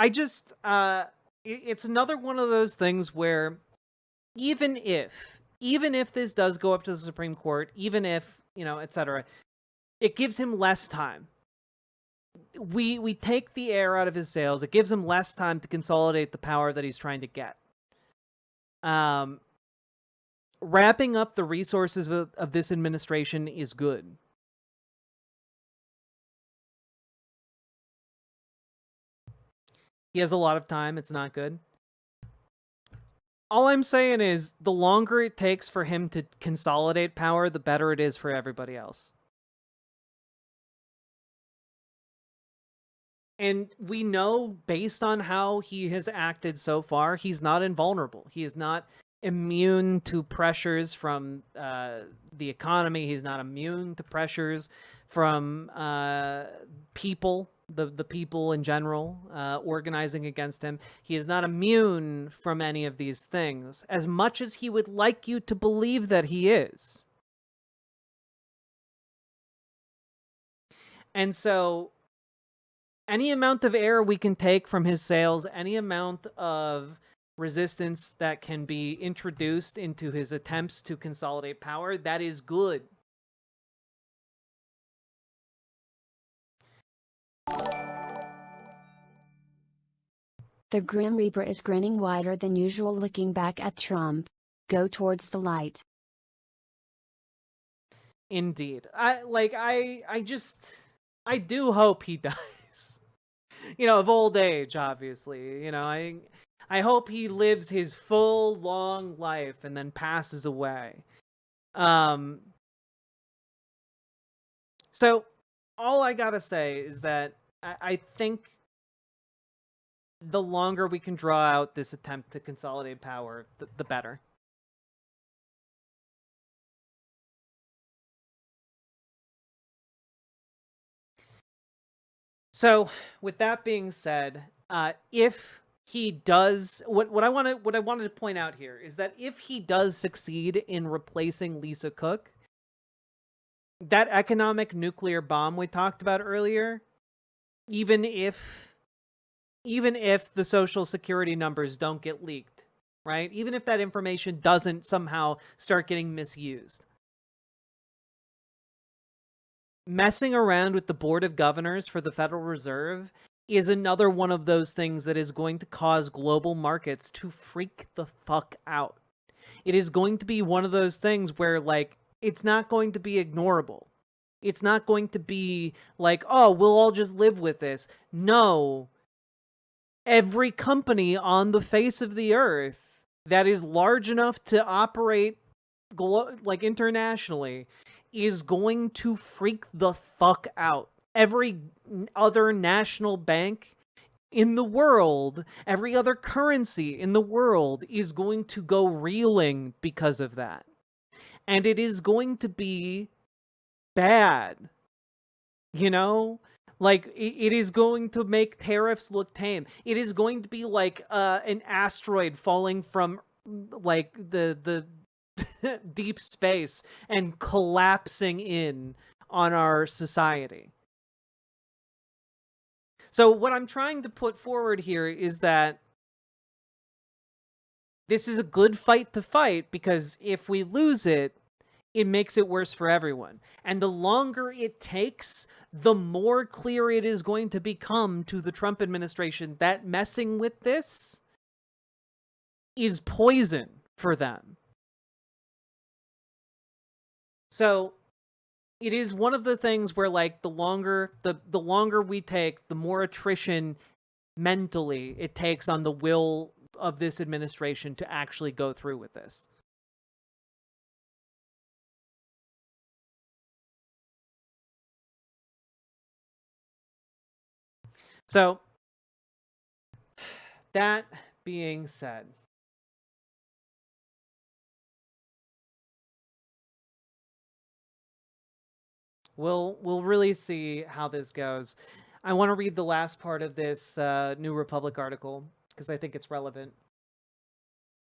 It's another one of those things where even if this does go up to the Supreme Court, even if, etc., it gives him less time. We take the air out of his sails. It gives him less time to consolidate the power that he's trying to get. Wrapping up the resources of this administration is good. He has a lot of time. It's not good. All I'm saying is the longer it takes for him to consolidate power, the better it is for everybody else. And we know, based on how he has acted so far, he's not invulnerable. He is not immune to pressures from the economy. He's not immune to pressures from people, the people in general, organizing against him. He is not immune from any of these things, as much as he would like you to believe that he is. And so any amount of air we can take from his sails, any amount of resistance that can be introduced into his attempts to consolidate power, that is good. The Grim Reaper is grinning wider than usual, looking back at Trump. Go towards the light. Indeed. I do hope he dies. Of old age, obviously. I hope he lives his full, long life and then passes away. So, all I gotta say is that I think the longer we can draw out this attempt to consolidate power, the better. So, with that being said, if he does, what I wanted to point out here is that if he does succeed in replacing Lisa Cook, that economic nuclear bomb we talked about earlier, even if the social security numbers don't get leaked, right? Even if that information doesn't somehow start getting misused, messing around with the Board of Governors for the Federal Reserve is another one of those things that is going to cause global markets to freak the fuck out. It is going to be one of those things where, like, it's not going to be ignorable. It's not going to be like, oh, we'll all just live with this. No. Every company on the face of the earth that is large enough to operate internationally is going to freak the fuck out. Every other national bank in the world, every other currency in the world is going to go reeling because of that. And it is going to be bad. It is going to make tariffs look tame. It is going to be like an asteroid falling from the deep space and collapsing in on our society. So what I'm trying to put forward here is that this is a good fight to fight, because if we lose it, it makes it worse for everyone. And the longer it takes, the more clear it is going to become to the Trump administration that messing with this is poison for them. So it is one of the things where, like, the longer we take, the more attrition mentally it takes on the will of this administration to actually go through with this. So, that being said, we'll really see how this goes. I want to read the last part of this New Republic article because I think it's relevant.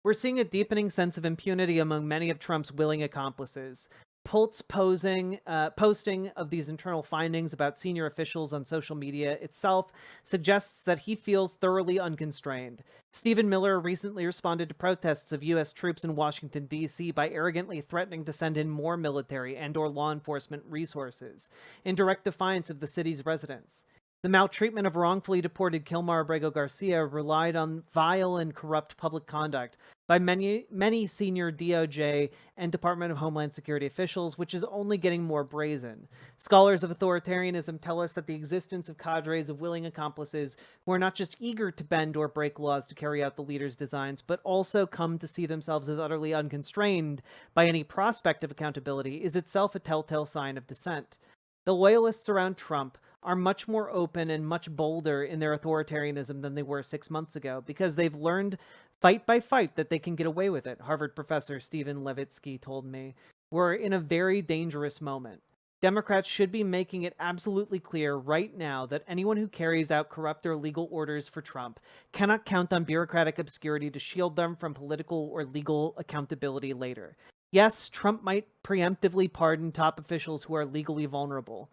We're seeing a deepening sense of impunity among many of Trump's willing accomplices. Pult's posting of these internal findings about senior officials on social media itself suggests that he feels thoroughly unconstrained. Stephen Miller recently responded to protests of U.S. troops in Washington, D.C. by arrogantly threatening to send in more military and/or law enforcement resources, in direct defiance of the city's residents. The maltreatment of wrongfully deported Kilmar Abrego Garcia relied on vile and corrupt public conduct by many senior DOJ and Department of Homeland Security officials, which is only getting more brazen. Scholars of authoritarianism tell us that the existence of cadres of willing accomplices who are not just eager to bend or break laws to carry out the leader's designs, but also come to see themselves as utterly unconstrained by any prospect of accountability is itself a telltale sign of dissent. The loyalists around Trump are much more open and much bolder in their authoritarianism than they were 6 months ago, because they've learned fight by fight that they can get away with it, Harvard professor Stephen Levitsky told me. We're in a very dangerous moment. Democrats should be making it absolutely clear right now that anyone who carries out corrupt or illegal orders for Trump cannot count on bureaucratic obscurity to shield them from political or legal accountability later. Yes, Trump might preemptively pardon top officials who are legally vulnerable,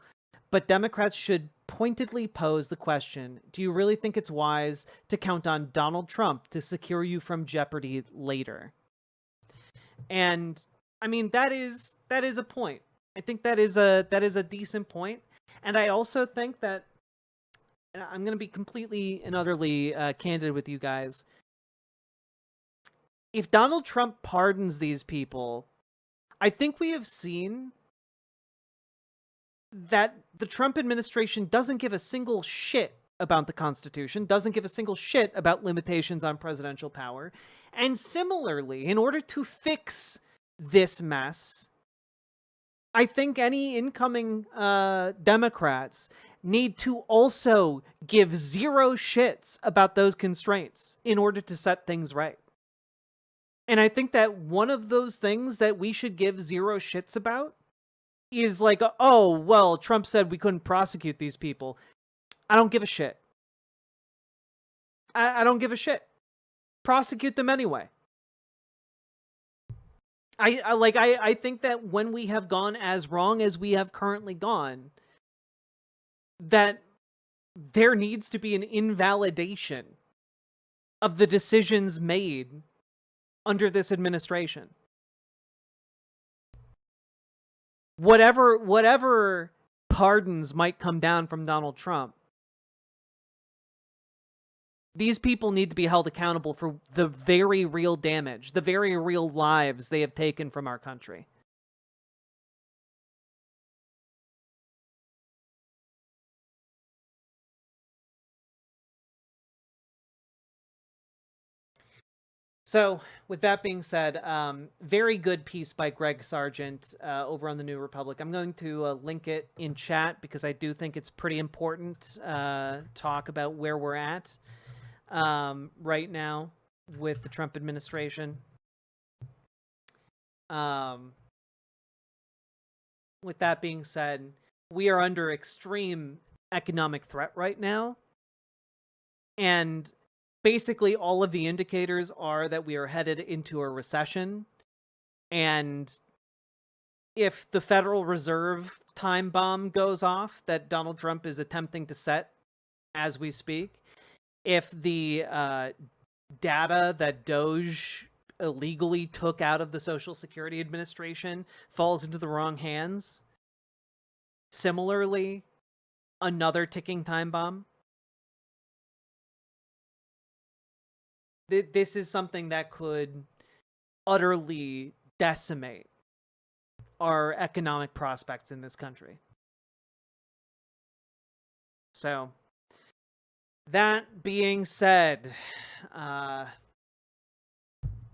but Democrats should pointedly pose the question, do you really think it's wise to count on Donald Trump to secure you from jeopardy later? And I mean, that is a point. I think that is a decent point. And I also think that, and I'm going to be completely and utterly candid with you guys. If Donald Trump pardons these people, I think we have seen that the Trump administration doesn't give a single shit about the Constitution, doesn't give a single shit about limitations on presidential power. And similarly, in order to fix this mess, I think any incoming Democrats need to also give zero shits about those constraints in order to set things right. And I think that one of those things that we should give zero shits about is like, oh, well, Trump said we couldn't prosecute these people. I don't give a shit. I don't give a shit. Prosecute them anyway. I think that when we have gone as wrong as we have currently gone, that there needs to be an invalidation of the decisions made under this administration. Whatever pardons might come down from Donald Trump, these people need to be held accountable for the very real damage, the very real lives they have taken from our country. So, with that being said, very good piece by Greg Sargent over on the New Republic. I'm going to link it in chat because I do think it's pretty important talk about where we're at right now with the Trump administration. With that being said, we are under extreme economic threat right now. And basically, all of the indicators are that we are headed into a recession. And if the Federal Reserve time bomb goes off that Donald Trump is attempting to set as we speak, if the data that Doge illegally took out of the Social Security Administration falls into the wrong hands, similarly, another ticking time bomb. This is something that could utterly decimate our economic prospects in this country. So, that being said,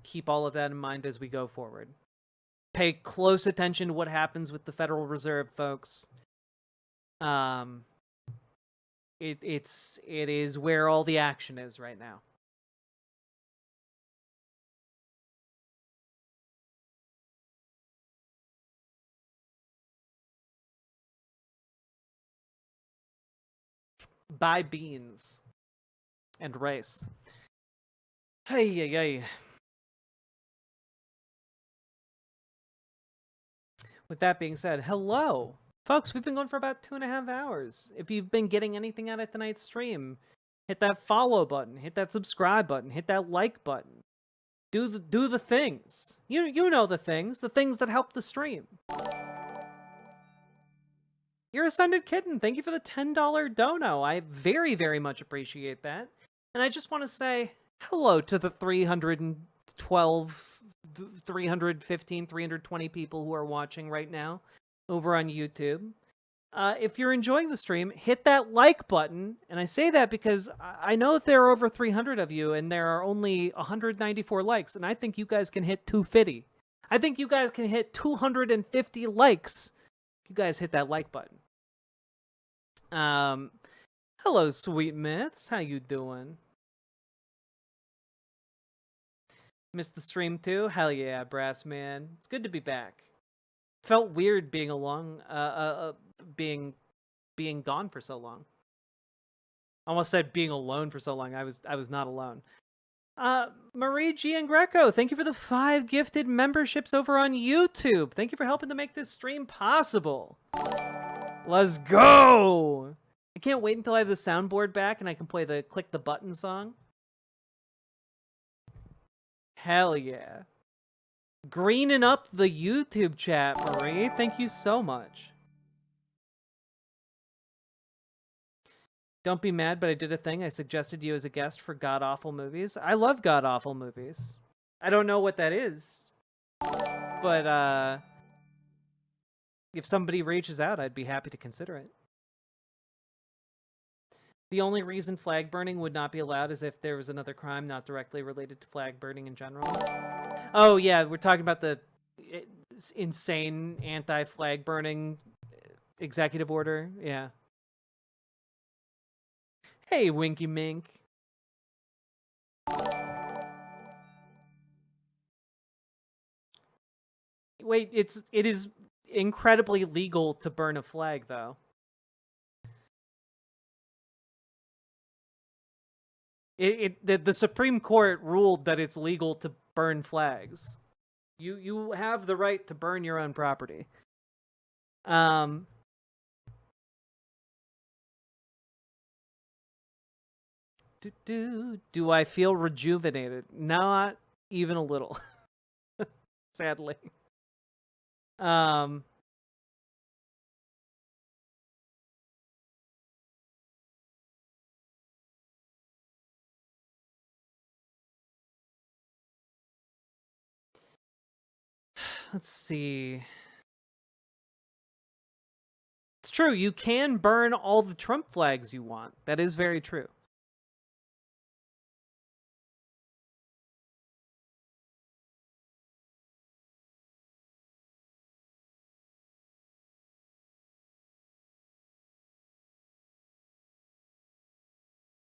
keep all of that in mind as we go forward. Pay close attention to what happens with the Federal Reserve, folks. It is where all the action is right now. Buy beans and rice. Hey. With that being said, hello, folks. We've been going for about 2.5 hours. If you've been getting anything out of tonight's stream, hit that follow button, hit that subscribe button, hit that like button. Do the things. You know the things that help the stream. You're Ascended Kitten. Thank you for the $10 dono. I very, very much appreciate that. And I just want to say hello to the 312, 315, 320 people who are watching right now over on YouTube. If you're enjoying the stream, hit that like button. And I say that because I know that there are over 300 of you and there are only 194 likes. And I think you guys can hit 250. I think you guys can hit 250 likes. You guys hit that like button. Hello, Sweet Myths. How you doing? Missed the stream too? Hell yeah, Brass Man. It's good to be back. Felt weird being being gone for so long. Almost said being alone for so long. I was not alone. Marie G and Greco, thank you for the 5 gifted memberships over on YouTube. Thank you for helping to make this stream possible. Let's go! I can't wait until I have the soundboard back and I can play the click the button song. Hell yeah. Greening up the YouTube chat, Marie. Thank you so much. Don't be mad, but I did a thing. I suggested you as a guest for god-awful movies. I love god-awful movies. I don't know what that is. But, if somebody reaches out, I'd be happy to consider it. The only reason flag burning would not be allowed is if there was another crime not directly related to flag burning in general. Oh, yeah, we're talking about the insane anti-flag burning executive order. Yeah. Hey, Winky Mink. Wait, it is incredibly legal to burn a flag, though. The Supreme Court ruled that it's legal to burn flags. You have the right to burn your own property. Do I feel rejuvenated? Not even a little. Sadly. Let's see. It's true, you can burn all the Trump flags you want. That is very true.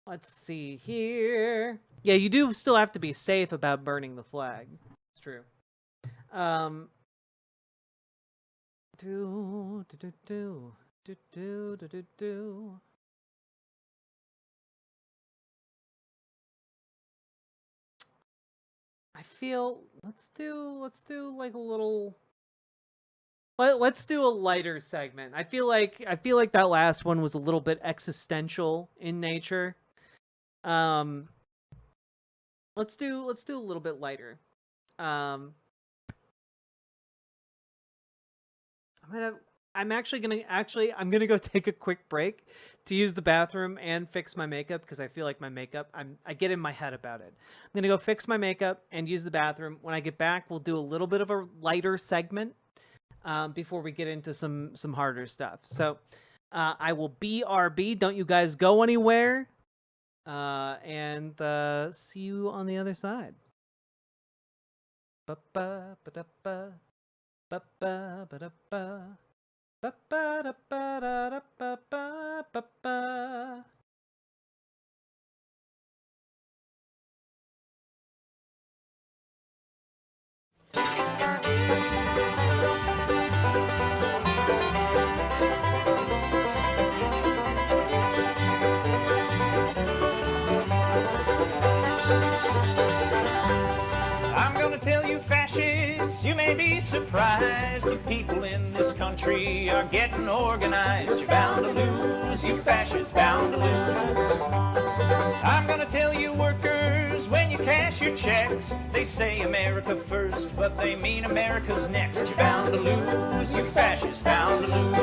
Let's see here. Yeah, you do still have to be safe about burning the flag. It's true. I feel let's do like a little let's do a lighter segment. I feel like that last one was a little bit existential in nature. Let's do a little bit lighter. I'm gonna go take a quick break to use the bathroom and fix my makeup because I feel like my makeup I get in my head about it. I'm gonna go fix my makeup and use the bathroom. When I get back, we'll do a little bit of a lighter segment before we get into some harder stuff. So I will BRB. Don't you guys go anywhere. And see you on the other side. Ba-ba, ba-da-ba, ba-ba, ba-da-ba, ba-ba, ba-da-ba, ba-ba. You may be surprised, the people in this country are getting organized. You're bound to lose, you fascists, bound to lose. I'm gonna tell you workers, when you cash your checks, they say America first, but they mean America's next. You're bound to lose, you fascists, bound to lose.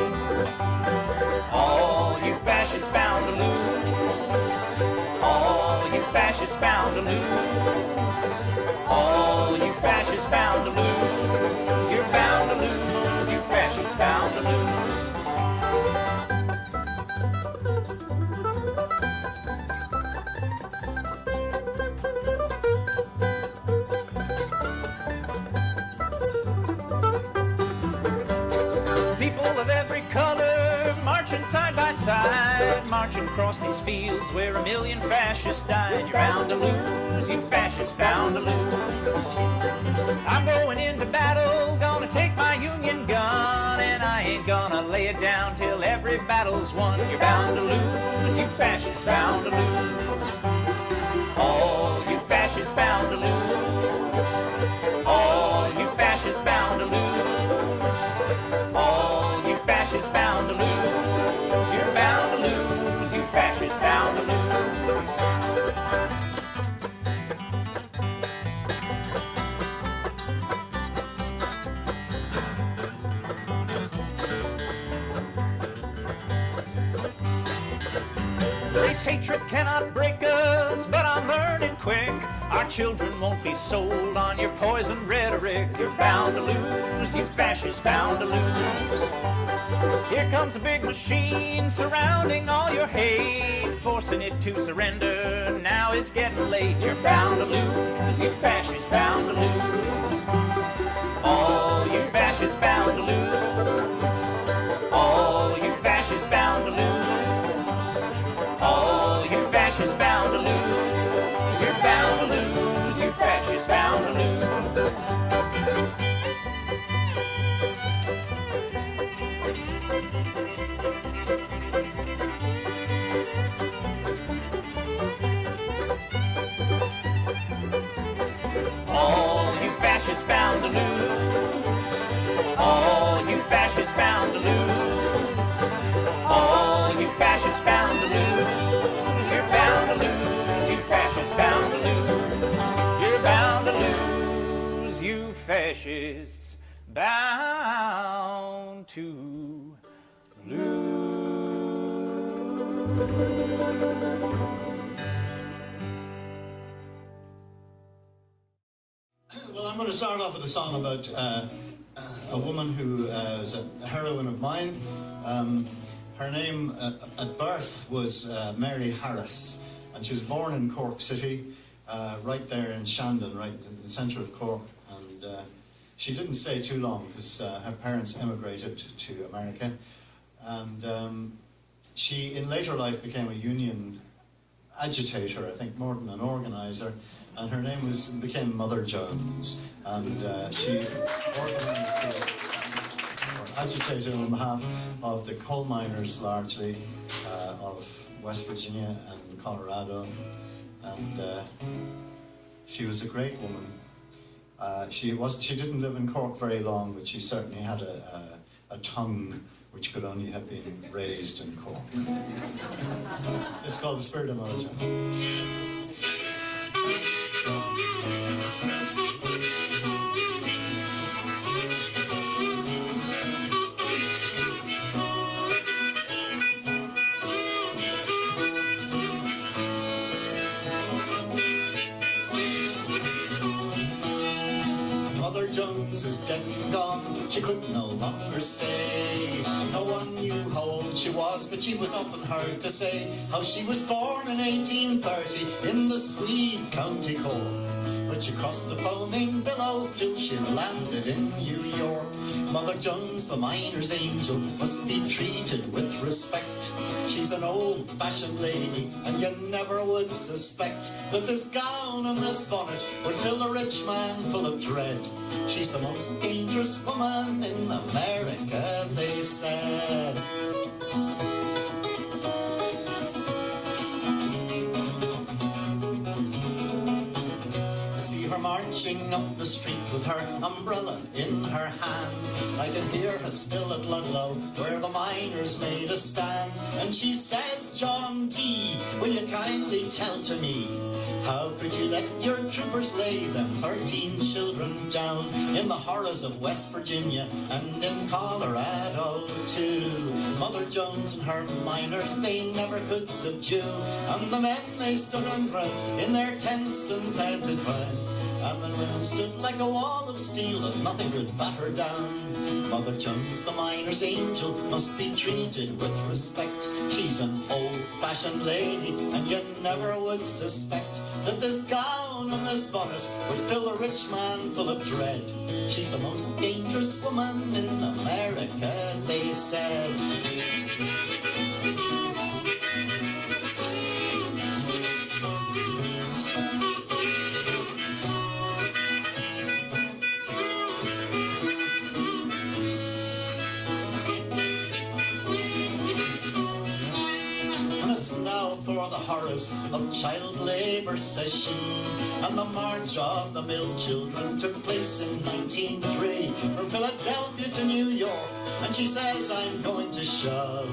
All you fascists bound to lose. All you fascists bound to lose. All you fascists bound to lose. You're bound to lose. You fascists bound to lose. People of every color marching side by side, marching across these fields where 1 million fascists died. You're bound to lose, you fascists bound to lose. I'm going into battle, gonna take my Union gun, and I ain't gonna lay it down till every battle's won. You're bound to lose, you fascists bound to lose. All you fascists bound to lose. All you fascists bound to lose. All you fascists bound to lose. cannot break us, but I'm learning quick. Our children won't be sold on your poison rhetoric. You're bound to lose, you fascists, bound to lose. Here comes a big machine surrounding all your hate, forcing it to surrender. Now it's getting late. You're bound to lose, you fascists, bound to lose. All you fascists bound to lose. All you fascists bound to lose. All you fascists bound to lose. You're bound to lose, you fascists bound to lose. All you fascists bound to lose. All you fascists bound to lose. All you fascists bound to lose. You're bound to lose, you fascists bound to lose. You're bound to lose, you fascists bound to lose. Well, I'm going to start off with a song about a woman who is a heroine of mine. Her name at birth was Mary Harris, and she was born in Cork City, right there in Shandon, right in the centre of Cork. And she didn't stay too long because her parents emigrated to America. And she, in later life, became a union agitator, I think, more than an organiser. And her name became Mother Jones, and she organised or agitated on behalf of the coal miners, largely of West Virginia and Colorado, and she was a great woman. She didn't live in Cork very long, but she certainly had a tongue which could only have been raised in Cork. It's called The Spirit of Mother Jones. Mother Jones is dead and gone, she could no longer stay. No one knew how old she was, but she was often heard to say how she was born in 1830 in the Swede County Cork. But she crossed the foaming billows till she landed in New York. Mother Jones, the miner's angel, must be treated with respect. She's an old-fashioned lady, and you never would suspect that this gown and this bonnet would fill a rich man full of dread. She's the most dangerous woman in America, they said. Her marching up the street with her umbrella in her hand. I can hear her still at Ludlow, where the miners made a stand. And she says, John T., will you kindly tell to me, how could you let your troopers lay them 13 children down in the horrors of West Virginia and in Colorado too? Mother Jones and her miners they never could subdue, and the men they stood on ground in their tents and tented by. And the women stood like a wall of steel, and nothing could batter down. Mother Jones, the miner's angel, must be treated with respect. She's an old-fashioned lady, and you never would suspect that this gown and this bonnet would fill a rich man full of dread. She's the most dangerous woman in America, they said. Now for the horrors of child labour, says she. And the march of the mill children took place in 1903 from Philadelphia to New York. And she says, I'm going to show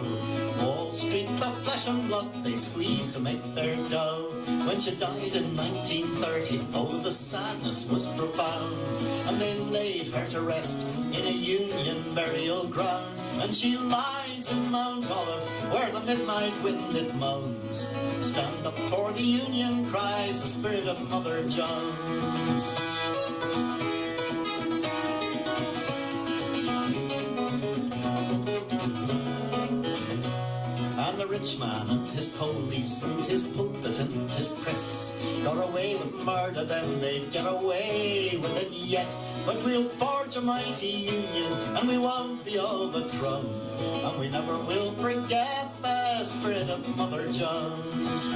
Wall Street the flesh and blood they squeeze to make their dough. When she died in 1930, oh, the sadness was profound. And they laid her to rest in a Union burial ground. And she lies in Mount Olive, where the midnight wind it moans. Stand up for the Union, cries the spirit of Mother Jones. And the rich man and his police and his pulpit and his press got away with murder then, they'd get away with it yet. But we'll forge a mighty union and we won't be overthrown, and we never will forget the spirit of Mother Jones.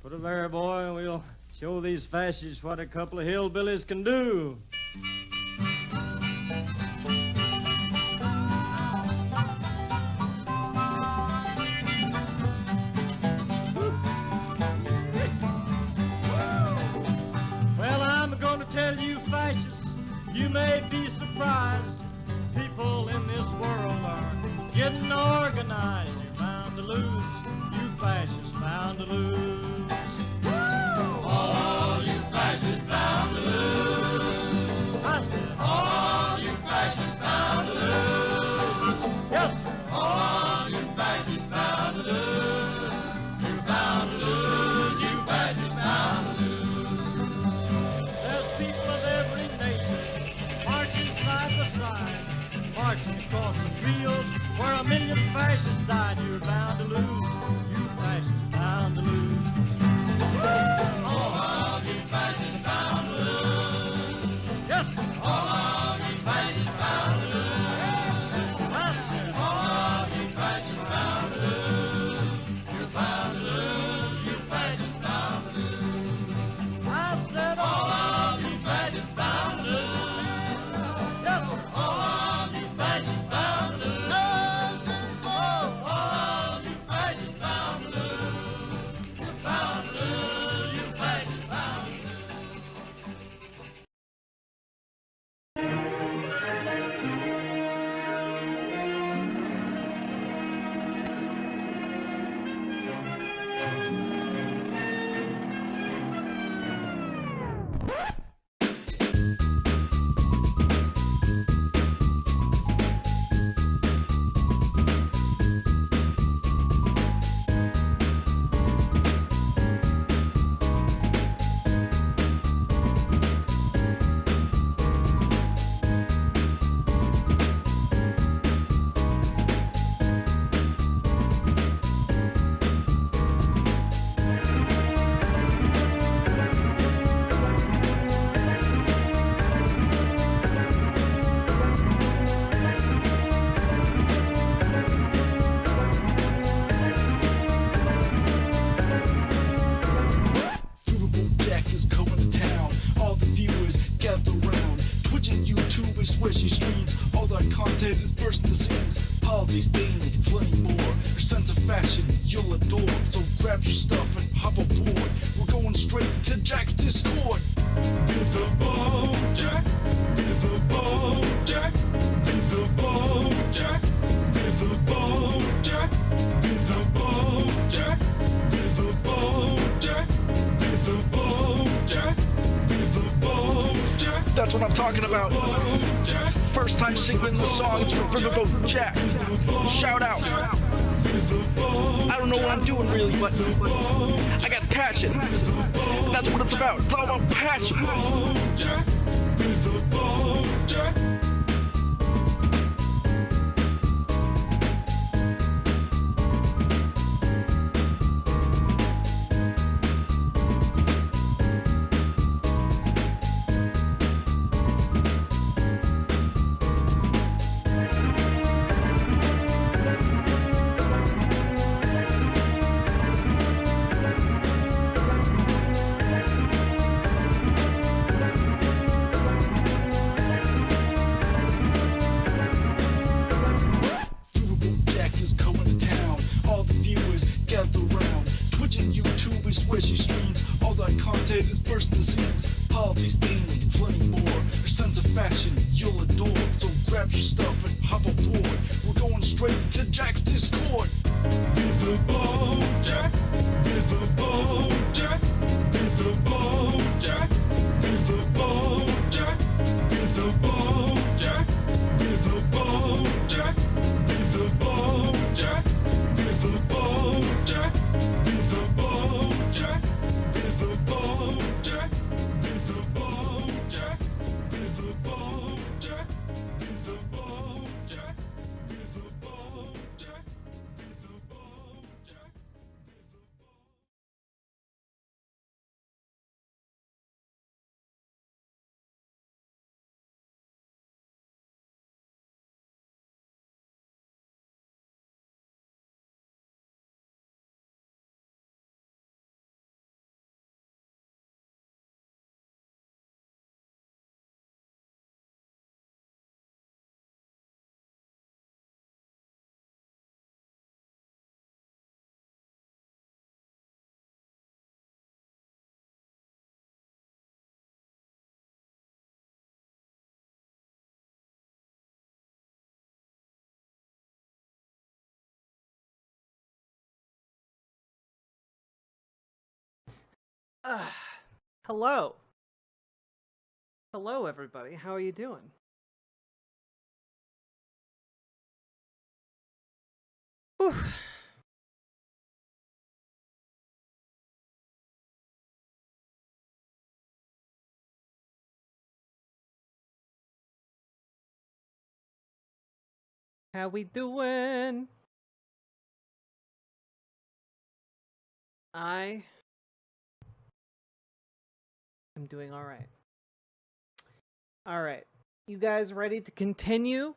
Put it there, boy, and we'll show these fascists what a couple of hillbillies can do. Well, I'm going to tell you, fascists, you may be surprised. People in this world are getting organized. You're bound to lose, you fascists, bound to lose. All you fascists bound to lose. I said, all you fascists bound to lose. Yes, sir. All you fascists bound to lose. You're bound to lose, you fascists bound to lose. There's people of every nation marching side by side, marching across the fields where 1 million fascists died. You're bound to lose, you fascists bound to lose. All of you fascists bound to lose. Yes, sir. All of you fascists bound to lose. Yes, sir. All of you fascists bound to lose. You're bound to lose, you fascists bound to lose. I said all of you fascists bound to lose. Yes, sir. All of you fascists bound to lose. Oh, all of you fascists bound to lose. You're bound to lose, you fascists bound to lose. Jack is coming to town. All the viewers gather round. Twitch and YouTube and swishy streams. All that content is bursting the seams. Politics, Bane, and plenty more. Your sense of fashion you'll adore. So grab your stuff and hop aboard. We're going straight to Jack's Discord. Viva Bojack, Viva Bojack, Viva Bojack, Viva Bojack, Viva Bojack, Viva Bojack, Viva Bojack, Viva Bojack. That's what I'm talking about. First time singing the songs for Viva Bojack. Shout out. I don't know what I'm doing really, but I got passion. That's what it's about. It's all about passion. Politics, being plenty more. Your sense of fashion, you'll adore. So grab your stuff and hop aboard. We're going straight to Jack's Discord. Riverboat Jack, Riverboat Jack, Riverboat Jack, Riverboat Jack, Riverboat Jack, Riverboat Jack, Riverboat Jack, Riverboat Jack, Riverboat Jack, Riverboat Jack, Riverboat Jack, Riverboat Jack, Riverboat Jack, Riverboat Jack, Riverboat Jack. Hello. Hello, everybody. How are you doing? Whew. How we doing? I am doing all right. All right. You guys ready to continue?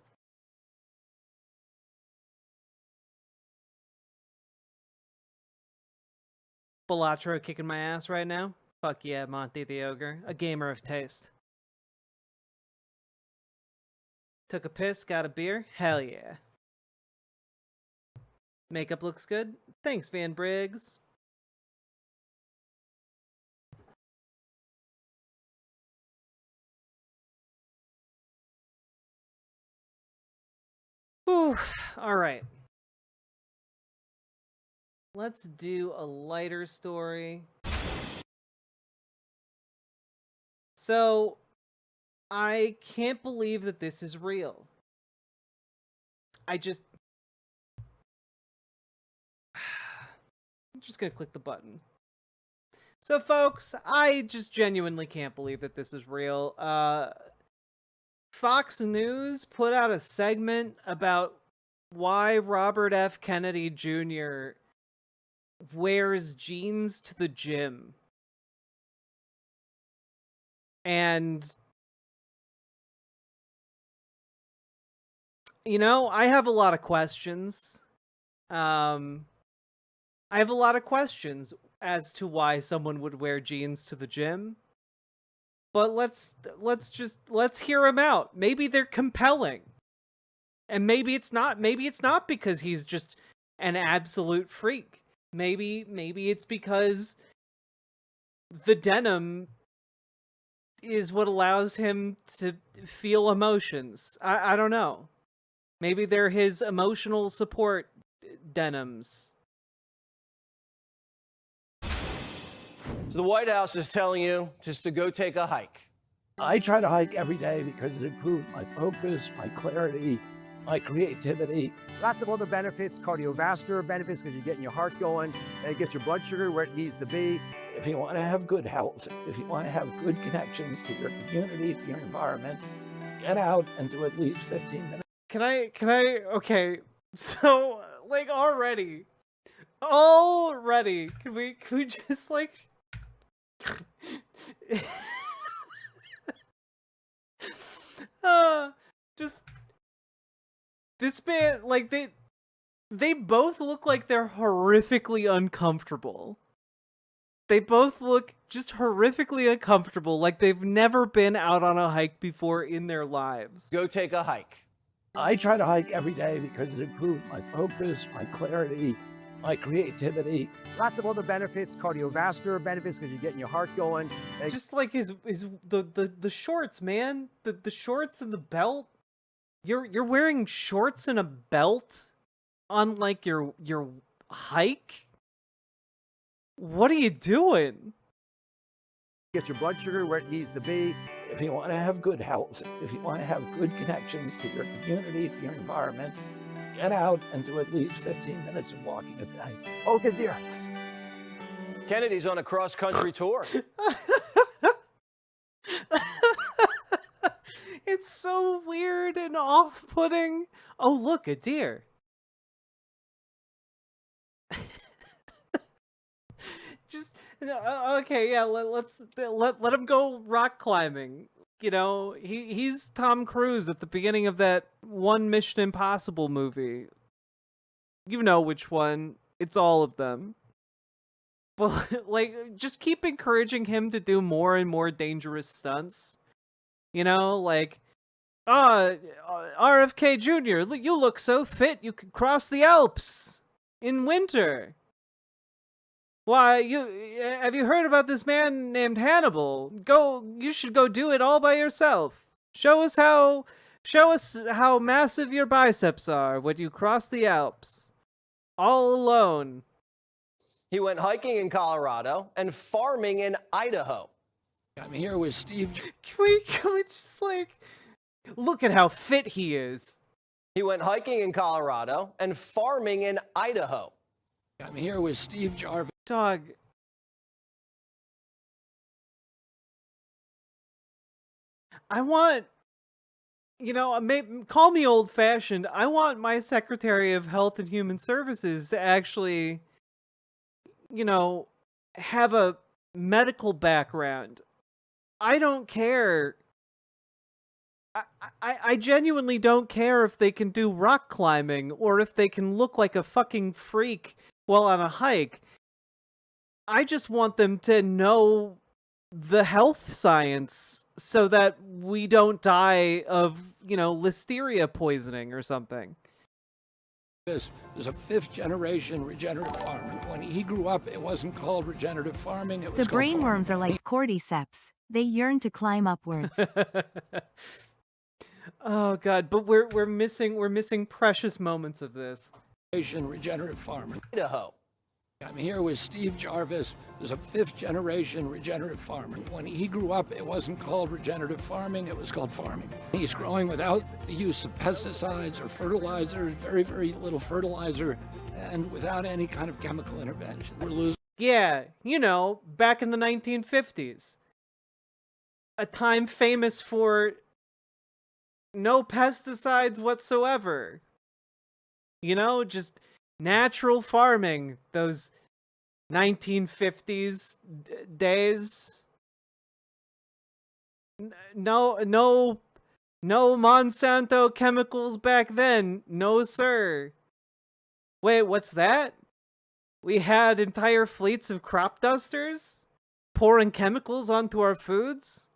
Balatro kicking my ass right now? Fuck yeah, Monty the Ogre. A gamer of taste. Took a piss, got a beer? Hell yeah. Makeup looks good? Thanks, Van Briggs. Whew. All right. Let's do a lighter story. So, I can't believe that this is real. I'm just gonna click the button. So, folks, I just genuinely can't believe that this is real. Fox News put out a segment about why Robert F. Kennedy Jr. wears jeans to the gym. And, you know, I have a lot of questions. I have a lot of questions as to why someone would wear jeans to the gym. But let's hear them out. Maybe they're compelling. And maybe it's not because he's just an absolute freak. Maybe it's because the denim is what allows him to feel emotions. I don't know. Maybe they're his emotional support denims. So the White House is telling you just to go take a hike. I try to hike every day because it improves my focus, my clarity, my creativity. Lots of other benefits, cardiovascular benefits because you're getting your heart going and it gets your blood sugar where it needs to be. If you want to have good health, if you want to have good connections to your community, to your environment, get out and do at least 15 minutes. Can I, okay, so, like, already, can we just, like, just, this band, like, they both look like they're horrifically uncomfortable. They both look just horrifically uncomfortable, like they've never been out on a hike before in their lives. Go take a hike. I try to hike every day because it improves my focus, my clarity, my creativity. Lots of other benefits, cardiovascular benefits because you're getting your heart going. Just like the shorts, man. The shorts and the belt. You're wearing shorts and a belt on like your hike? What are you doing? Get your blood sugar where it needs to be. If you want to have good health, if you want to have good connections to your community, to your environment, get out and do at least 15 minutes of walking a day. Oh, good dear. Kennedy's on a cross-country tour. It's so weird and off-putting. Oh, look, a deer. Just okay, yeah. Let him go rock climbing. You know, he's Tom Cruise at the beginning of that one Mission Impossible movie. You know which one? It's all of them. But like, just keep encouraging him to do more and more dangerous stunts. You know, like, RFK Jr., you look so fit you could cross the Alps in winter. Why, have you heard about this man named Hannibal? You should go do it all by yourself. Show us how massive your biceps are when you cross the Alps. All alone. He went hiking in Colorado and farming in Idaho. I'm here with Steve. Can we just like, look at how fit he is. He went hiking in Colorado and farming in Idaho. I'm here with Steve Jarvis. Dog. I want, call me old-fashioned. I want my Secretary of Health and Human Services to actually, have a medical background. I don't care. I genuinely don't care if they can do rock climbing or if they can look like a fucking freak while on a hike. I just want them to know the health science so that we don't die of, listeria poisoning or something. This is a 5th-generation regenerative farmer. When he grew up, it wasn't called regenerative farming. It was The brainworms are like cordyceps. They yearn to climb upwards. Oh God! But we're missing precious moments of this. Regenerative farmer. Idaho. I'm here with Steve Jarvis, who's a 5th-generation regenerative farmer. When he grew up, it wasn't called regenerative farming, it was called farming. He's growing without the use of pesticides or fertilizer, very, very little fertilizer, and without any kind of chemical intervention. We're losing. Yeah, back in the 1950s. A time famous for no pesticides whatsoever. Just natural farming, those 1950s days. No Monsanto chemicals back then. No, sir. Wait, what's that? We had entire fleets of crop dusters pouring chemicals onto our foods?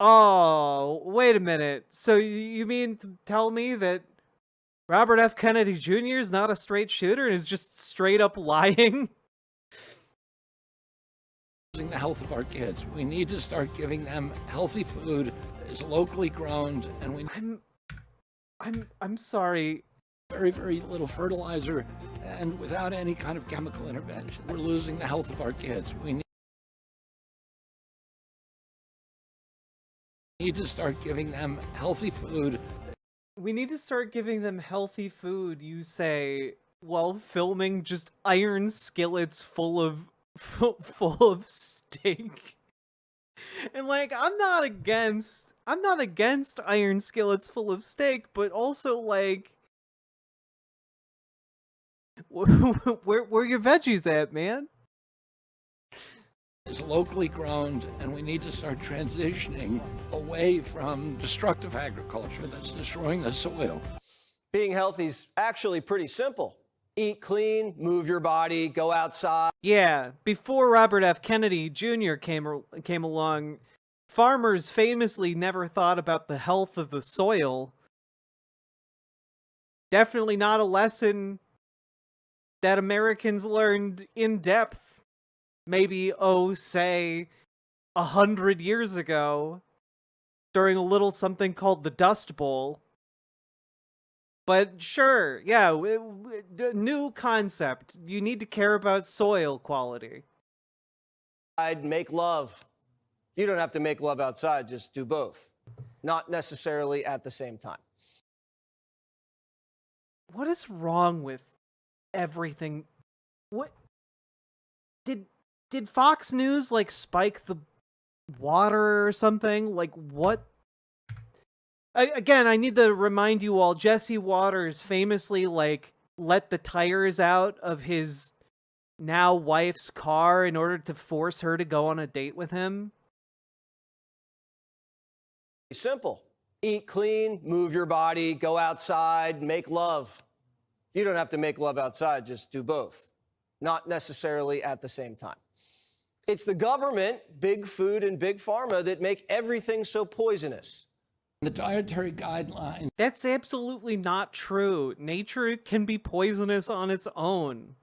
Oh, wait a minute. So you mean to tell me that Robert F. Kennedy Jr. is not a straight shooter and is just straight up lying? The health of our kids. We need to start giving them healthy food that is locally grown, and we. I'm sorry. Very, very little fertilizer, and without any kind of chemical intervention. We're losing the health of our kids. We need to start giving them healthy food. We need to start giving them healthy food, you say, while filming just iron skillets full of steak. And like, I'm not against iron skillets full of steak, but also like, where your veggies at, man? Is locally grown, and we need to start transitioning away from destructive agriculture that's destroying the soil. Being healthy is actually pretty simple. Eat clean, move your body, go outside. Yeah, before Robert F. Kennedy Jr. came along, farmers famously never thought about the health of the soil. Definitely not a lesson that Americans learned in depth, maybe, say, 100 years ago, during a little something called the Dust Bowl. But sure, yeah, new concept. You need to care about soil quality. I'd make love. You don't have to make love outside, just do both. Not necessarily at the same time. What is wrong with everything? What did Fox News like spike the water or something? Like what? Again, I need to remind you all, Jesse Waters famously like let the tires out of his now wife's car in order to force her to go on a date with him. Simple. Eat clean, move your body, go outside, make love. You don't have to make love outside, just do both. Not necessarily at the same time. It's the government, big food and big pharma that make everything so poisonous. The dietary guidelines. That's absolutely not true. Nature can be poisonous on its own.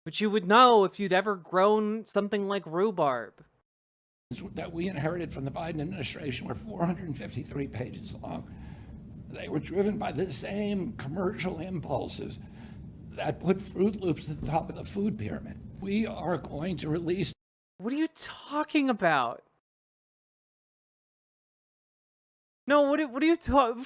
But you would know if you'd ever grown something like rhubarb. That we inherited from the Biden administration were 453 pages long. They were driven by the same commercial impulses that put Fruit Loops at the top of the food pyramid. We are going to release... What are you talking about? No, what are you talking...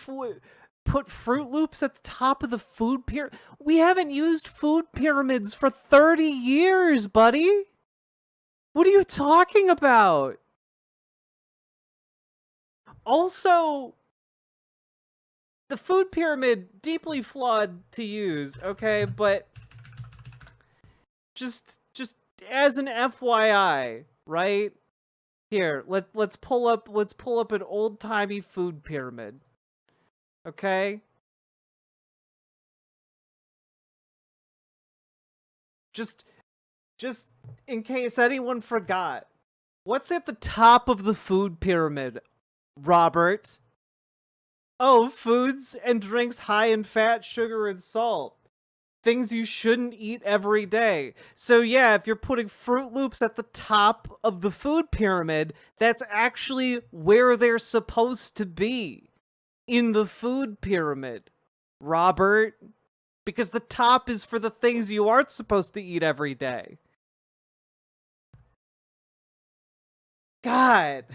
Put Fruit Loops at the top of the food pyramid? We haven't used food pyramids for 30 years, buddy! What are you talking about? Also, the food pyramid, deeply flawed to use, okay? But just as an FYI, right? Here, let's pull up an old-timey food pyramid. Okay? Just in case anyone forgot. What's at the top of the food pyramid, Robert? Oh, foods and drinks high in fat, sugar, and salt. Things you shouldn't eat every day. So yeah, if you're putting Fruit Loops at the top of the food pyramid, that's actually where they're supposed to be. In the food pyramid, Robert. Because the top is for the things you aren't supposed to eat every day. God.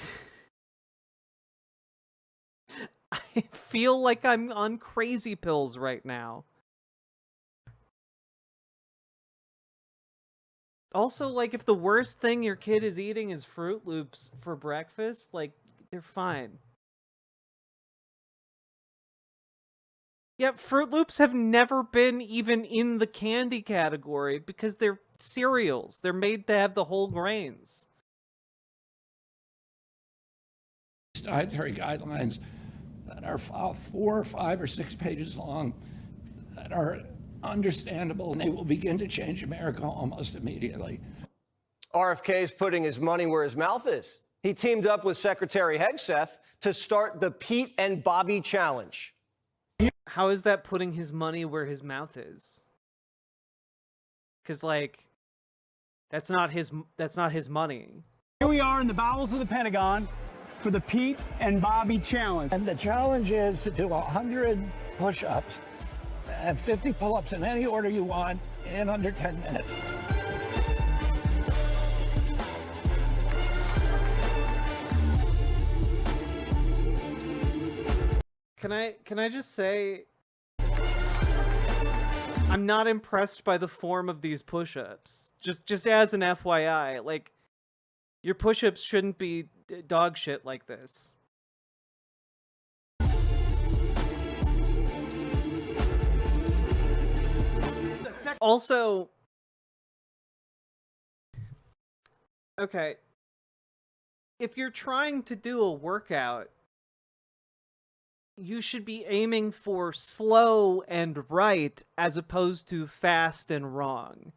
I feel like I'm on crazy pills right now. Also, like, if the worst thing your kid is eating is Fruit Loops for breakfast, like, they're fine. Yep, Fruit Loops have never been even in the candy category because they're cereals. They're made to have the whole grains. Dietary guidelines that are 4, 5, or 6 pages long that are understandable, and they will begin to change America almost immediately. RFK is putting his money where his mouth is. He teamed up with Secretary Hegseth to start the Pete and Bobby Challenge. How is that putting his money where his mouth is? Because, like, that's not his money. Here we are in the bowels of the Pentagon for the Pete and Bobby Challenge. And the challenge is to do 100 push-ups and 50 pull-ups in any order you want in under 10 minutes. Can I just say, I'm not impressed by the form of these push-ups. Just as an FYI, like, your push-ups shouldn't be dog shit like this. Also, okay, if you're trying to do a workout, you should be aiming for slow and right as opposed to fast and wrong.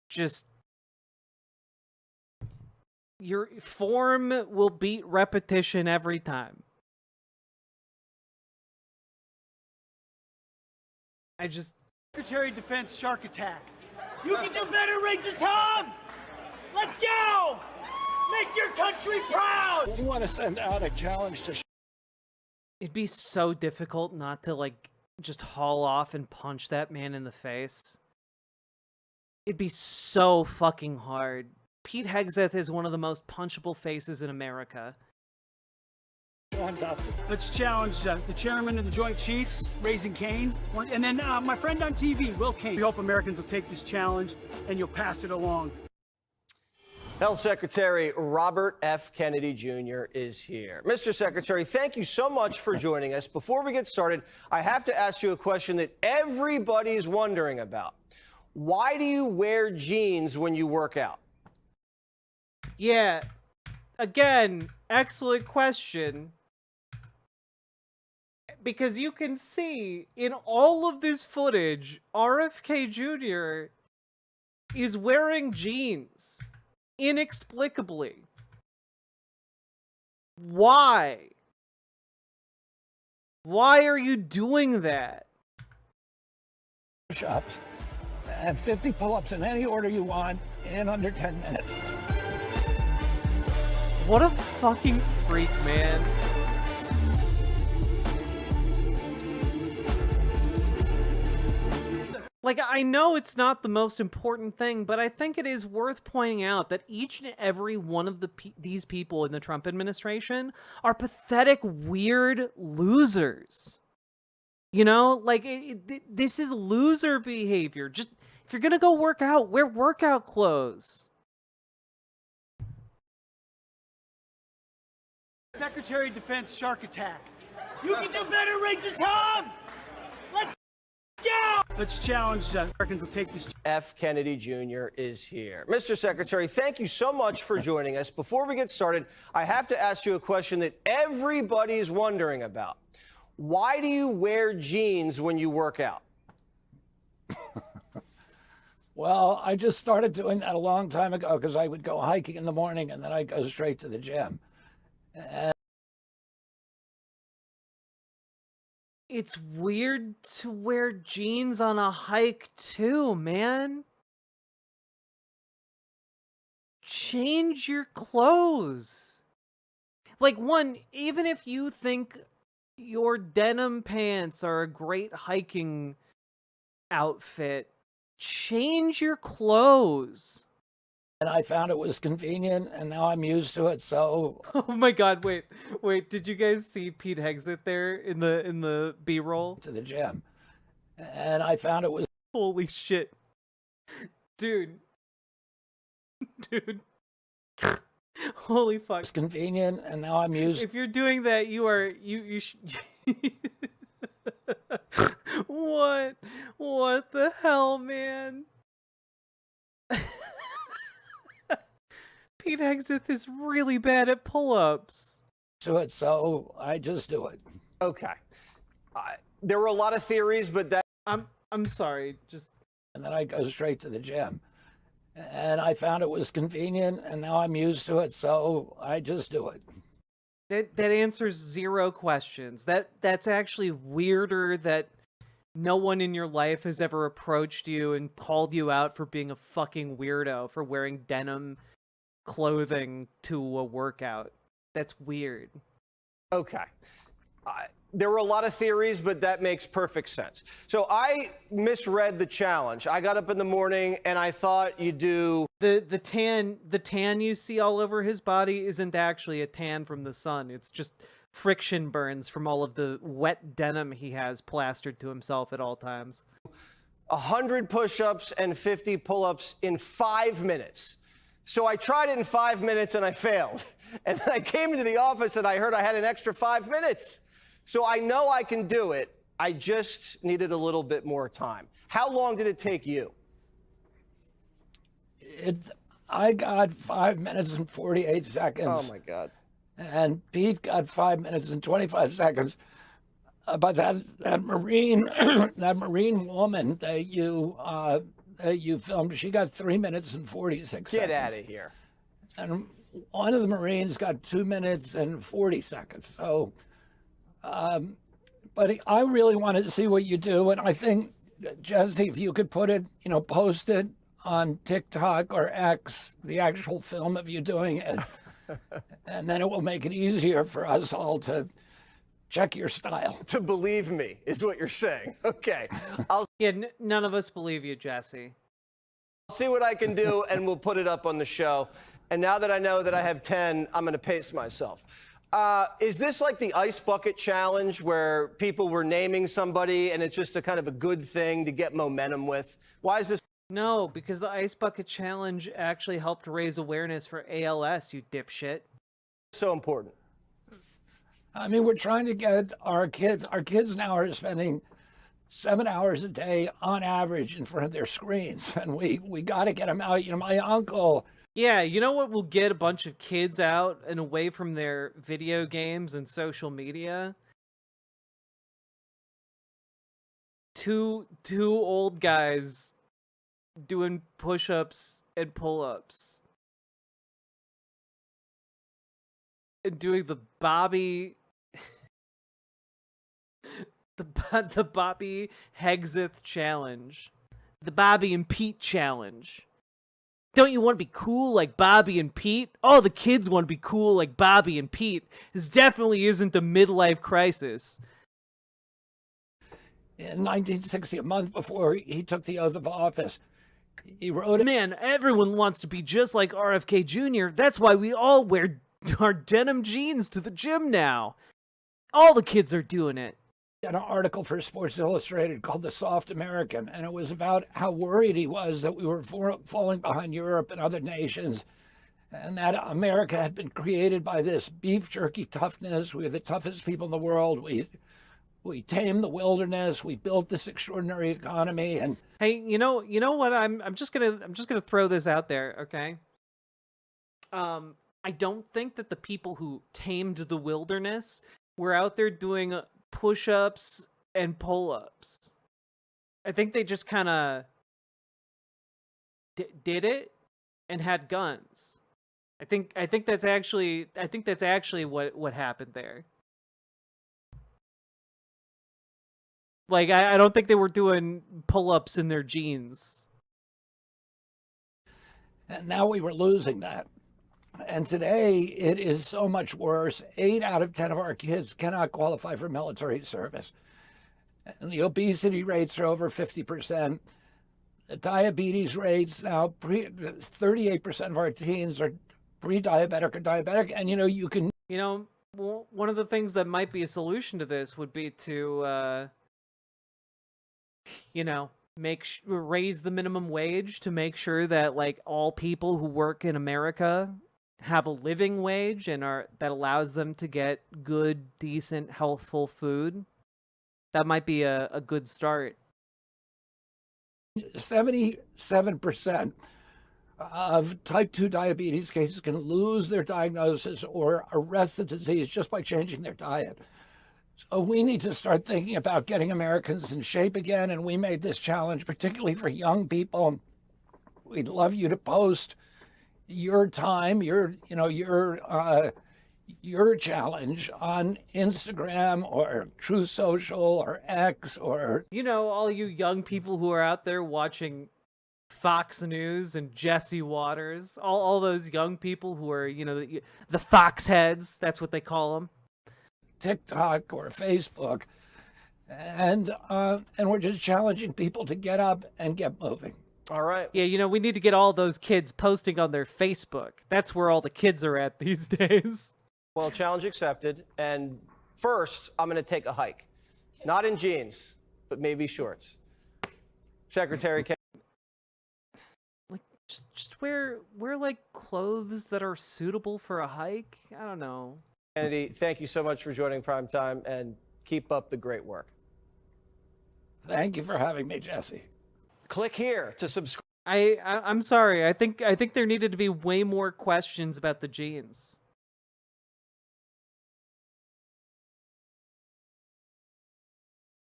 Just, your form will beat repetition every time. Secretary of Defense shark attack. You can do better, Ranger Tom! Let's go! Make your country proud! We want to send out a challenge to... It'd be so difficult not to, like, just haul off and punch that man in the face. It'd be so fucking hard. Pete Hegseth is one of the most punchable faces in America. Let's challenge the chairman of the Joint Chiefs, Raising Cain, and then my friend on TV, Will Cain. We hope Americans will take this challenge and you'll pass it along. Health Secretary Robert F. Kennedy Jr. is here. Mr. Secretary, thank you so much for joining us. Before we get started, I have to ask you a question that everybody's wondering about. Why do you wear jeans when you work out? Yeah, again, excellent question. Because you can see in all of this footage, RFK Jr. is wearing jeans. Inexplicably. Why? Why are you doing that? Push-ups and 50 pull-ups in any order you want in under 10 minutes. What a fucking freak, man. Like, I know it's not the most important thing, but I think it is worth pointing out that each and every one of these people in the Trump administration are pathetic, weird losers. You know, like, this is loser behavior. Just, if you're gonna go work out, wear workout clothes. Secretary of Defense shark attack. You can do better, Ranger Tom! Let's go! Let's challenge Americans will take this. F. Kennedy Jr. is here. Mr. Secretary, thank you so much for joining us. Before we get started, I have to ask you a question that everybody's wondering about. Why do you wear jeans when you work out? Well, I just started doing that a long time ago because I would go hiking in the morning and then I'd go straight to the gym. And it's weird to wear jeans on a hike too, man. Change your clothes. Like, one, even if you think your denim pants are a great hiking outfit, change your clothes. And I found it was convenient, and now I'm used to it, so... Oh my god, wait, did you guys see Pete Hegseth there in the B-roll? To the gym. And I found it was... Holy shit. Dude. Holy fuck. It's convenient, and now I'm used... If you're doing that, you should... What the hell, man? Pete Hegseth is really bad at pull-ups. To it, so I just do it. Okay. There were a lot of theories, but that... I'm sorry, just... And then I go straight to the gym. And I found it was convenient, and now I'm used to it, so I just do it. That answers zero questions. That's actually weirder that no one in your life has ever approached you and called you out for being a fucking weirdo for wearing denim clothing to a workout. That's weird. Okay. There were a lot of theories, but that makes perfect sense. So I misread the challenge. I got up in the morning and I thought you do... The tan you see all over his body isn't actually a tan from the sun. It's just friction burns from all of the wet denim he has plastered to himself at all times. 100 push-ups and 50 pull-ups in 5 minutes. So I tried it in 5 minutes and I failed. And then I came into the office and I heard I had an extra 5 minutes. So I know I can do it. I just needed a little bit more time. How long did it take you? I got 5 minutes and 48 seconds. Oh my God. And Pete got 5 minutes and 25 seconds. But that Marine that Marine woman that you filmed, she got 3 minutes and 46 seconds. Get out of here. And one of the Marines got 2 minutes and 40 seconds. So, but I really wanted to see what you do, and I think Jesse, if you could put it, post it on TikTok or X, the actual film of you doing it, and then it will make it easier for us all to check your style. To believe me is what you're saying. Okay. Yeah, none of us believe you, Jesse. I'll see what I can do, and we'll put it up on the show. And now that I know that I have 10, I'm going to pace myself. Is this like the ice bucket challenge where people were naming somebody and it's just a kind of a good thing to get momentum with? Why is this? No, because the ice bucket challenge actually helped raise awareness for ALS, you dipshit. So important. I mean, we're trying to get our kids now are spending 7 hours a day on average in front of their screens, and we got to get them out. My uncle. Yeah, you know what will get a bunch of kids out and away from their video games and social media? Two old guys doing push-ups and pull-ups. And doing the Bobby... the Bobby Hexeth challenge. The Bobby and Pete challenge. Don't you want to be cool like Bobby and Pete? All the kids want to be cool like Bobby and Pete. This definitely isn't a midlife crisis. In 1960, a month before he took the oath of office, he wrote... Man, everyone wants to be just like RFK Jr. That's why we all wear our denim jeans to the gym now. All the kids are doing it. An article for Sports Illustrated called The Soft American, and it was about how worried he was that we were falling behind Europe and other nations, and that America had been created by this beef jerky toughness. We're the toughest people in the world. We tamed the wilderness. We built this extraordinary economy. And hey, you know what? I'm just gonna throw this out there, okay? I don't think that the people who tamed the wilderness were out there doing push-ups and pull-ups. I think they just kind of did it and had guns. I think that's actually what happened there. Like I don't think they were doing pull-ups in their jeans. And now we were losing that. And today, it is so much worse. 8 out of 10 of our kids cannot qualify for military service. And the obesity rates are over 50%. The diabetes rates now, 38% of our teens are pre-diabetic or diabetic. And, you can... One of the things that might be a solution to this would be to, raise the minimum wage to make sure that, like, all people who work in America have a living wage and that allows them to get good, decent, healthful food. That might be a good start. 77% of type 2 diabetes cases can lose their diagnosis or arrest the disease just by changing their diet. So we need to start thinking about getting Americans in shape again, and we made this challenge particularly for young people. We'd love you to post your time, your challenge on Instagram or Truth Social or X or... all you young people who are out there watching Fox News and Jesse Waters, all those young people who are, the Fox heads, that's what they call them. TikTok or Facebook. And we're just challenging people to get up and get moving. All right. Yeah, we need to get all those kids posting on their Facebook. That's where all the kids are at these days. Well, challenge accepted. And first, I'm going to take a hike. Not in jeans, but maybe shorts. Secretary Kennedy. Like, just wear like clothes that are suitable for a hike. I don't know. Kennedy, thank you so much for joining Primetime, and keep up the great work. Thank you for having me, Jesse. Click here to subscribe. I'm sorry. I think there needed to be way more questions about the jeans.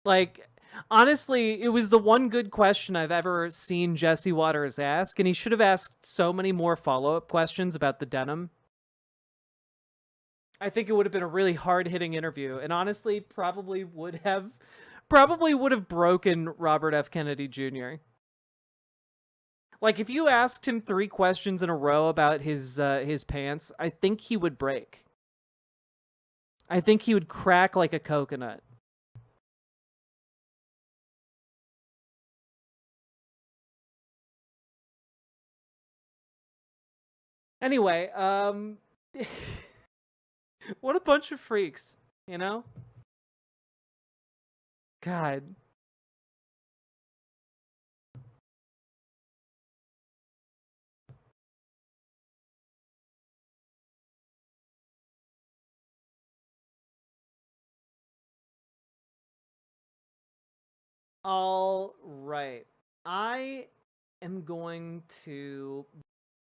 Like, honestly, it was the one good question I've ever seen Jesse Waters ask, and he should have asked so many more follow-up questions about the denim. I think it would have been a really hard-hitting interview, and honestly, probably would have Probably would have broken Robert F. Kennedy Jr. Like, if you asked him 3 questions in a row about his pants, I think he would break. I think he would crack like a coconut. Anyway, what a bunch of freaks, you know? God. All right. I am going to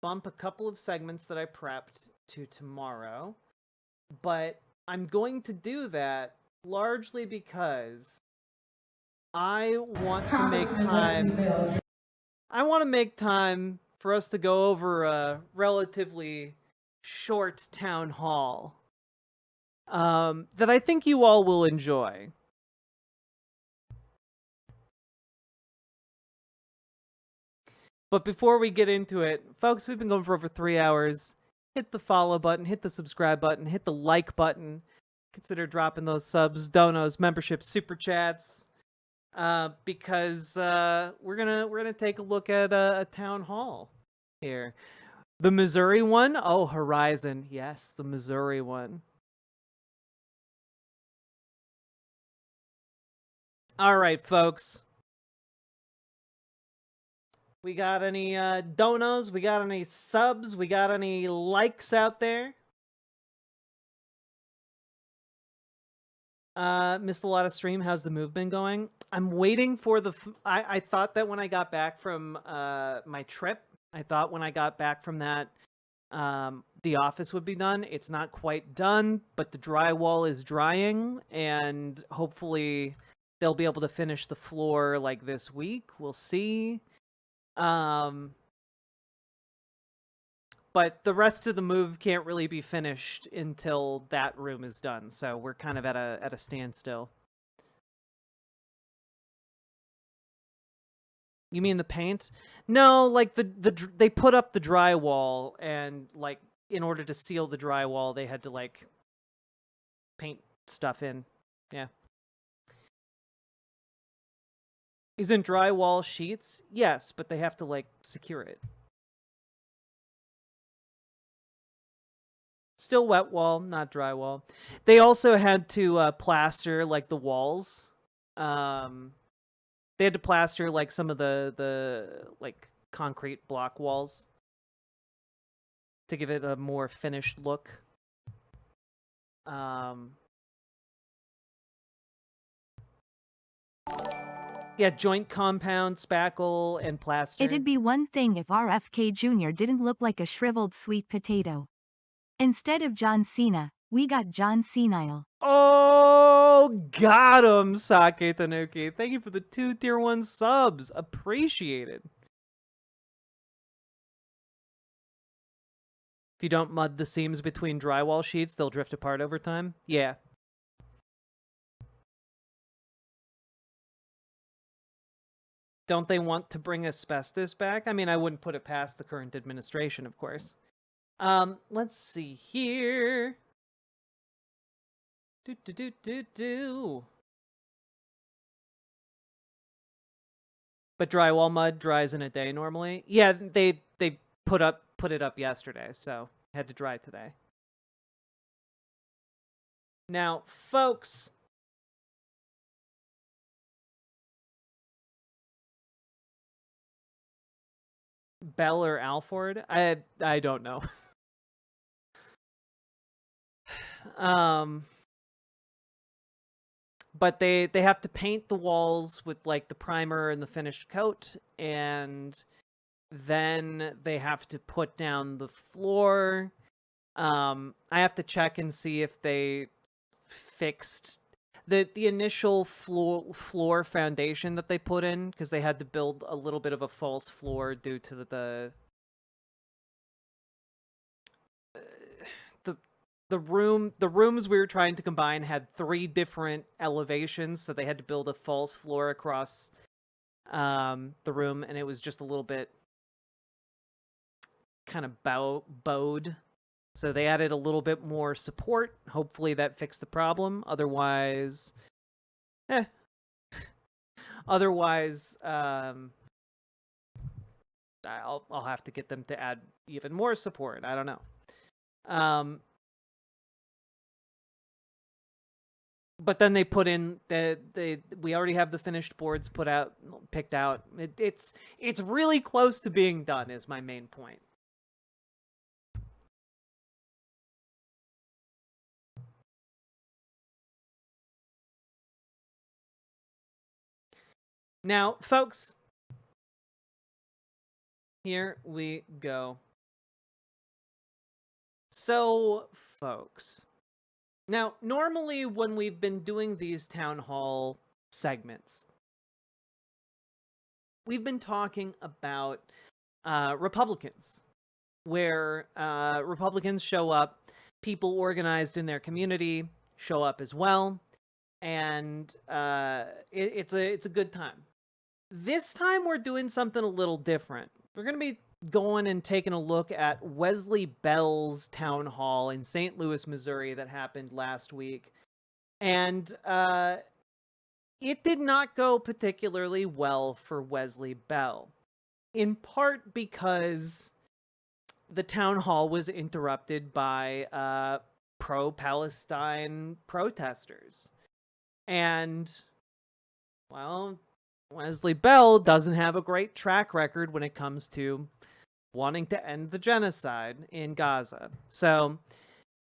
bump a couple of segments that I prepped to tomorrow, but I'm going to do that largely because I want to make time. I want to make time for us to go over a relatively short town hall that I think you all will enjoy. But before we get into it, folks, we've been going for over 3 hours. Hit the follow button, hit the subscribe button, hit the like button. Consider dropping those subs, donos, memberships, super chats, because we're gonna take a look at a town hall here. The Missouri one, oh, Horizon, yes, the Missouri one. All right, folks. We got any donos? We got any subs? We got any likes out there? Missed a lot of stream. How's the move been going? I'm waiting for the... I thought that when I got back from my trip, I thought when I got back from that, the office would be done. It's not quite done, but the drywall is drying, and hopefully they'll be able to finish the floor like this week. We'll see. But the rest of the move can't really be finished until that room is done, so we're kind of at a standstill. You mean the paint? No, like they put up the drywall, and like in order to seal the drywall, they had to like paint stuff in. Yeah. Isn't drywall sheets? Yes, but they have to like secure it. Still wet wall, not drywall. They also had to plaster like the walls. They had to plaster like some of the like concrete block walls to give it a more finished look. Yeah, joint compound, spackle, and plaster. It'd be one thing if RFK Jr. didn't look like a shriveled sweet potato. Instead of John Cena, we got John Senile. Oh, got him, Sake Tanuki. Thank you for the 2 tier 1 subs. Appreciated. If you don't mud the seams between drywall sheets, they'll drift apart over time. Yeah. Don't they want to bring asbestos back? I mean, I wouldn't put it past the current administration, of course. Let's see here. But drywall mud dries in a day normally. Yeah, they put it up yesterday, so had to dry today. Now, folks, Bell or Alford? I don't know. But they have to paint the walls with like the primer and the finished coat, and then they have to put down the floor. I have to check and see if they fixed the initial floor foundation that they put in, because they had to build a little bit of a false floor due to the the rooms we were trying to combine had 3 different elevations, so they had to build a false floor across the room, and it was just a little bit kind of bowed. So they added a little bit more support. Hopefully that fixed the problem. Otherwise, Otherwise, I'll have to get them to add even more support. I don't know. But then they put in we already have the finished boards picked out. It's really close to being done is my main point. Now, folks, here we go. So, folks, now, normally when we've been doing these town hall segments, we've been talking about Republicans, where Republicans show up, people organized in their community show up as well, and it's a good time. This time we're doing something a little different. We're going to be going and taking a look at Wesley Bell's town hall in St. Louis, Missouri that happened last week. And it did not go particularly well for Wesley Bell, in part because the town hall was interrupted by pro-Palestine protesters. And, well, Wesley Bell doesn't have a great track record when it comes to wanting to end the genocide in Gaza. So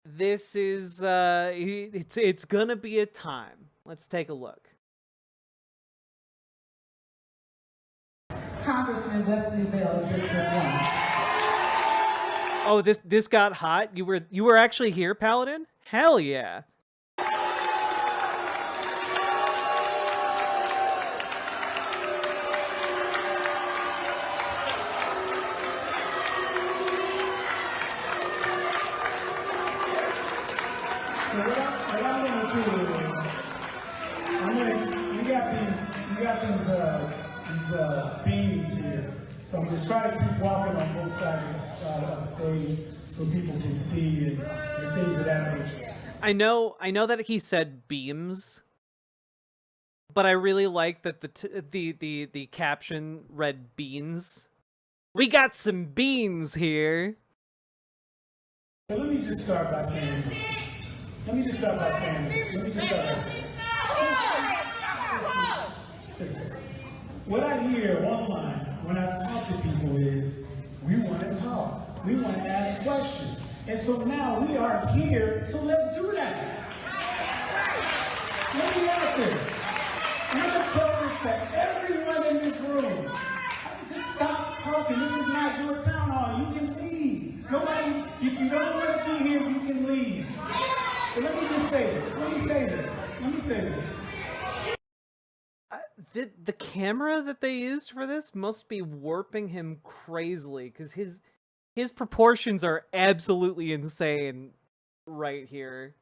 this is it's gonna be a time. Let's take a look. Congressman Wesley Bell, District 1. Oh, this got hot. You were actually here, Paladin? Hell yeah. What I'm going to do is, you got these beams here, so I'm going to try to keep walking on both sides of the stage so people can see and things of that nature. I know that he said beams, but I really like that the caption read beans. We got some beans here. So let me just start by saying this. Listen, what I hear online when I talk to people is, we want to talk. We want to ask questions. And so now we are here, so let's do that. Let me ask this. I'm going to tell this to everyone in this room. Just stop talking. This is not your town hall. You can leave. Nobody, if you don't want to be here, you can leave. But let me just say this. Let me say this. The camera that they used for this must be warping him crazily, because his proportions are absolutely insane right here.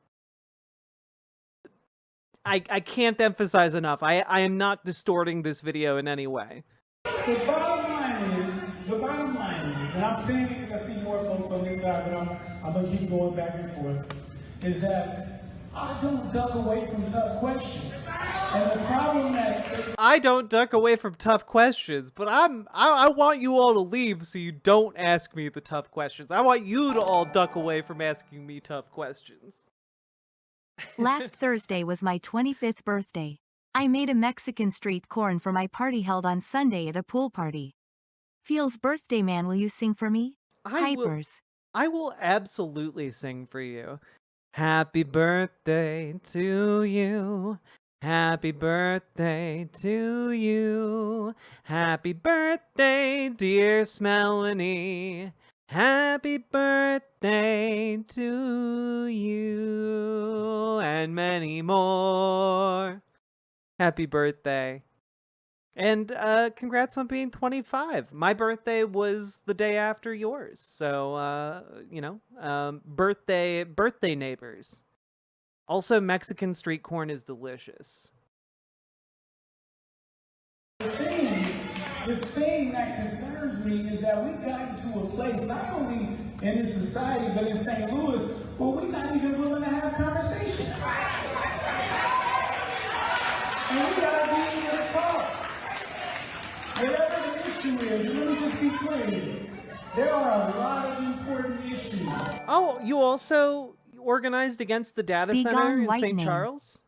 I can't emphasize enough. I am not distorting this video in any way. The bottom line is, and I'm saying it because I see more folks on this side, but I'm going to keep going back and forth, is that I don't duck away from tough questions. And the problem that... I don't duck away from tough questions, but I want you all to leave so you don't ask me the tough questions. I want you to all duck away from asking me tough questions. Last Thursday was my 25th birthday. I made a Mexican street corn for my party held on Sunday at a pool party. Feels birthday man, will you sing for me? Hypers. I will absolutely sing for you. Happy birthday to you. Happy birthday to you. Happy birthday, dear Smelanie. Happy birthday to you, and many more. Happy birthday. And congrats on being 25. My birthday was the day after yours. So, birthday neighbors. Also, Mexican street corn is delicious. The thing that concerns me is that we've gotten to a place, not only in this society, but in St. Louis, where we're not even willing to have conversations. And we gotta be able to talk. Whatever the issue is, let me just be clear here. There are a lot of important issues. Oh, you also organized against the data Be center gone, in white St. man. Charles?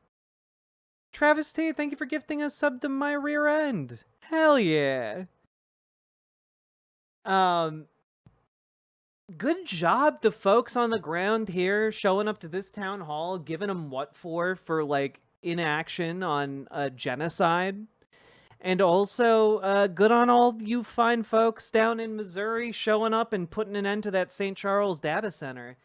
Travis T, thank you for gifting a sub to my rear end. Hell yeah. Good job to folks on the ground here showing up to this town hall, giving them what for like inaction on genocide. And also, good on all you fine folks down in Missouri showing up and putting an end to that St. Charles data center.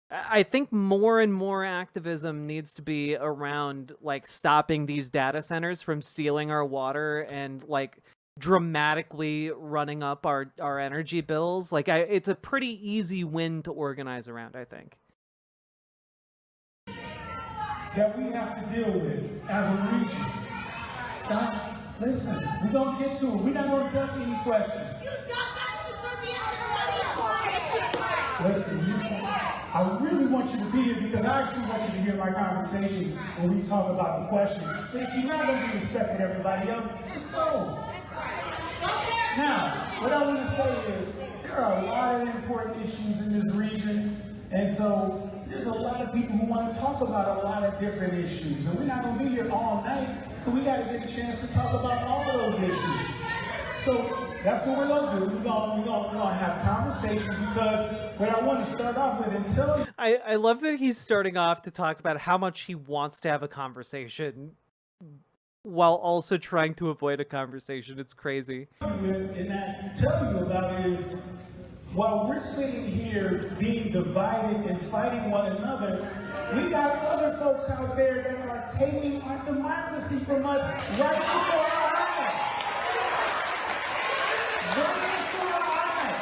I think more and more activism needs to be around, like, stopping these data centers from stealing our water and, like, dramatically running up our energy bills. Like, it's a pretty easy win to organize around, I think. That we have to deal with as a region. Stop. Listen, we're going to get to it. We're not going to duck any questions. Listen, I really want you to be here because I actually want you to hear my conversation when we talk about the question. But if you're not going to be respecting everybody else, just go. Now, what I want to say is there are a lot of important issues in this region, and so there's a lot of people who want to talk about a lot of different issues, and we're not going to be here all night, so we got to get a chance to talk about all of those issues. So that's what we're going to do. We're going to have conversations because what I want to start off with and tell you. I love that he's starting off to talk about how much he wants to have a conversation while also trying to avoid a conversation. It's crazy. And that tell you about is while we're sitting here being divided and fighting one another, we got other folks out there that are taking our democracy from us right before our eyes. Right before our eyes.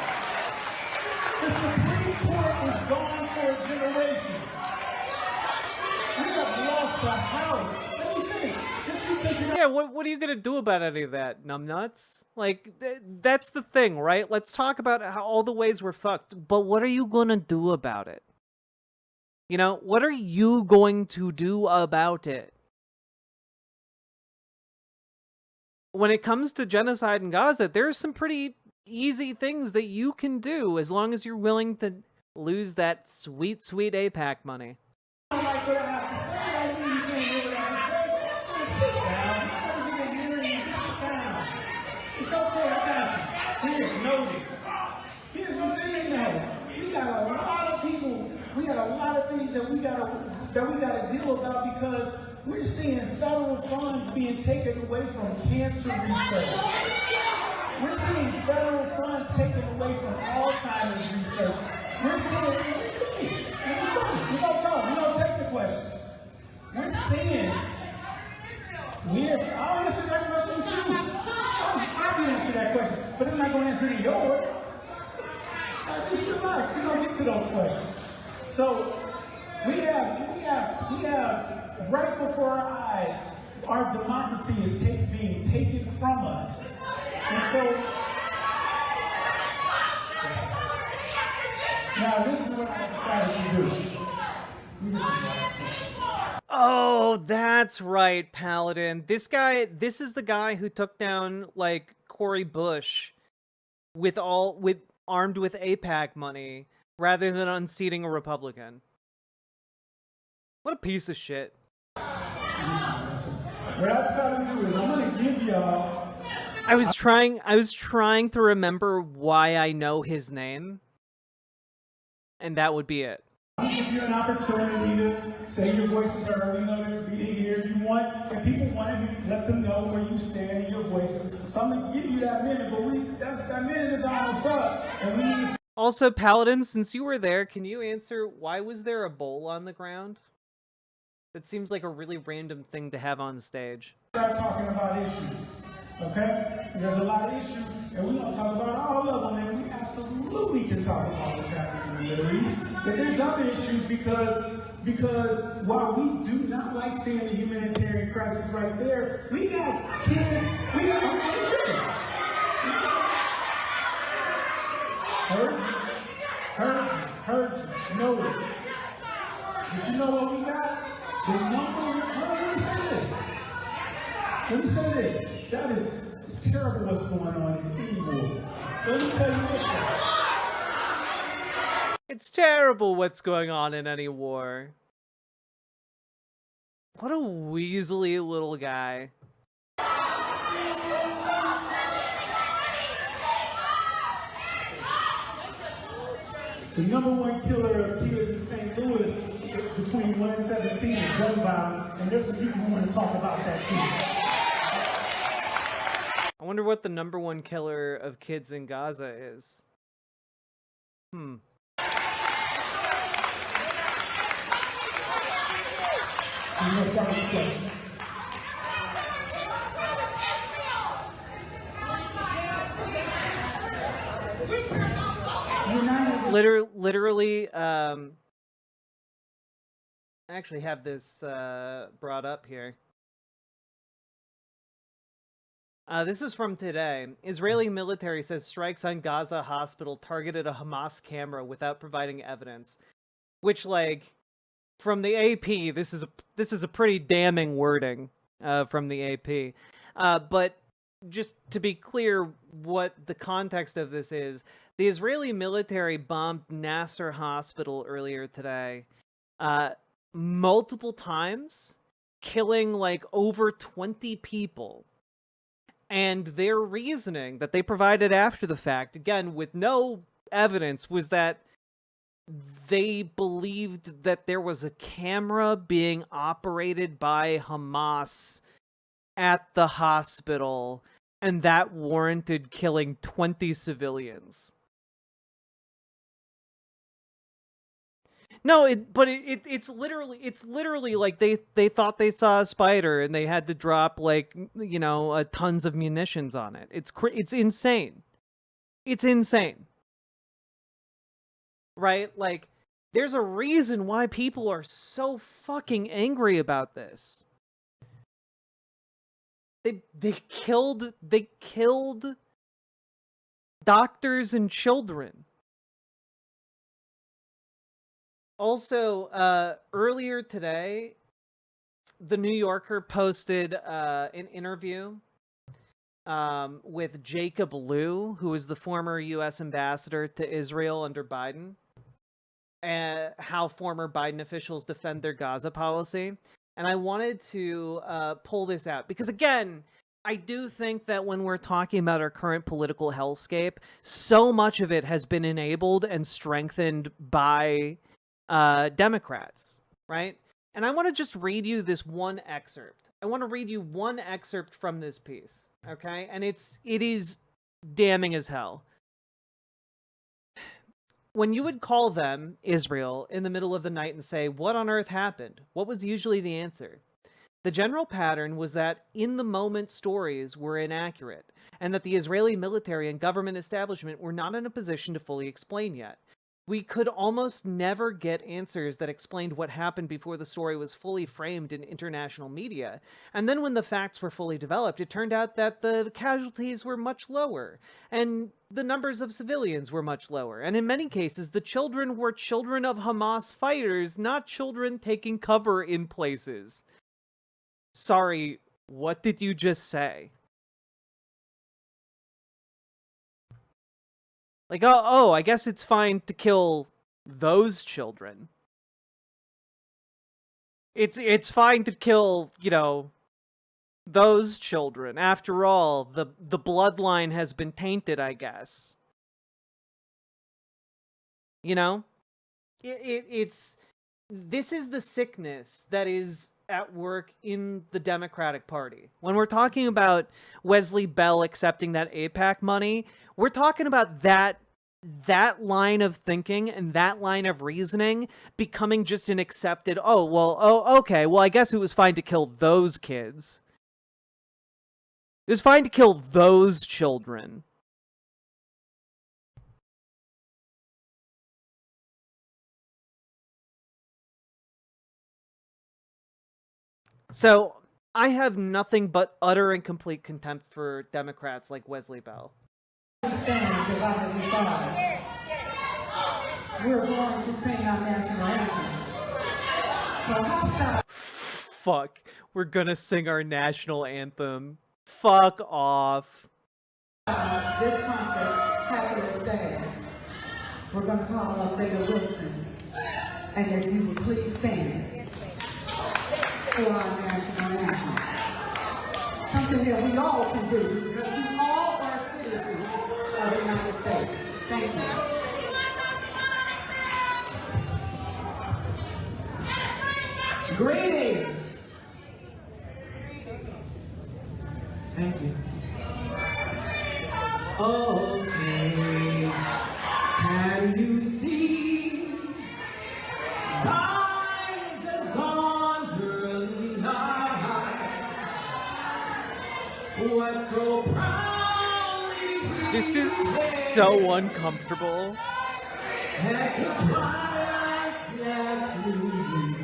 The Supreme Court is gone for a generation. We have lost the House. Let me finish. Yeah, what are you gonna do about any of that, numbnuts? Like, that's the thing, right? Let's talk about how all the ways we're fucked, but what are you gonna do about it? You know, what are you going to do about it? When it comes to genocide in Gaza, there's some pretty easy things that you can do as long as you're willing to lose that sweet, sweet APAC money. Here's the thing though. We got a lot of people, we got a lot of things that we gotta deal about because we're seeing federal funds being taken away from cancer research. We're seeing federal funds taken away from Alzheimer's research. We're seeing, we're gonna talk, we're gonna take the questions. We're seeing, I'll answer that question too. I can answer that question, but I'm not gonna answer it yours. Just relax, we're gonna get to those questions. So we have right before our eyes, our democracy is being taken from us. And so now this is what I decided to do. Oh, that's right, Paladin. This is the guy who took down, like, Cory Bush armed with APAC money rather than unseating a Republican. What a piece of shit. What I decided to do is I'm gonna give y'all. I was trying to remember why I know his name, and that would be it. I'll give you an opportunity to say your voice is heard. We know there's media here. If people want to let them know where you stand and your voice. So I'm gonna give you that minute, but that minute is almost up, and we need to. Also, Paladin, since you were there, can you answer why was there a bowl on the ground? That seems like a really random thing to have on stage. Start talking about issues. Okay? There's a lot of issues, and we're going to talk about all of them, and we absolutely can talk about what's happening in the Middle East. But there's other issues because while we do not like seeing the humanitarian crisis right there, we got kids, heard you, know it. But you know what we got? The number, let me say this. That is, it's terrible what's going on in any war. Let me tell you this. It's terrible what's going on in any war. What a weaselly little guy. The number one killer of kids in St. Louis between 1 and 17 is gun violence, and there's some people who want to talk about that too. I wonder what the number one killer of kids in Gaza is. Literally, I actually have this brought up here. This is from today. Israeli military says strikes on Gaza hospital targeted a Hamas camera without providing evidence. Which, like, from the AP, this is a pretty damning wording from the AP. But just to be clear, what the context of this is, the Israeli military bombed Nasser Hospital earlier today, multiple times, killing like over 20 people. And their reasoning that they provided after the fact, again, with no evidence, was that they believed that there was a camera being operated by Hamas at the hospital, and that warranted killing 20 civilians. No, it's literally like they thought they saw a spider and they had to drop, like, you know, tons of munitions on it. It's insane. It's insane. Right? Like, there's a reason why people are so fucking angry about this. They killed doctors and children. Also, earlier today, The New Yorker posted an interview with Jacob Lew, who is the former U.S. ambassador to Israel under Biden, and how former Biden officials defend their Gaza policy. And I wanted to pull this out because, again, I do think that when we're talking about our current political hellscape, so much of it has been enabled and strengthened by Democrats, right? And I want to just read you this one excerpt. I want to read you one excerpt from this piece, okay? And it is damning as hell. When you would call them, Israel, in the middle of the night and say, "What on earth happened?" what was usually the answer? The general pattern was that in-the-moment stories were inaccurate, and that the Israeli military and government establishment were not in a position to fully explain yet. We could almost never get answers that explained what happened before the story was fully framed in international media. And then when the facts were fully developed, it turned out that the casualties were much lower, and the numbers of civilians were much lower. And in many cases, the children were children of Hamas fighters, not children taking cover in places. Sorry, what did you just say? Like, oh, I guess it's fine to kill those children. It's fine to kill, you know, those children. After all, the bloodline has been tainted, I guess. You know? This is the sickness that is at work in the Democratic Party. When we're talking about Wesley Bell accepting that AIPAC money, we're talking about that line of thinking and that line of reasoning becoming just an accepted, okay, well, I guess it was fine to kill those kids. It was fine to kill those children. So, I have nothing but utter and complete contempt for Democrats like Wesley Bell. Stand divided five. We're going to sing our national anthem. So hostile. Fuck. We're gonna sing our national anthem. Fuck off. This conflict, happy or sad, we're going to call up Lady Wilson. And if you would please stand for our national anthem. Something that we all can do because we all are citizens of the United States. Thank you. Greetings. Thank you. Okay, can you see by the dawn's early light what so proudly we This is so uncomfortable. had its twilight left gleaming,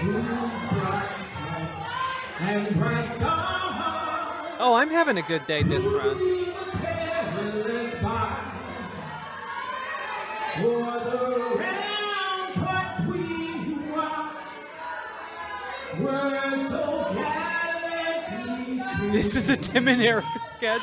whose bright stripes and bright stars. Oh, I'm having a good day, Distron. This is a Tim and Eric sketch.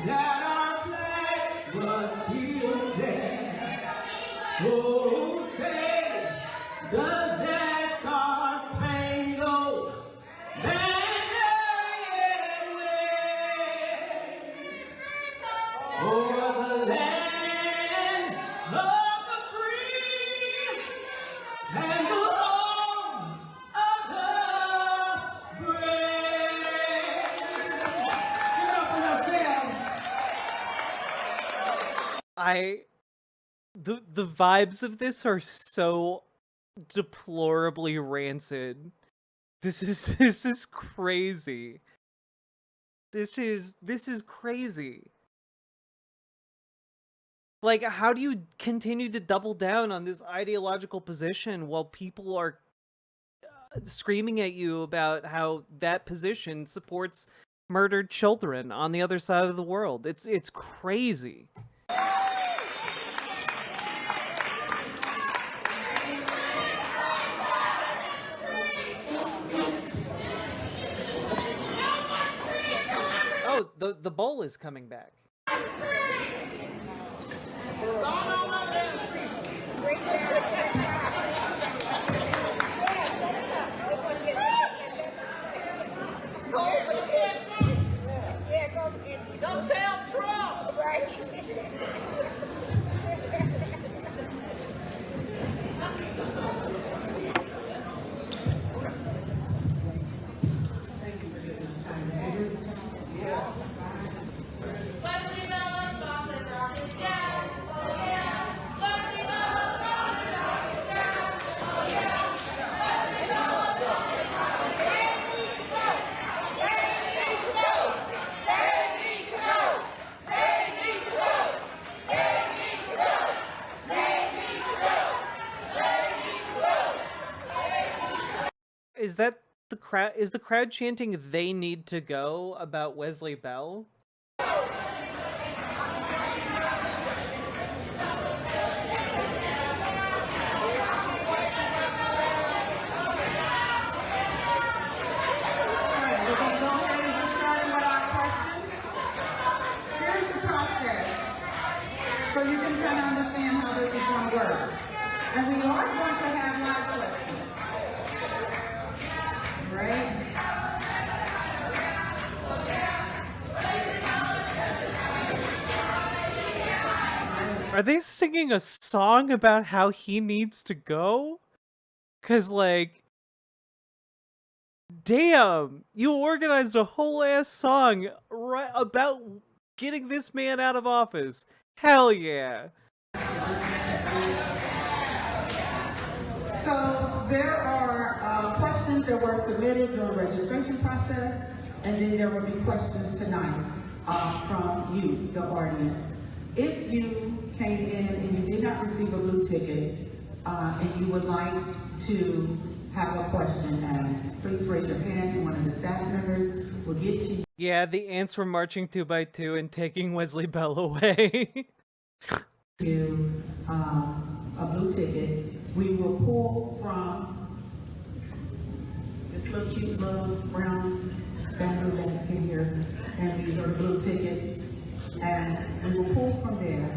That our flag was still there. Oh, say, does that star-spangled banner yet wave o'er the land of the free and the home of the brave? Give it up for yourselves. The vibes of this are so deplorably rancid. This is crazy. This is crazy. Like, how do you continue to double down on this ideological position while people are screaming at you about how that position supports murdered children on the other side of the world? It's crazy. Oh, the bowl is coming back. Don't tell Trump! Right. Is that the crowd? Is the crowd chanting "They need to go" about Wesley Bell? So you can kind of understand how this is going to work. And we are going to have live questions. Right? Are they singing a song about how he needs to go? 'Cause, like, damn, you organized a whole ass song about getting this man out of office. Hell yeah. So there are questions that were submitted during the registration process, and then there will be questions tonight from you, the audience. If you came in and you did not receive a blue ticket, and you would like to have a question asked, please raise your hand and one of the staff members will get to you. Yeah, the ants were marching 2 by 2 and taking Wesley Bell away. A blue ticket. We will pull from this little cute little brown bamboo that's in here, and these are blue tickets, and we will pull from there,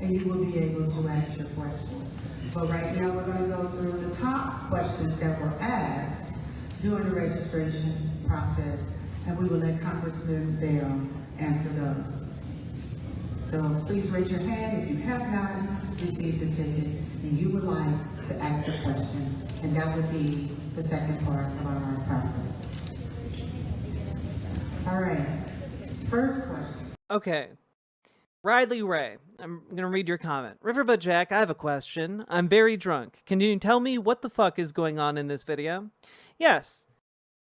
and you will be able to ask your question. But right now, we're going to go through the top questions that were asked during the registration process, and we will let Congressman Bell answer those. So please raise your hand if you have not received a ticket and you would like to ask a question, and that would be the second part of our process. All right, first question. Okay. Riley Ray, I'm gonna read your comment. Riverboat Jack, I have a question. I'm very drunk. Can you tell me what the fuck is going on in this video? Yes.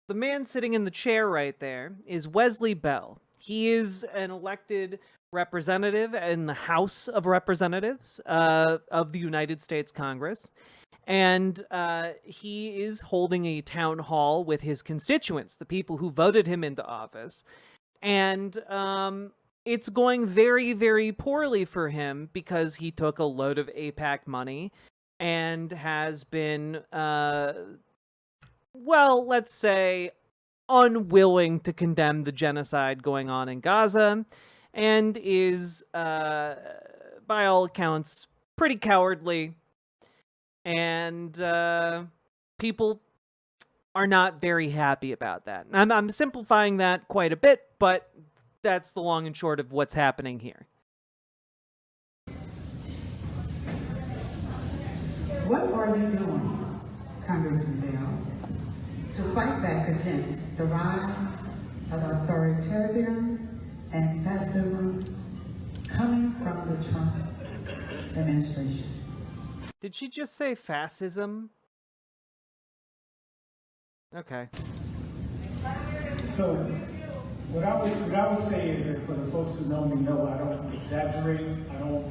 The man sitting in the chair right there is Wesley Bell. He is an elected representative in the House of Representatives of the United States Congress. And he is holding a town hall with his constituents, the people who voted him into office. And it's going very, very poorly for him because he took a load of AIPAC money and has been, well, let's say, unwilling to condemn the genocide going on in Gaza, and is, by all accounts, pretty cowardly. And people are not very happy about that. I'm simplifying that quite a bit, but that's the long and short of what's happening here. What are you doing, Congressman Bell, to fight back against the rise of authoritarianism and fascism coming from the Trump administration? Did she just say fascism? Okay. So, what I would say is that for the folks who know me know I don't exaggerate, I don't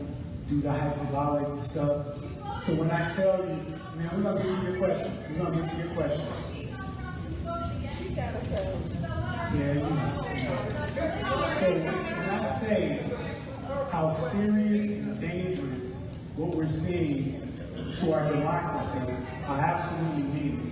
do the hyperbolic stuff. So when I tell you, man, we're gonna get to your questions. We're gonna get to your questions. Yeah, you know. So when I say how serious and dangerous what we're seeing to our democracy, I absolutely mean it.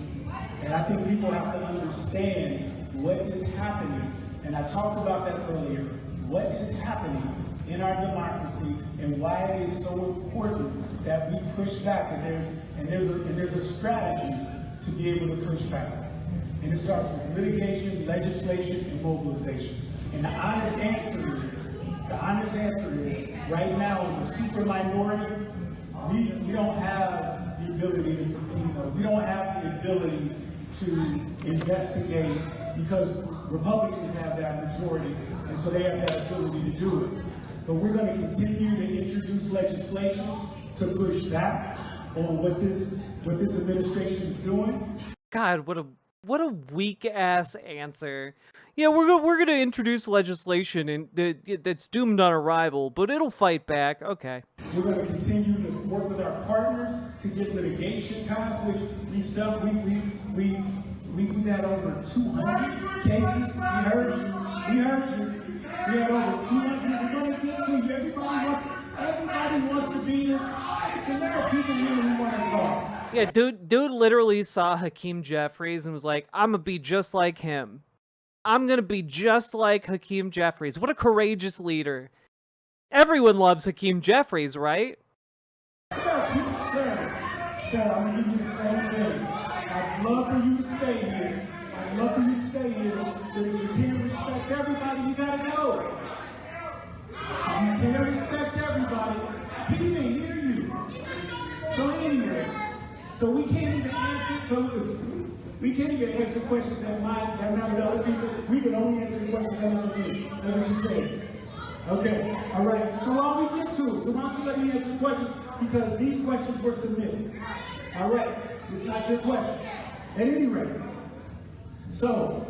And I think people have to understand what is happening. And I talked about that earlier. What is happening in our democracy and why it is so important that we push back. And there's a strategy to be able to push back. And it starts with litigation, legislation, and mobilization. And the honest answer is, right now in the super minority, we don't have the ability to subpoena. We don't have the ability to investigate because Republicans have that majority, and so they have that ability to do it. But we're going to continue to introduce legislation to push back on what this administration is doing. God, what a weak ass answer. Yeah, we're gonna introduce legislation that's doomed on arrival, but it'll fight back. Okay. We're going to continue to work with our partners to get litigation passed, which we've had over 200 cases. We heard you. We had over 200. We're going to get to you. Everybody wants to be here. Listen, there are people here who want to talk. Yeah, dude literally saw Hakeem Jeffries and was like, I'm gonna be just like him. I'm gonna be just like Hakeem Jeffries. What a courageous leader. Everyone loves Hakeem Jeffries, right? So I'm gonna give you the same thing. I'd love for you to stay here. But if you can't respect everybody, you gotta go. You can't respect everybody. He didn't hear you. So anyway, so we can't even answer. So We can't even answer questions that matter to other people. We can only answer the questions that matter to me. That's what you say. Okay, all right. So while we get to it, so why don't you let me answer the questions? Because these questions were submitted. All right, it's not your question. At any rate, so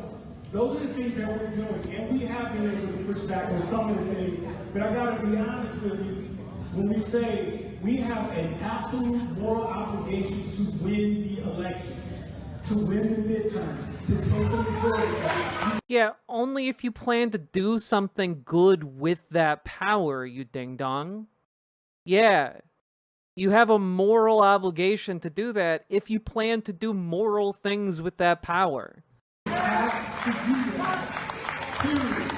those are the things that we're doing, and we have been able to push back on some of the things. But I gotta be honest with you, when we say we have an absolute moral obligation to win the elections, to win the midterm, to take the majority back. Yeah, only if you plan to do something good with that power, you ding-dong. Yeah, you have a moral obligation to do that if you plan to do moral things with that power. You have to do that, period.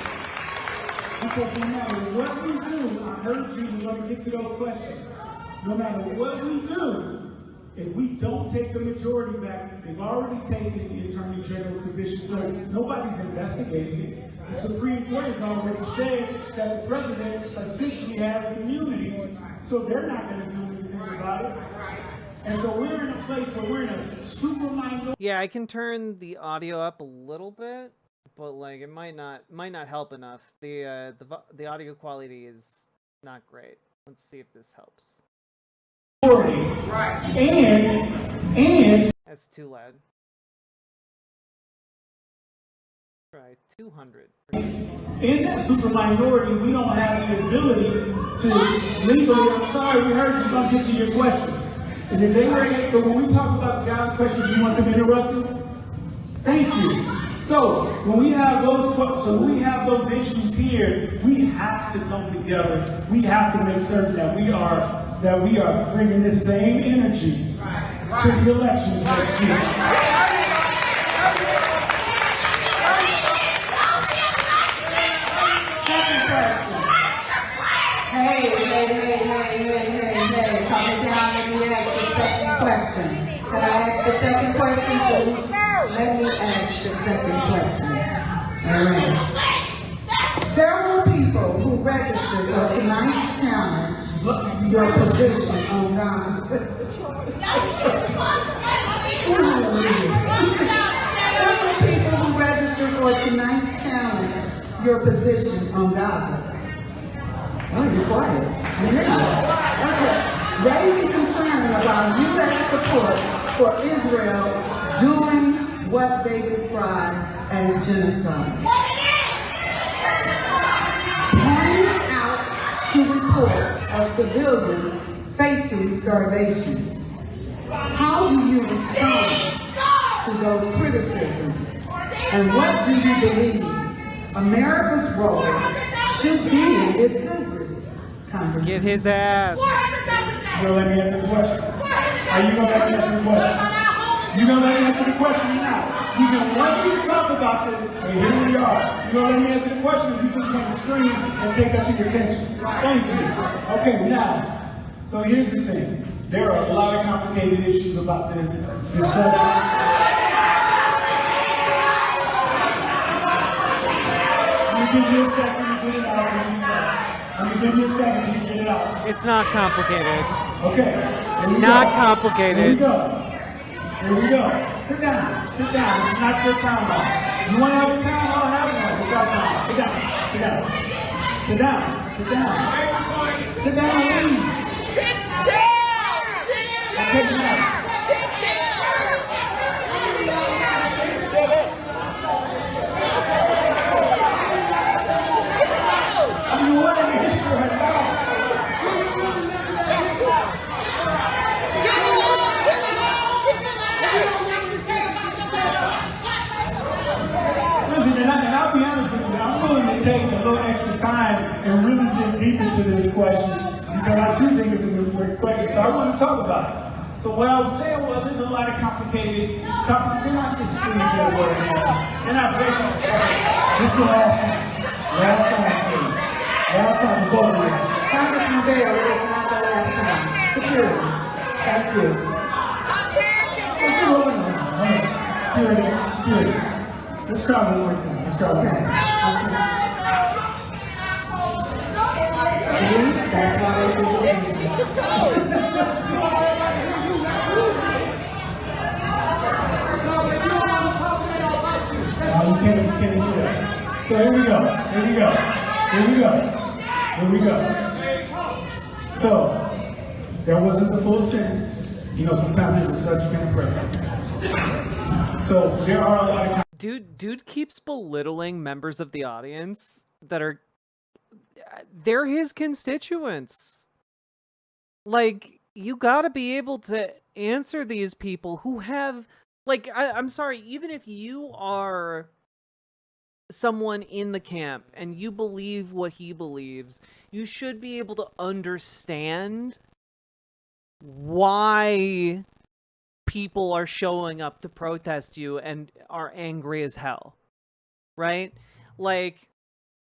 Because no matter what we do, I heard you, we're going to get to those questions. No matter what we do, if we don't take the majority back, they've already taken the Attorney General's position, so nobody's investigating it. The Supreme Court has already said that the president essentially has immunity, so they're not going to do anything about it. And so we're in a place where we're in a super minority. Yeah, I can turn the audio up a little bit, but like it might not help enough. The audio quality is not great. Let's see if this helps. Right. And That's too loud. Try 200. in that super minority, we don't have the ability to legally, I'm sorry, we heard you, don't get to your questions. And if they were, so when we talk about the guy's questions, you want them interrupted? Thank you. So when we have those issues here, we have to come together. We have to make certain that we are bringing this same energy to the elections next year. Hey, calm it down, let me ask the second question. Can I ask the second question? Let me ask the second question. All right. Several people who registered for tonight's challenge your position on Gaza. Several people who registered for tonight's challenge your position on Gaza. Oh, you're quiet. I hear you. Okay. Raising concern about U.S. support for Israel doing what they describe as genocide. Pointing out to reports of civilians facing starvation. How do you respond to those criticisms? And what do you believe America's role should be in this Congress? Get his ass. You gonna let me answer the question? Are you gonna let me answer the question? You gonna let me answer the question or not? You gonna want me to talk about this, and here we are. You gonna let me answer the question, or you just want to scream and take up your attention? Thank you. Okay, now, so here's the thing. There are a lot of complicated issues about this subject. Let me give you a second to get it out. Let me give you a second to get it out. It's not complicated. Okay. Not complicated. Here we go. Here we go. Sit down. Sit down. This is not your town hall. You want to have a town hall? Have one. It's our time. Sit down. Sit down. Sit down. Sit down. Sit down and leave. Sit down. Okay, now. You want to answer her now. Listen, and I'll be honest with you, I'm willing to take a little extra time and really dig deep into this question because I do think it's a great question, so I want to talk about it. So what I was saying was there's a lot of complicated, they're not just things that word now. They're not breaking it. This is the last time. Last time for you. Last time for both of you. Congressman Bale, it is not the last time. Security. Thank you. Security. Let's try one more time. Let's try one more time. See? That's why they should do it. can't do that. So here we go. Here we go. Here we go. Here we go. So that wasn't the full sentence. You know, sometimes there's a subject and a predicate. So there are a lot of Dude keeps belittling members of the audience that are they're his constituents. Like, you gotta be able to answer these people who have, like, I'm sorry, even if you are someone in the camp and you believe what he believes, you should be able to understand why people are showing up to protest you and are angry as hell, right? Like,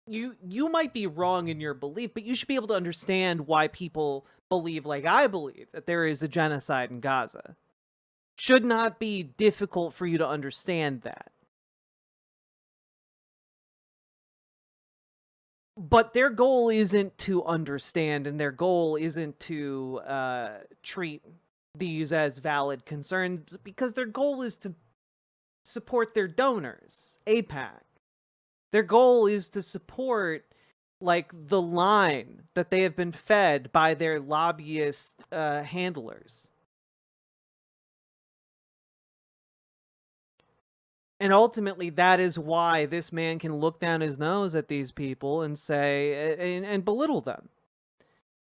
you might be wrong in your belief, but you should be able to understand why people believe, like I believe, that there is a genocide in Gaza. Should not be difficult for you to understand that. But their goal isn't to understand, and their goal isn't to treat these as valid concerns, because their goal is to support their donors, AIPAC. Their goal is to support, like, the line that they have been fed by their lobbyist handlers. And ultimately, that is why this man can look down his nose at these people and say, and belittle them.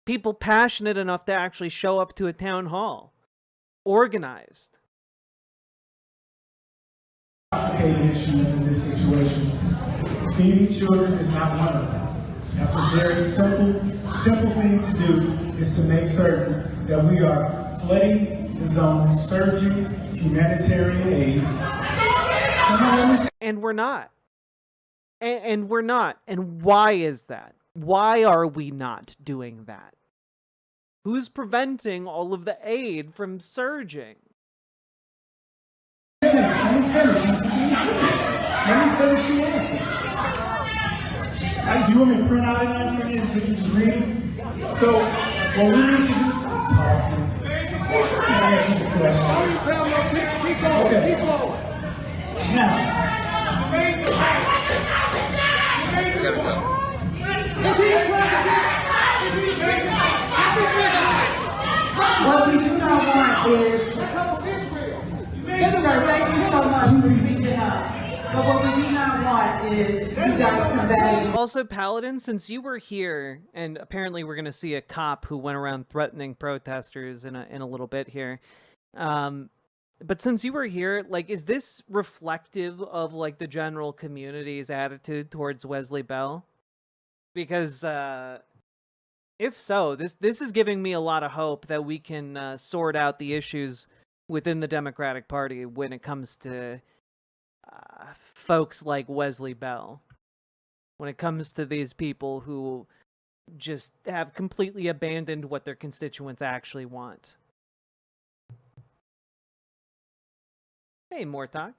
People passionate enough to actually show up to a town hall. Organized. Complicated issues in this situation. Feeding children is not one of them. That's a very simple thing to do, is to make certain that we are flooding the zone, surging humanitarian aid. And we're not. And we're not. And why is that? Why are we not doing that? Who's preventing all of the aid from surging? Let me finish the answer. Do you want me to print out an answer again so you can just read it? So, what we need to do is stop talking. Answer the question. Keep going. Okay. Keep going. Now. What we do not want is, sir, thank you so much for speaking up. But what we do not want is you guys combating. Also, Paladin, since you were here, and apparently we're going to see a cop who went around threatening protesters in a little bit here. But since you were here, like, is this reflective of, like, the general community's attitude towards Wesley Bell? Because, if so, this is giving me a lot of hope that we can sort out the issues within the Democratic Party when it comes to folks like Wesley Bell. When it comes to these people who just have completely abandoned what their constituents actually want. Hey, Mortok.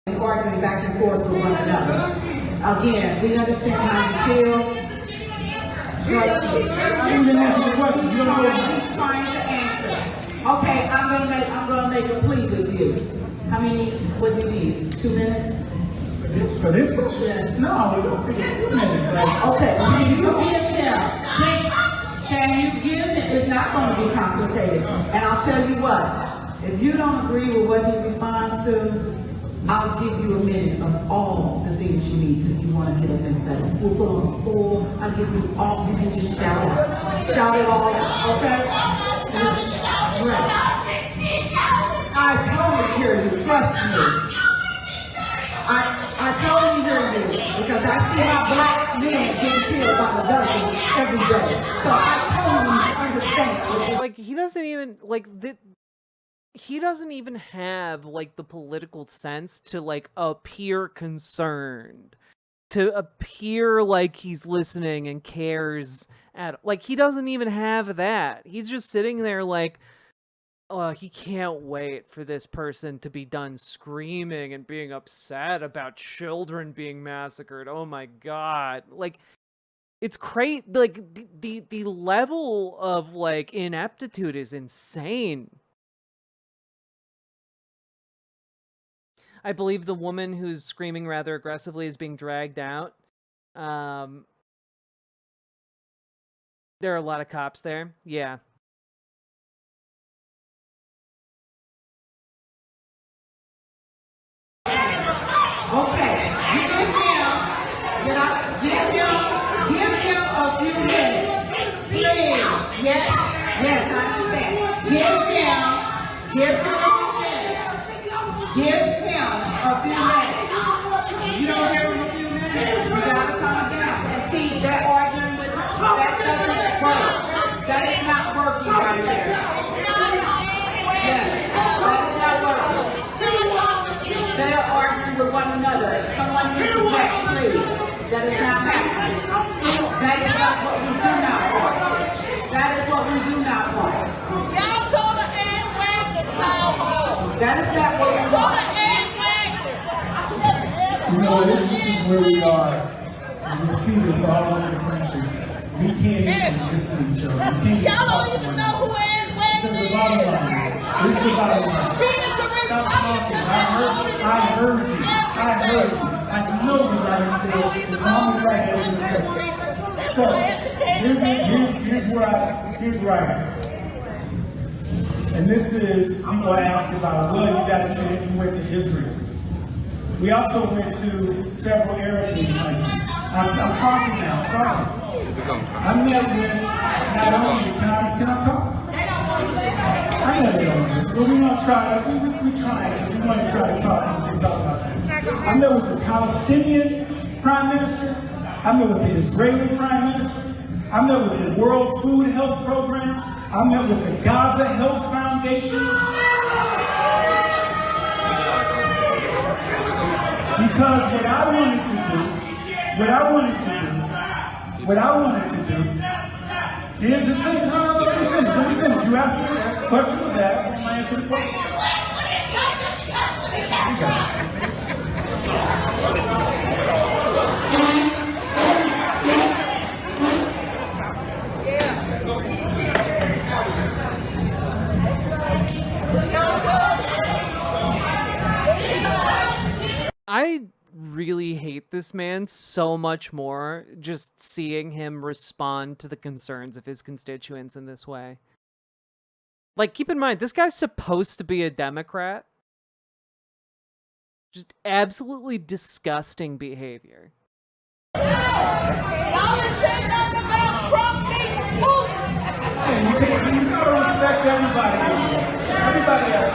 Arguing back and forth with one another. Again, we understand how you feel. Trust me. I'm going to answer the question. He's trying to answer. Okay, I'm gonna make a plea with you. How many? What do you need? 2 minutes? For this question? No, we're going to take a few minutes. Okay, can you give him? Can you give him? It's not going to be complicated. And I'll tell you what. If you don't agree with what he responds to, I'll give you a minute of all the things you need to. You want to get up and say, we'll put on the floor. I'll give you all. You can just shout out. Shout it all out. Okay? Right. I totally hear you. Trust me. I totally hear you, because I see how black men get killed by the dozen every day. So I totally understand. Like, he doesn't even, like, he doesn't even have, like, the political sense to, like, appear concerned, to appear like he's listening and cares like, he doesn't even have that. He's just sitting there like, he can't wait for this person to be done screaming and being upset about children being massacred. Oh my God. Like, it's crazy. Like, the level of, like, ineptitude is insane. I believe the woman who's screaming rather aggressively is being dragged out. There are a lot of cops there. Yeah. Okay, give him a few minutes, please. Yes, I understand. Give him a few minutes. Give him a few minutes. If you don't give him a few minutes, you gotta calm down. And see, that arguing with that doesn't work. That is not working right there. Yes, that is not working. They are arguing with one another. Someone interject, please. That is not happening. That is not what we do not want. That is what we do not want. Y'all go to Ann Wagner's household. That is not what we want. You know, this is where we are. And we see this all over the country. We can't even listen to each other. We can't Y'all don't even know who Ann Wagner is. This is the bottom line. This is the bottom line. She is the Stop talking. I heard you. I know the right thing. It's all trying to answer the question. So here's where I am. And this is, people ask about, well, you got a chance, you went to Israel. We also went to several Arab countries. I'm talking now, I'm talking. I met with, not only, can I talk? I know they don't want this, but we don't try, we try, we want to try to talk about this. I met with the Palestinian Prime Minister, I met with the Israeli Prime Minister, I met with the World Food Health Program, I met with the Gaza Health Foundation. Because what I wanted to do, here's the thing, let me finish. You asked me, that question was asked, and I answered the question. I really hate this man so much more just seeing him respond to the concerns of his constituents in this way. Like, keep in mind, this guy's supposed to be a Democrat. Just absolutely disgusting behavior. Y'all didn't say nothing about Trump being Putin. Hey, you gotta respect everybody. Everybody has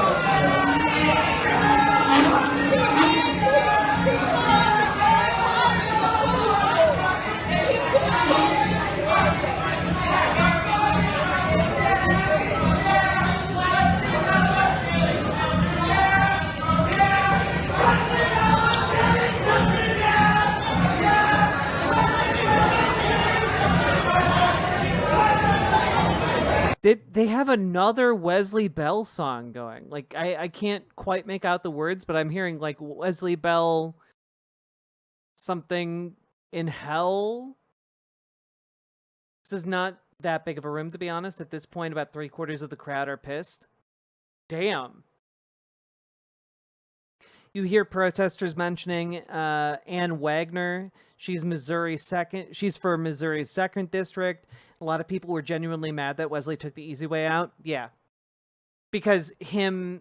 They have another Wesley Bell song going. Like, I can't quite make out the words, but I'm hearing, like, Wesley Bell something in hell. This is not that big of a room, to be honest. At this point, about 3/4 of the crowd are pissed. Damn. You hear protesters mentioning Ann Wagner. She's She's for Missouri's 2nd district. A lot of people were genuinely mad that Wesley took the easy way out. Yeah. Because him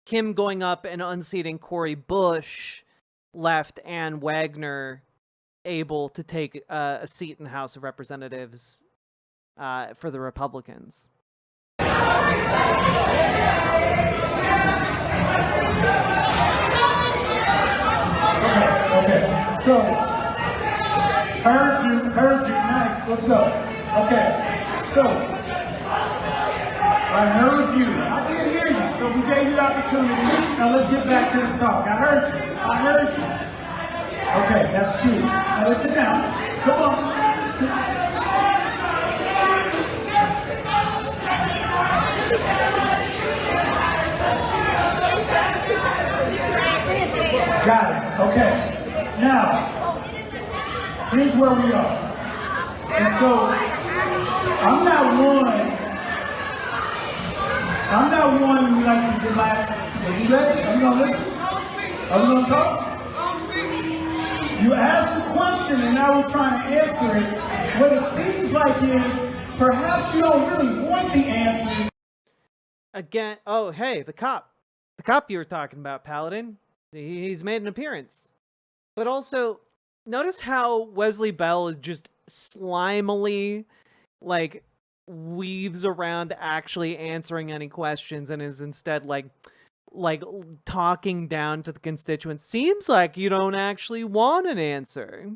going up and unseating Cory Bush left Ann Wagner able to take a seat in the House of Representatives for the Republicans. Okay, so, heard you, nice, let's go. Okay, so, I heard you, I did hear you, so we gave you the opportunity, now let's get back to the talk. I heard you. Okay, that's cute. Now let's sit down, come on, sit down. Got it. Okay. Now, here's where we are. And so, I'm not one who likes to deny. Are you ready? Are you gonna listen? Are we going to talk? You asked the question and now we're trying to answer it. What it seems like is perhaps you don't really want the answers. Again, oh, hey, the cop. The cop you were talking about, Paladin. He's made an appearance. But also, notice how Wesley Bell is just slimily, like, weaves around actually answering any questions and is instead, like talking down to the constituents. Seems like you don't actually want an answer.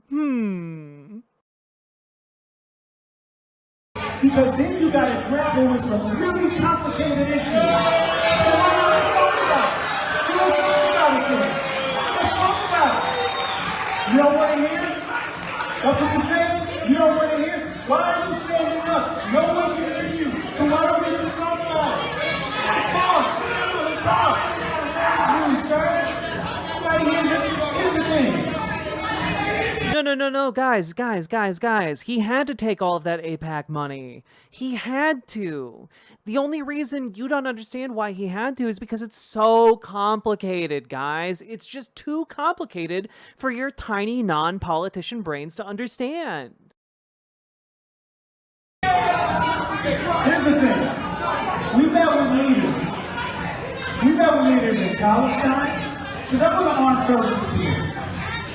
Because then you got to grapple with some really complicated issues. So let's talk about it. So let's talk about it then. Let's talk about it. You don't want to hear? That's what you said? You don't want to hear? Why are you standing up? No one can hear you. So why don't we just talk about it? Let's talk. Let's talk. Really, sir? Somebody here's the thing. No, guys. He had to take all of that APAC money. He had to. The only reason you don't understand why he had to is because it's so complicated, guys. It's just too complicated for your tiny non-politician brains to understand. Here's the thing. We met with leaders. We met with leaders in Palestine, because I'm in the armed services here.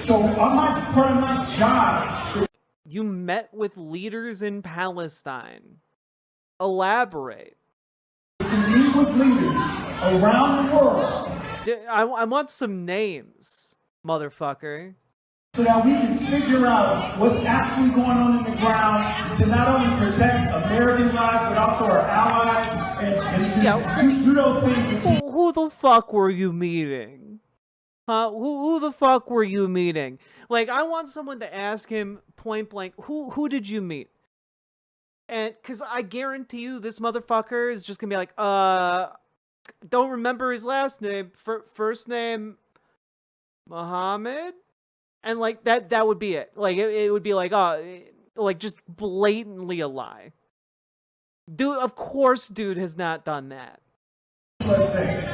So part of my job is... You met with leaders in Palestine. Elaborate. To meet with leaders around the world. I want some names, motherfucker. So that we can figure out what's actually going on in the ground to not only protect American lives, but also our allies, and to do those things. Who the fuck were you meeting? Who the fuck were you meeting? Like, I want someone to ask him point blank, who did you meet? And, cause I guarantee you this motherfucker is just gonna be like, don't remember his last name, first name, Muhammad? And like, that would be it. Like, it would be like, like just blatantly a lie. Dude, of course dude has not done that. Let's say.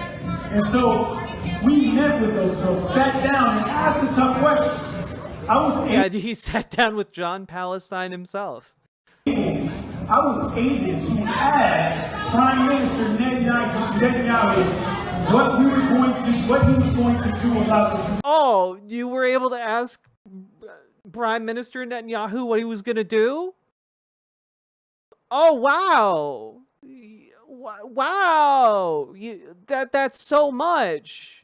And so, we met with those folks, sat down and asked the tough questions. He sat down with John Palestine himself. I was able to ask Prime Minister Netanyahu what he was going to do about this. Oh, you were able to ask Prime Minister Netanyahu what he was going to do? Oh, wow. Wow. That's so much.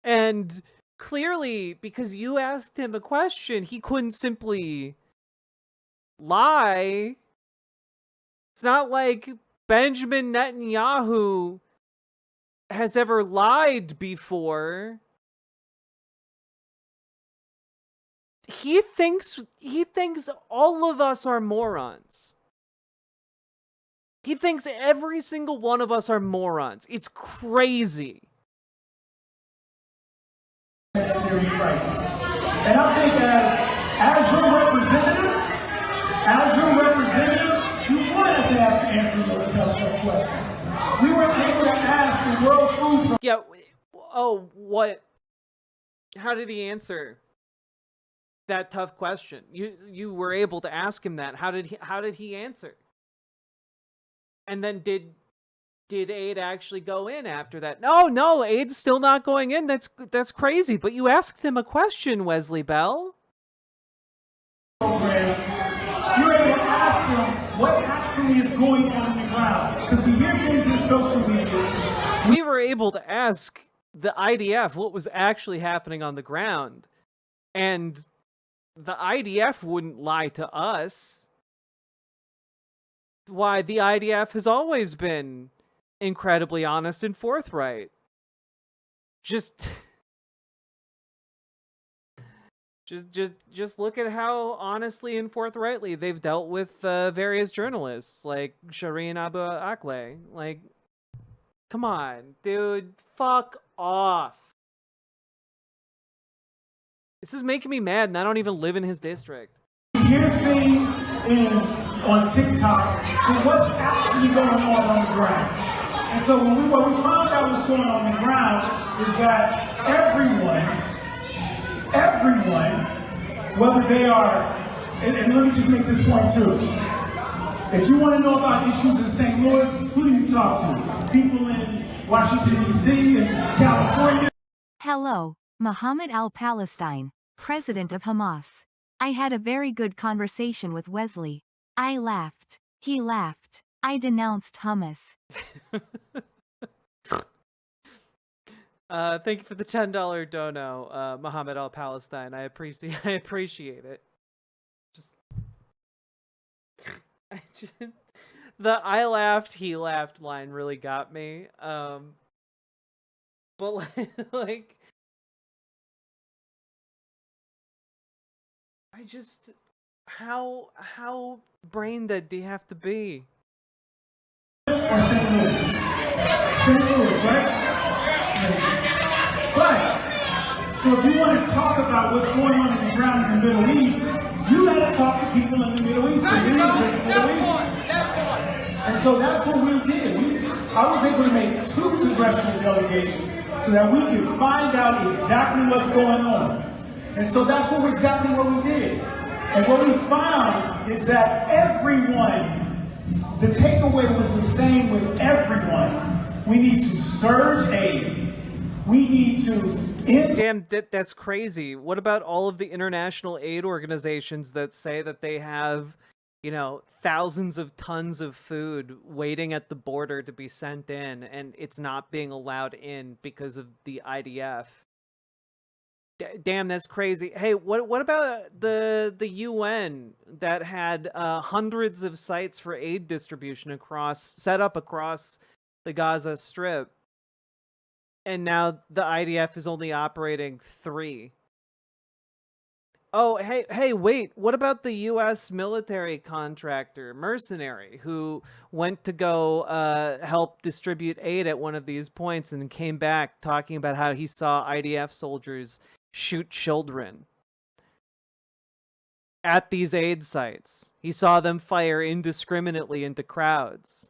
And clearly, because you asked him a question, he couldn't simply lie. It's not like Benjamin Netanyahu has ever lied before. He thinks all of us are morons. He thinks every single one of us are morons. It's crazy. Crisis. And I think as your representative, you want us to have to answer those tough questions. We were able to ask the World Food Programme. Yeah. Oh, what? How did he answer that tough question? You were able to ask him that. How did he answer? And then did aid actually go in after that? No, aid's still not going in. That's crazy. But you asked him a question, Wesley Bell. You're able to ask them what actually is going on in the ground. Because we hear things in social media. We were able to ask the IDF what was actually happening on the ground. And the IDF wouldn't lie to us. Why, the IDF has always been incredibly honest and forthright. Just look at how honestly and forthrightly they've dealt with various journalists like Shireen Abu Akleh. Like, come on, dude, fuck off. This is making me mad, and I don't even live in his district. You hear things on TikTok, but what's actually going on the ground? And so what we found out was going on the ground is that everyone, whether they are, and let me just make this point too. If you want to know about issues in St. Louis, who do you talk to? People in Washington, D.C., and California? Hello, Mohammed al-Palestine, president of Hamas. I had a very good conversation with Wesley. I laughed. He laughed. I denounced hummus. Thank you for the $10 dono, Mohammed al-Palestine. I appreciate it. The I laughed, he laughed line really got me. But like I just how brain dead do you have to be? Or St. Louis. St. Louis, right? But, so if you want to talk about what's going on in the ground in the Middle East, you got to talk to people in the Middle East, the leaders of the Middle East. And so that's what we did. I was able to make 2 congressional delegations so that we could find out exactly what's going on. And so that's exactly what we did. And what we found is that everyone, the takeaway was the same with everyone. We need to surge aid. We need to end. Damn, that's crazy. What about all of the international aid organizations that say that they have, you know, thousands of tons of food waiting at the border to be sent in, and it's not being allowed in because of the IDF? Damn, that's crazy. Hey, what about the UN that had hundreds of sites for aid distribution set up across the Gaza Strip, and now the IDF is only operating 3? Oh, hey, wait. What about the U.S. military contractor, Mercenary, who went to go help distribute aid at one of these points and came back talking about how he saw IDF soldiers shoot children at these aid sites? He saw them fire indiscriminately into crowds.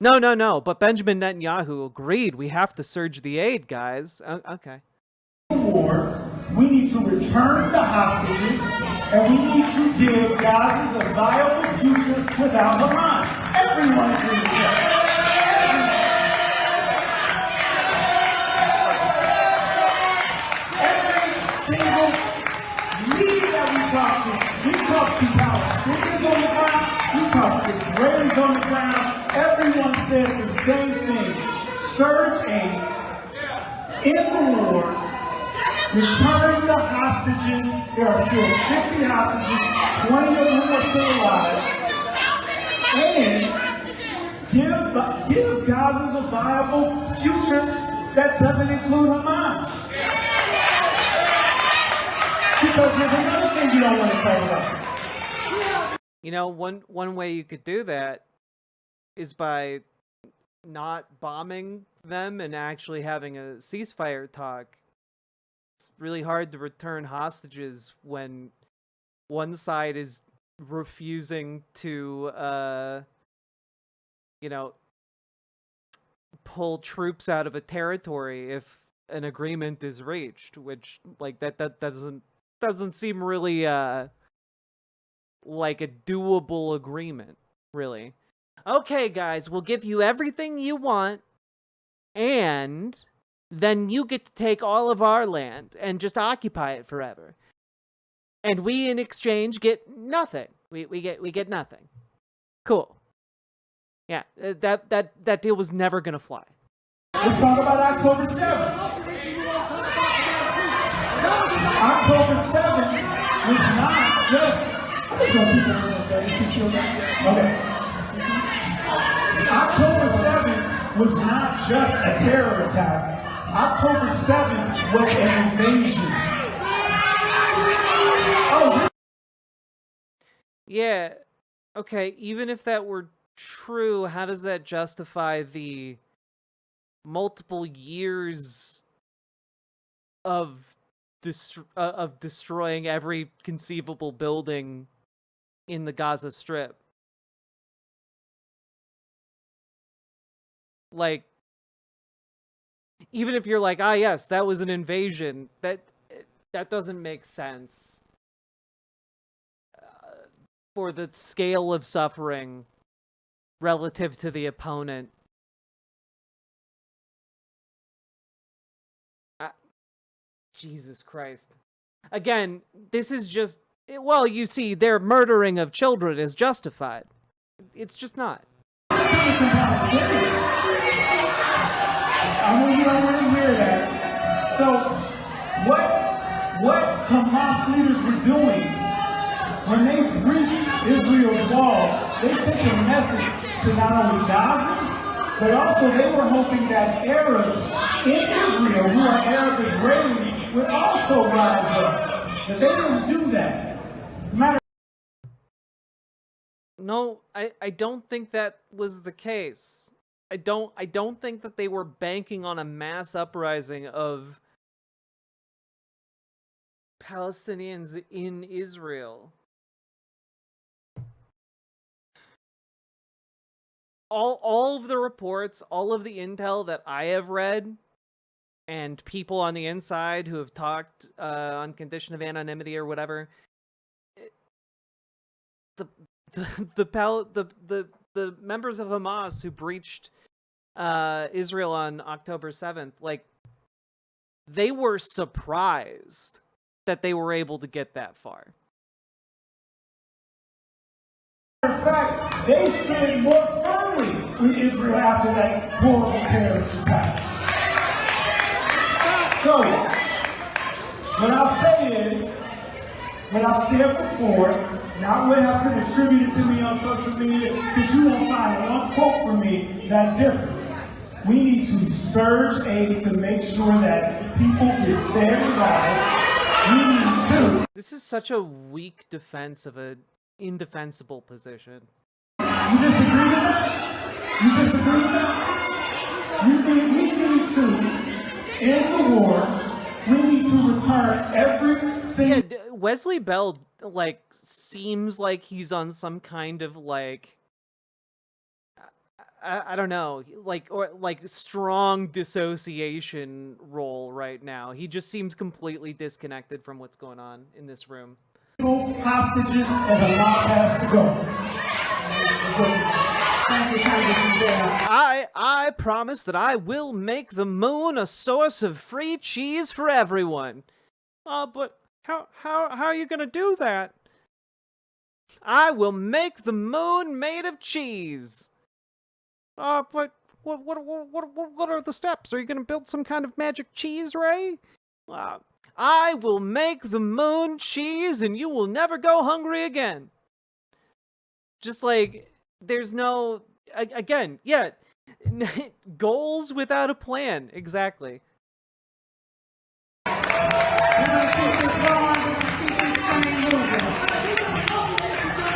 No, but Benjamin Netanyahu agreed we have to surge the aid, guys. Okay. War, we need to return the hostages, and we need to give Gaza a viable future without Hamas. Everyone agrees with that. Every single leader that we talk to Palestinians on the ground, we talk to Israelis on the ground. Everyone said the same thing. Surge aid in the war. Return the hostages. There are still 50 hostages, 20 of whom are still alive. And give Gaza a viable future that doesn't include Hamas. Because there's another thing you don't want to talk about. You know, one way you could do that is by not bombing them and actually having a ceasefire talk. It's really hard to return hostages when one side is refusing to, pull troops out of a territory if an agreement is reached, which, like, that doesn't seem really, like a doable agreement, really. Okay, guys, we'll give you everything you want, and then you get to take all of our land and just occupy it forever. And we, in exchange, get nothing. We get nothing. Cool. Yeah, that deal was never gonna fly. Let's talk about October 7th. October 7th was not just. Okay. October 7th was not just a terror attack. October 7th was an invasion. Yeah, okay, even if that were true, how does that justify the multiple years of destroying every conceivable building in the Gaza Strip? Like, even if you're like, ah, yes, that was an invasion, that doesn't make sense for the scale of suffering relative to the opponent. Jesus Christ. Again, this is just, well, you see, their murdering of children is justified. It's just not. I know you don't want to hear that. So, what Hamas leaders were doing when they breached Israel's wall, they sent a message to not only Gazans, but also they were hoping that Arabs in Israel, who are Arab Israelis, would also rise up. But they didn't do that. No, I don't think that was the case. I don't think that they were banking on a mass uprising of Palestinians in Israel. All of the reports, all of the intel that I have read, and people on the inside who have talked on condition of anonymity or whatever, the members of Hamas who breached Israel on October 7th, like, they were surprised that they were able to get that far. In fact, they stood more firmly with Israel after that horrible terrorist attack. So, what I'll say is, what I've said before, not what has been attributed to me on social media, because you won't find one quote from me that differs. We need to surge aid to make sure that people get fed right. We need to. This is such a weak defense of an indefensible position. You disagree with that? You disagree with that? We need to end the war. We need to return every single... Yeah, Wesley Bell, like, seems like he's on some kind of, like, I don't know, like strong dissociation role right now. He just seems completely disconnected from what's going on in this room. Hostages and Hamas has to go. I promise that I will make the moon a source of free cheese for everyone. But how are you gonna do that? I will make the moon made of cheese. But what are the steps? Are you gonna build some kind of magic cheese ray? I will make the moon cheese and you will never go hungry again. Just like, there's no, again, yeah, goals without a plan, exactly.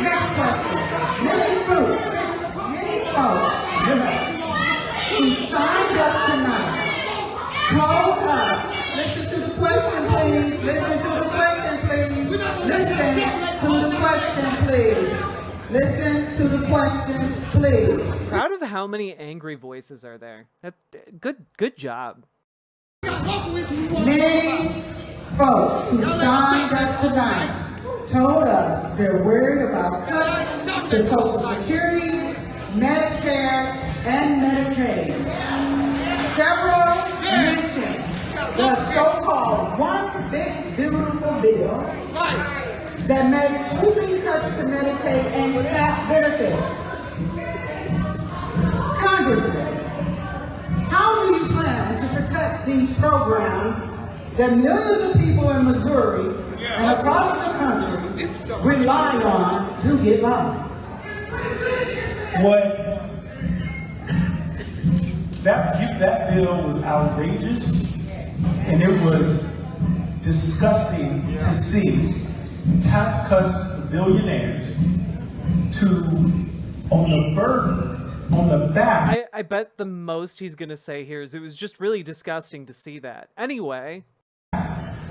Next question. Many folks who signed up tonight told us, listen to the question please, listen to the question please, listen to the question please, listen to the question please. Proud of how many angry voices are there. Good job. Many folks who signed up tonight told us they're worried about cuts to Social Security, Medicare, and Medicaid. Several mentioned the so-called one big beautiful bill that made sweeping cuts to Medicaid and SNAP benefits. Congressman, how do you plan to protect these programs that millions of people in Missouri and across the country rely on to get by? That bill was outrageous, and it was disgusting to see tax cuts for billionaires on the burden, on the back. I bet the most he's gonna say here is it was just really disgusting to see that. Anyway.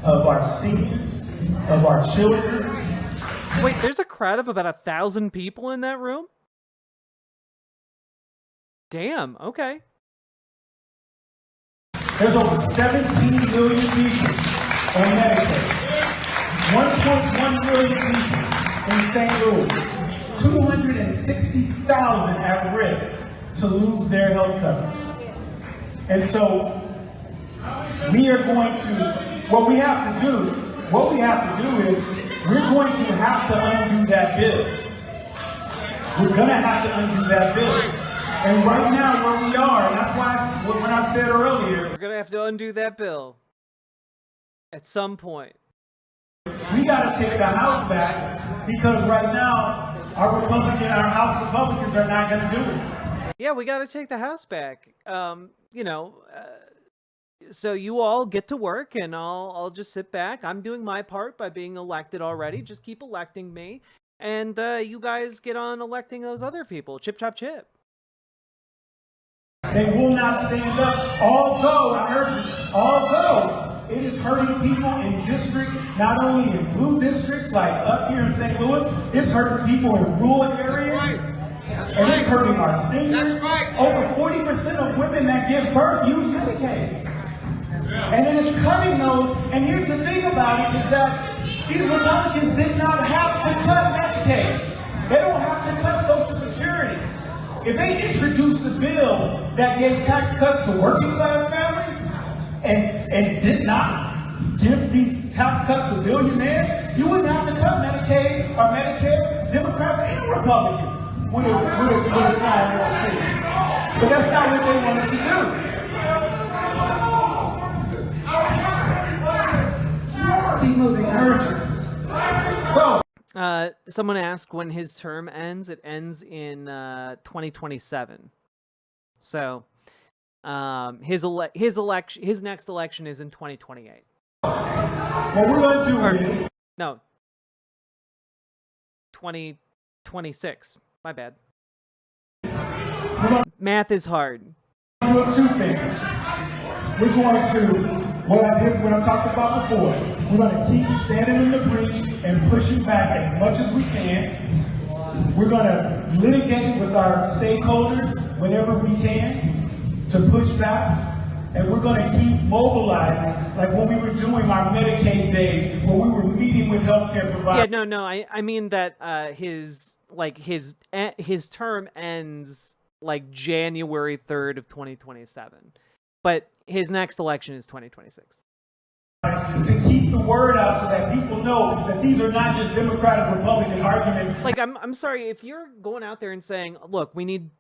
Of our seniors, of our children. Wait, there's a crowd of about 1,000 people in that room? Damn, okay. There's over 17 million people on Medicaid. 1.1 million people in St. Louis. 260,000 at risk to lose their health coverage. And so we are going to, what we have to do is we're going to have to undo that bill. We're going to have to undo that bill. And right now where we are, and that's why when I said earlier, we're going to have to undo that bill at some point. We got to take the House back because right now our House Republicans are not going to do it. Yeah, we got to take the House back. So you all get to work, and I'll just sit back. I'm doing my part by being elected already. Just keep electing me, and you guys get on electing those other people. Chip, chop, chip. They will not stand up. Although it is hurting people in districts, not only in blue districts like up here in St. Louis, it's hurting people in rural areas. And it's hurting our seniors. Over 40% of women that give birth use Medicaid. And then it's cutting those. And here's the thing about it is that these Republicans did not have to cut Medicaid. They don't have to cut Social Security. If they introduced a bill that gave tax cuts to working class families and did not give these tax cuts to billionaires, you wouldn't have to cut Medicaid or Medicare. Democrats and Republicans would have signed on to it. But that's not what they wanted to do. Keep moving. So, someone asked when his term ends. It ends in 2027. So, his next election is in 2028. What we're going to do is 2026. My bad. Math is hard. We're going to do two things. We're going to what I talked about before. We're going to keep standing in the breach and pushing back as much as we can. We're going to litigate with our stakeholders whenever we can to push back. And we're going to keep mobilizing, like when we were doing our Medicaid days, when we were meeting with healthcare providers. Yeah, no, I mean that his term ends like January 3rd of 2027. But his next election is 2026. To keep the word out so that people know that these are not just Democratic Republican arguments. Like, I'm sorry, if you're going out there and saying, look, we need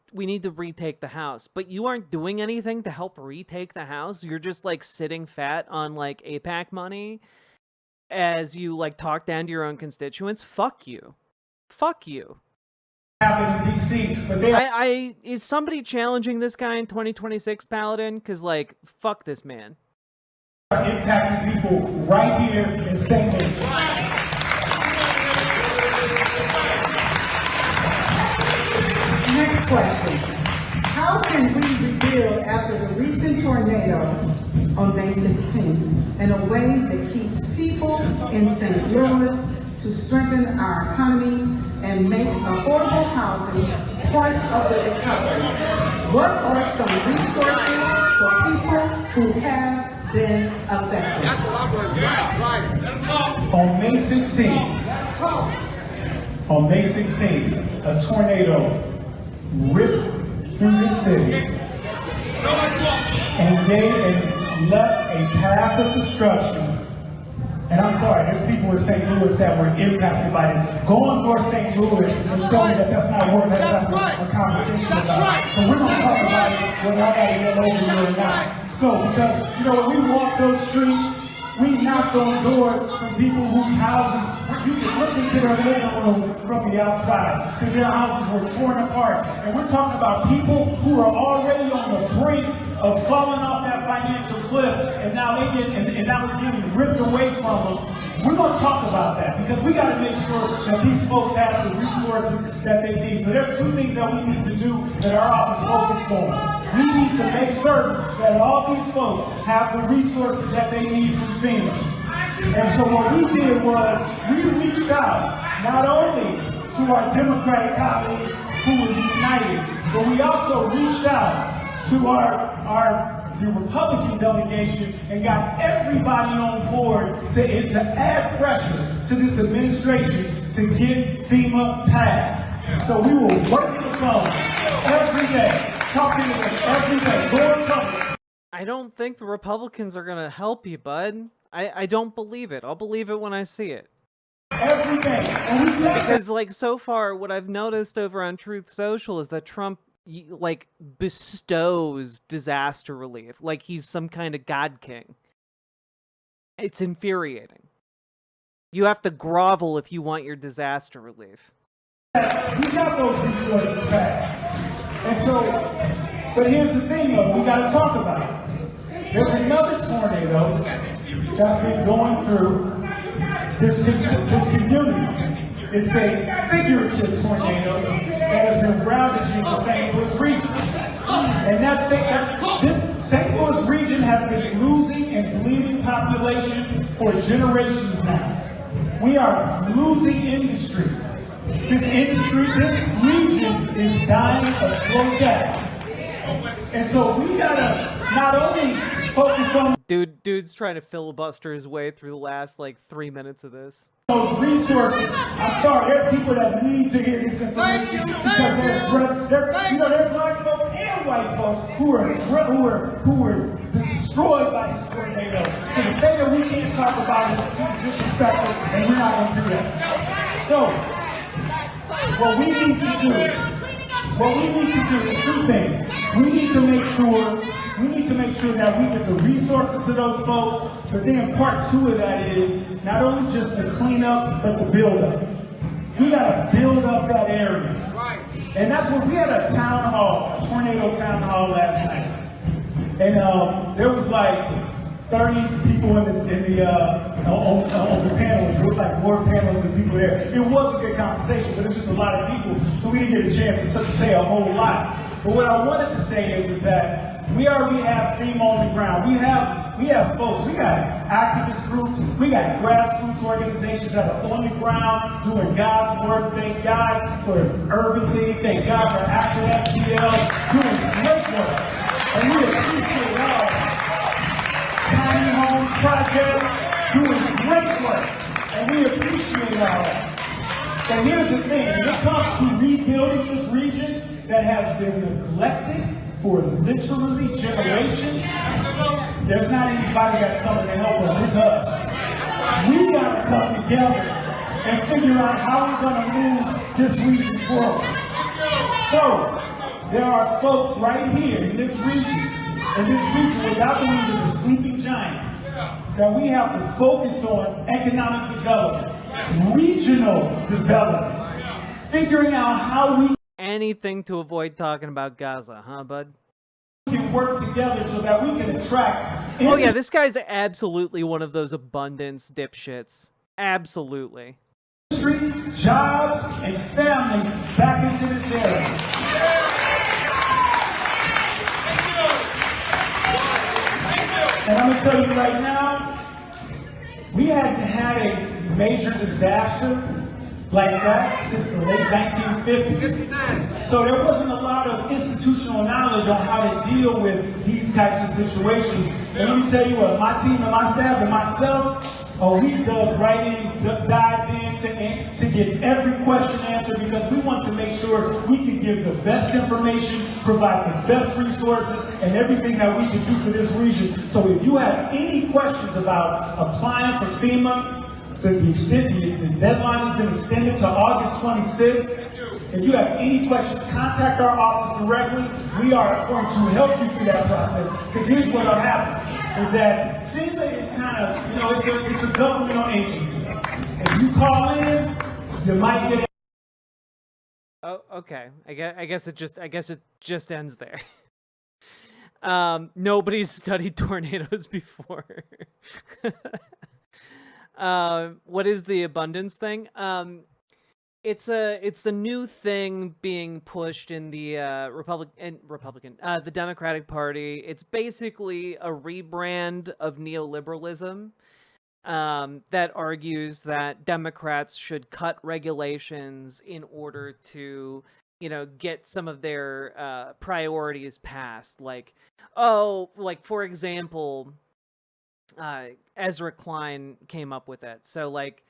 to retake the House, but you aren't doing anything to help retake the House, you're just like sitting fat on like APAC money as you like talk down to your own constituents, fuck you. Fuck you. In DC, but is somebody challenging this guy in 2026, Paladin? Because, like, fuck this man. Impacting people right here in St. Louis. Next question. How can we rebuild after the recent tornado on May 16th in a way that keeps people in St. Louis to strengthen our economy and make affordable housing part of the recovery? What are some resources for people who have been affected? On May 16th, a tornado ripped through the city and left a path of destruction. And I'm sorry, there's people in St. Louis that were impacted by this. Go on North St. Louis and tell me that that's not worth having a conversation about. So we're going to talk about it whether I got to get over here or not. So, because, you know, when we walk those streets, we knocked on doors from people whose houses, you can look into their living room from the outside, because their houses were torn apart. And we're talking about people who are already on the brink of falling off that financial cliff, and now and now it's getting ripped away from them. We're going to talk about that, because we got to make sure that these folks have the resources that they need. So there's two things that we need to do that our office focused on. We need to make certain that all these folks have the resources that they need from FEMA. And so what we did was we reached out not only to our Democratic colleagues who were united, but we also reached out to the Republican delegation and got everybody on board to add pressure to this administration to get FEMA passed. So we were working the phone every day, talking to them every day, going public. I don't think the Republicans are gonna help you, bud. I don't believe it. I'll believe it when I see it. Every day. And we Because, like, so far, what I've noticed over on Truth Social is that Trump, like, bestows disaster relief. Like he's some kind of god king. It's infuriating. You have to grovel if you want your disaster relief. We got those resources back. And so, but here's the thing though, we gotta talk about it. There's another tornado that's been going through this community. It's a figurative tornado that has been ravaging the St. Louis region. And this St. Louis region has been losing and bleeding population for generations now. We are losing industry. This region is dying a slow death. And so we gotta not only focus on Dude's trying to filibuster his way through the last, like, 3 minutes of this. those resources. I'm sorry, there are people that need to hear this information because they're black folks and white folks who were destroyed by this tornado. So to say that we can't talk about it is disrespectful, and we're not going to do that. So what we need to do is two things. We need to make sure that we get the resources to those folks, but then part two of that is not only just the cleanup, but the build-up. We got to build up that area. And that's what we had a town hall, a tornado town hall last night. And there was like 30 people on the panels. It was like more panelists than people there. It was a good conversation, but it was just a lot of people, so we didn't get a chance to say a whole lot. But what I wanted to say is that we already have FEMA on the ground. We have folks, we got activist groups, we got grassroots organizations that are on the ground doing God's work. Thank God for Urban League, thank God for Action STL, doing great work. And we appreciate all Tiny Homes Project, doing great work. And we appreciate all that. But here's the thing, when it comes to rebuilding this region that has been neglected for literally generations, there's not anybody that's coming to help us. It's us. We gotta come together and figure out how we're gonna move this region forward. So, there are folks right here in this region, which I believe is a sleeping giant, that we have to focus on economic development, regional development, figuring out how we Anything to avoid talking about Gaza, huh, bud? can work together so that we can attract. Oh yeah, this guy's absolutely one of those abundance dipshits. Absolutely. Industry, jobs, and families back into this area. And I'm gonna tell you right now, we hadn't had a major disaster like that since the late 1950s. So there wasn't a lot of institutional knowledge on how to deal with these types of situations. And let me tell you what, my team and my staff and myself, we dug right in, dived in to get every question answered because we want to make sure we can give the best information, provide the best resources, and everything that we can do for this region. So if you have any questions about applying for FEMA, the deadline has been extended to August 26th. If you have any questions, contact our office directly. We are going to help you through that process. Because here's what will happen, is that FEMA is kind of, it's a governmental agency. If you call in, you might get. Oh, okay. I guess it just ends there. Nobody's studied tornadoes before. What is the abundance thing? It's the new thing being pushed in the the Democratic Party. It's basically a rebrand of neoliberalism that argues that Democrats should cut regulations in order to, get some of their priorities passed. Like, oh, like for example, Ezra Klein came up with it. So like,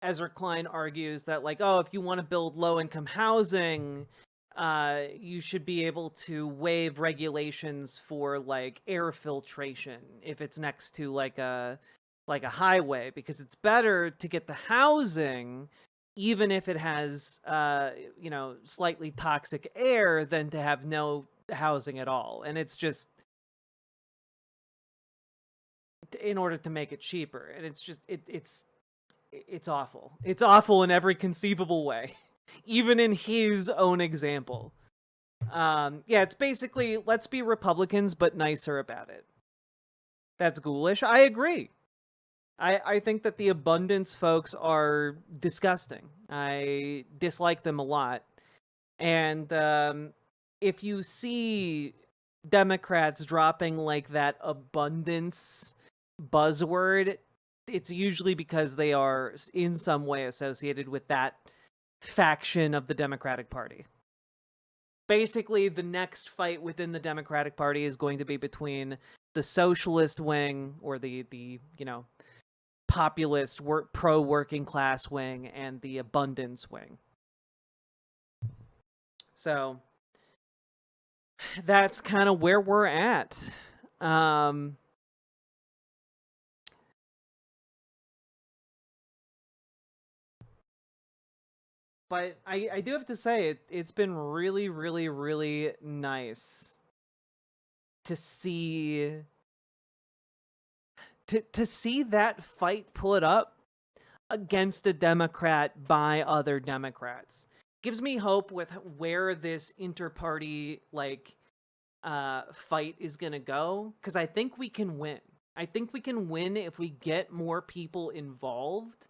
Ezra Klein argues that like, oh, if you want to build low-income housing, you should be able to waive regulations for like air filtration if it's next to like a highway, because it's better to get the housing even if it has slightly toxic air than to have no housing at all. And it's just in order to make it cheaper, and it's just it's awful. It's awful in every conceivable way, even in his own example. Yeah, it's basically, let's be Republicans, but nicer about it. That's ghoulish. I agree. I think that the abundance folks are disgusting. I dislike them a lot. And if you see Democrats dropping like that abundance buzzword, it's usually because they are in some way associated with that faction of the Democratic Party. Basically, the next fight within the Democratic Party is going to be between the socialist wing, or the populist pro-working class wing, and the abundance wing. So that's kind of where we're at. But I do have to say, it's been really, really, really nice to see to see that fight put up against a Democrat by other Democrats. Gives me hope with where this inter-party fight is gonna go, because I think we can win. I think we can win if we get more people involved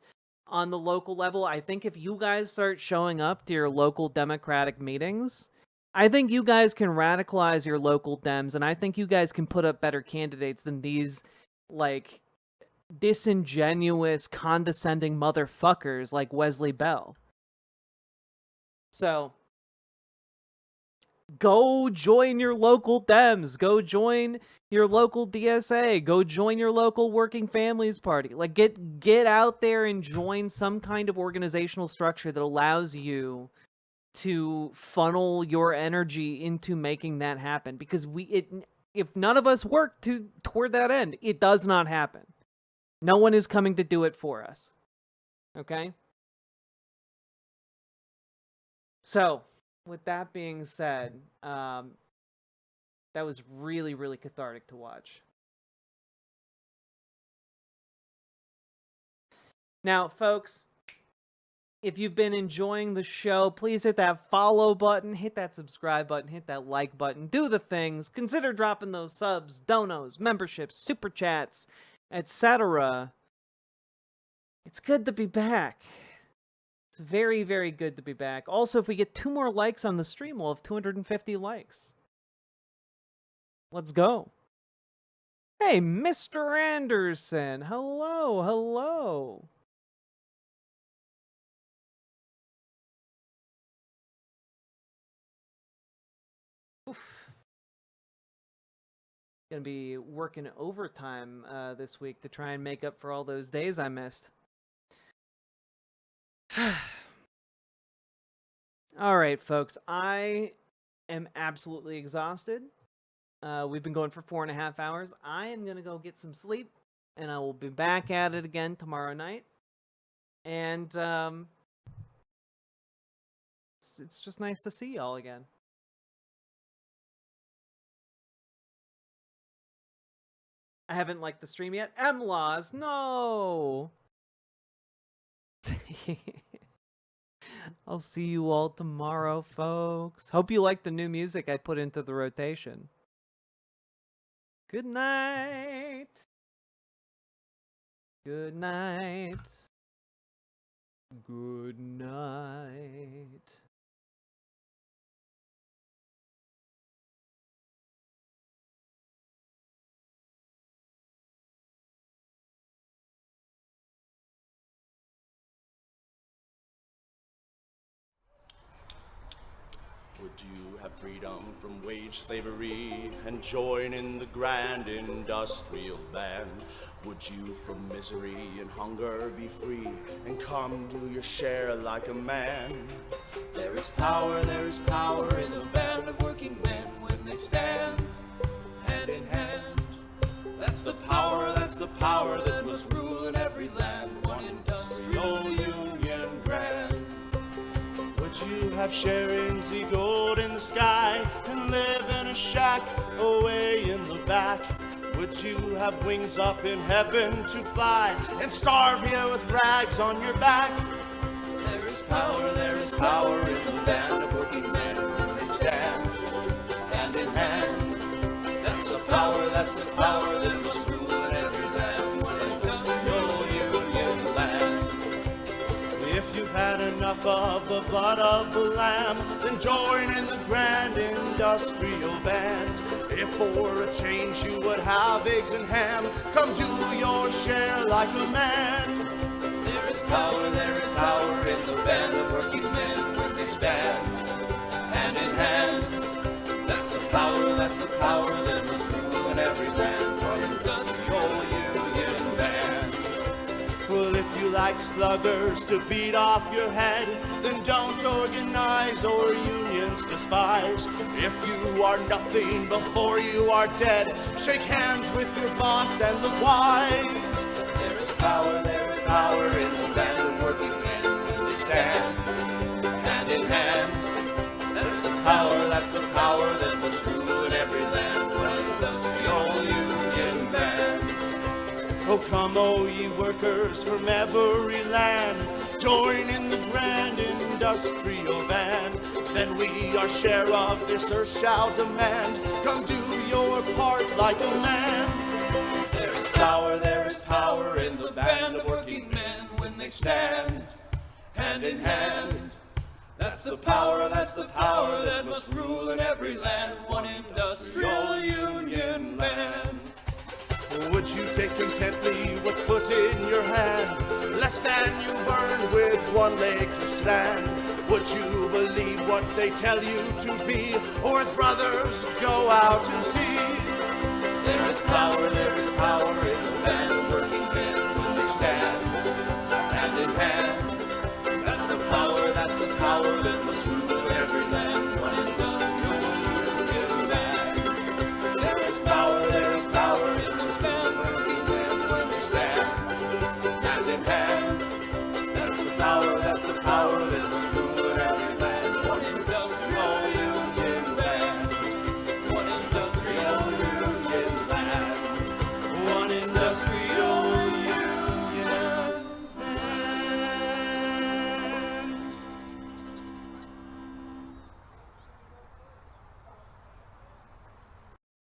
on the local level. I think if you guys start showing up to your local Democratic meetings, I think you guys can radicalize your local Dems, and I think you guys can put up better candidates than these like disingenuous, condescending motherfuckers like Wesley Bell. So go join your local Dems. Go join your local DSA. Go join your local Working Families Party. Like, get out there and join some kind of organizational structure that allows you to funnel your energy into making that happen. Because if none of us work toward that end, it does not happen. No one is coming to do it for us. Okay? So, with that being said, that was really, really cathartic to watch. Now, folks, if you've been enjoying the show, please hit that follow button, hit that subscribe button, hit that like button, do the things. Consider dropping those subs, donos, memberships, super chats, etc. It's good to be back. It's very, very good to be back. Also, if we get 2 more likes on the stream, we'll have 250 likes. Let's go. Hey, Mr. Anderson. Hello, hello. Oof. Gonna be working overtime this week to try and make up for all those days I missed. All right, folks. I am absolutely exhausted. We've been going for 4.5 hours. I am going to go get some sleep, and I will be back at it again tomorrow night. And it's just nice to see y'all again. I haven't liked the stream yet. M-Laws, no! I'll see you all tomorrow, folks. Hope you like the new music I put into the rotation. Good night. Good night. Good night. have freedom from wage slavery and join in the grand industrial band? Would you from misery and hunger be free and come do your share like a man? There is power in a band of working men when they stand hand in hand. That's the power that must rule in every land. One industrial union grand. Would you have sharings, the gold in the sky, and live in a shack away in the back? Would you have wings up in heaven to fly and starve here with rags on your back? There is power in the band of working men when they stand hand in hand. That's the power that must rule in every land. One industrial union land. If you've had enough of the blood of the lamb, then join in the grand industrial band. If for a change you would have eggs and ham, come do your share like a man. There is power in the band of working men when they stand hand in hand. That's the power that must rule in every land. One industrial union band. Well, if you like sluggers to beat off your head, then don't organize or unions despise. If you are nothing before you are dead, shake hands with your boss and the wise. There is power in the band of working men when they stand hand in hand. That's the power that must rule in every land. One industrial union band. Oh, come, oh, ye workers from every land, join in the grand industrial band. Then we our share of this earth shall demand. Come do your part like a man. There is power in the band of working men when they stand hand in hand. That's the power that must rule in every land. One industrial union land. Would you take contently what's put in your hand, less than you burn with one leg to stand? Would you believe what they tell you to be, or with brothers go out and see? There is power in the band of working men when they stand hand in hand.